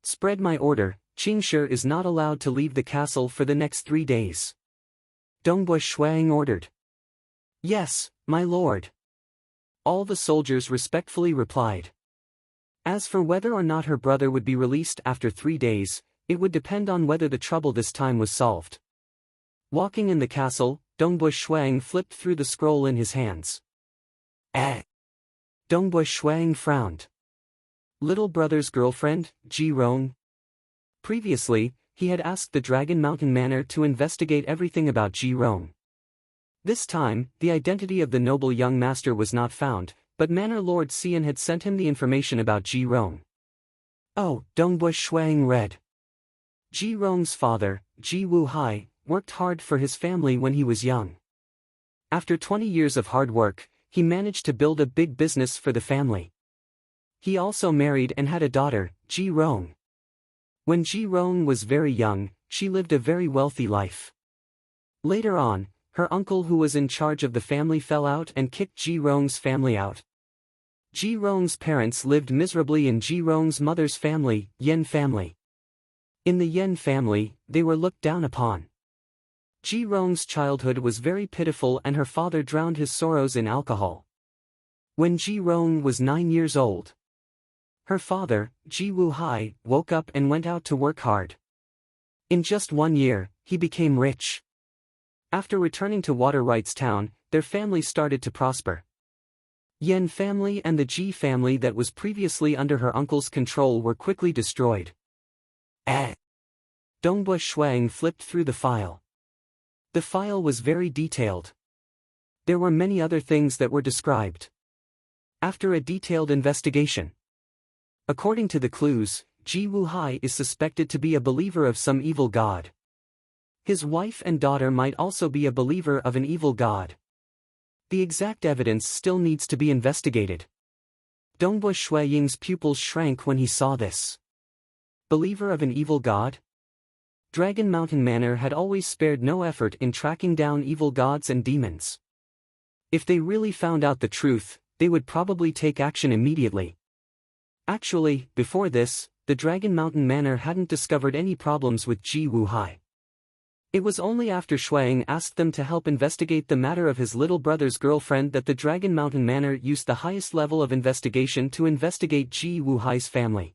Spread my order, Qingshi is not allowed to leave the castle for the next 3 days. Dongbua Shuang ordered. Yes, my lord. All the soldiers respectfully replied. As for whether or not her brother would be released after 3 days, it would depend on whether the trouble this time was solved. Walking in the castle, Dongbua Shuang flipped through the scroll in his hands. Dongbua Shuang frowned. Little brother's girlfriend, Ji Rong? Previously, he had asked the Dragon Mountain Manor to investigate everything about Ji Rong. This time, the identity of the noble young master was not found, but Manor Lord Xian had sent him the information about Ji Rong. Oh, Dongbua Shuang read. Ji Rong's father, Ji Wuhai, worked hard for his family when he was young. After 20 years of hard work, he managed to build a big business for the family. He also married and had a daughter, Ji Rong. When Ji Rong was very young, she lived a very wealthy life. Later on, her uncle who was in charge of the family fell out and kicked Ji Rong's family out. Ji Rong's parents lived miserably in Ji Rong's mother's family, Yen family. In the Yen family, they were looked down upon. Ji Rong's childhood was very pitiful and her father drowned his sorrows in alcohol. When Ji Rong was 9 years old, her father, Ji Wuhai, woke up and went out to work hard. In just 1 year, he became rich. After returning to Water Rights Town, their family started to prosper. Yen family and the Ji family that was previously under her uncle's control were quickly destroyed. Dongbua Shuang flipped through the file. The file was very detailed. There were many other things that were described. After a detailed investigation, according to the clues, Ji Wuhai is suspected to be a believer of some evil god. His wife and daughter might also be a believer of an evil god. The exact evidence still needs to be investigated. Dongbua Shuaying's pupils shrank when he saw this. Believer of an evil god? Dragon Mountain Manor had always spared no effort in tracking down evil gods and demons. If they really found out the truth, they would probably take action immediately. Actually, before this, the Dragon Mountain Manor hadn't discovered any problems with Ji Wuhai. It was only after Shuang asked them to help investigate the matter of his little brother's girlfriend that the Dragon Mountain Manor used the highest level of investigation to investigate Ji Wuhai's family.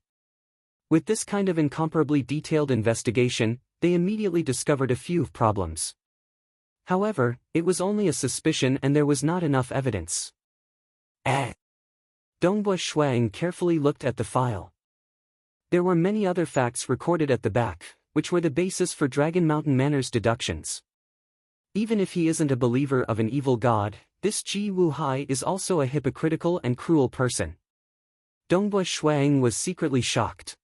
With this kind of incomparably detailed investigation, they immediately discovered a few problems. However, it was only a suspicion and there was not enough evidence. Dongbua Shuang carefully looked at the file. There were many other facts recorded at the back, which were the basis for Dragon Mountain Manor's deductions. Even if he isn't a believer of an evil god, this Ji Wuhai is also a hypocritical and cruel person. Dongbua Shuang was secretly shocked.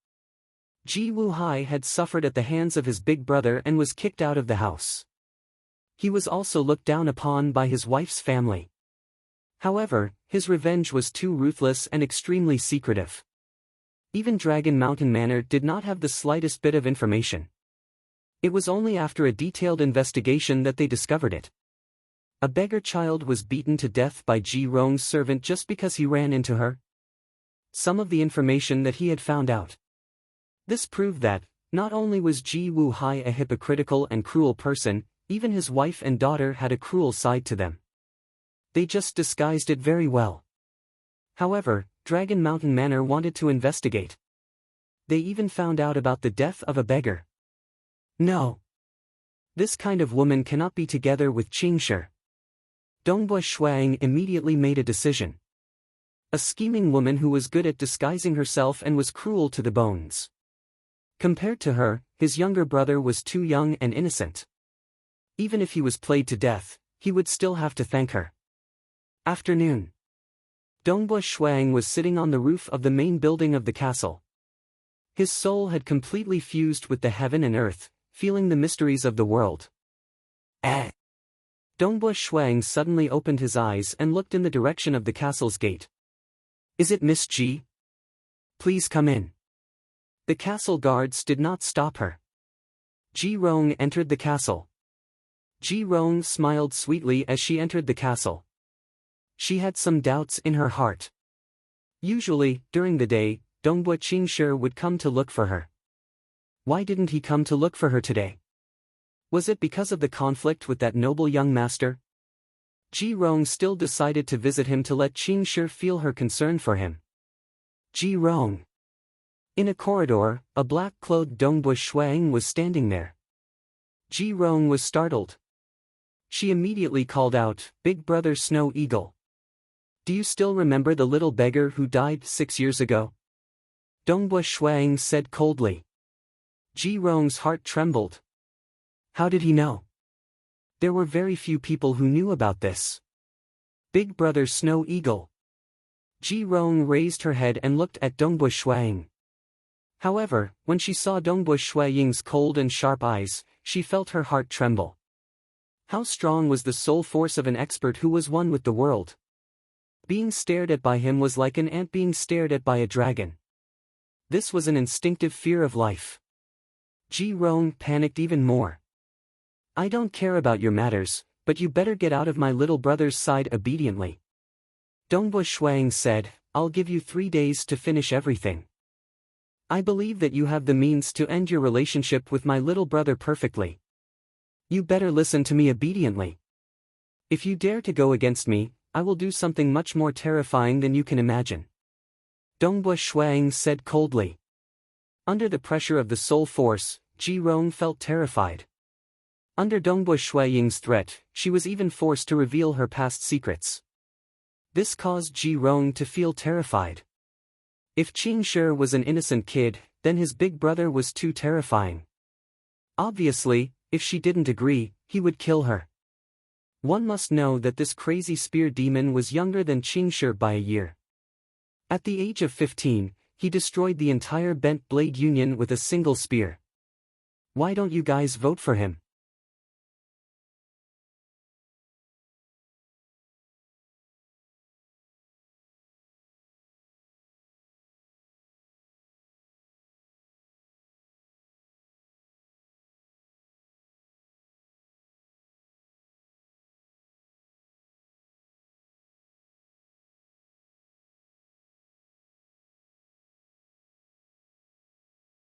Ji Wuhai had suffered at the hands of his big brother and was kicked out of the house. He was also looked down upon by his wife's family. However, his revenge was too ruthless and extremely secretive. Even Dragon Mountain Manor did not have the slightest bit of information. It was only after a detailed investigation that they discovered it. A beggar child was beaten to death by Ji Rong's servant just because he ran into her. Some of the information that he had found out. This proved that, not only was Ji Wuhai a hypocritical and cruel person, even his wife and daughter had a cruel side to them. They just disguised it very well. However, Dragon Mountain Manor wanted to investigate. They even found out about the death of a beggar. No. This kind of woman cannot be together with Qingshi. Dongbua Shuang immediately made a decision. A scheming woman who was good at disguising herself and was cruel to the bones. Compared to her, his younger brother was too young and innocent. Even if he was played to death, he would still have to thank her. Afternoon. Dongbua Shuang was sitting on the roof of the main building of the castle. His soul had completely fused with the heaven and earth, feeling the mysteries of the world. Dongbua Shuang suddenly opened his eyes and looked in the direction of the castle's gate. Is it Miss Ji? Please come in. The castle guards did not stop her. Ji Rong entered the castle. Ji Rong smiled sweetly as she entered the castle. She had some doubts in her heart. Usually, during the day, Dongbua Qingshi would come to look for her. Why didn't he come to look for her today? Was it because of the conflict with that noble young master? Ji Rong still decided to visit him to let Qingshi feel her concern for him. Ji Rong. In a corridor, a black-clothed Dongbua Shuang was standing there. Ji Rong was startled. She immediately called out, "Big brother Snow Eagle. Do you still remember the little beggar who died 6 years ago?" Dongbua Shuang said coldly. Ji Rong's heart trembled. How did he know? There were very few people who knew about this. Big brother Snow Eagle. Ji Rong raised her head and looked at Dongbua Shuang. However, when she saw Dongbua Shuang's cold and sharp eyes, she felt her heart tremble. How strong was the soul force of an expert who was one with the world? Being stared at by him was like an ant being stared at by a dragon. This was an instinctive fear of life. Ji Rong panicked even more. I don't care about your matters, but you better get out of my little brother's side obediently. Dongbua Shuang said, I'll give you 3 days to finish everything. I believe that you have the means to end your relationship with my little brother perfectly. You better listen to me obediently. If you dare to go against me, I will do something much more terrifying than you can imagine. Dongbua Shuang said coldly. Under the pressure of the soul force, Ji Rong felt terrified. Under Dongbua Shuang's threat, she was even forced to reveal her past secrets. This caused Ji Rong to feel terrified. If Qingshi was an innocent kid, then his big brother was too terrifying. Obviously, if she didn't agree, he would kill her. One must know that this crazy spear demon was younger than Qingshi by a year. At the age of 15, he destroyed the entire Bent Blade Union with a single spear. Why don't you guys vote for him?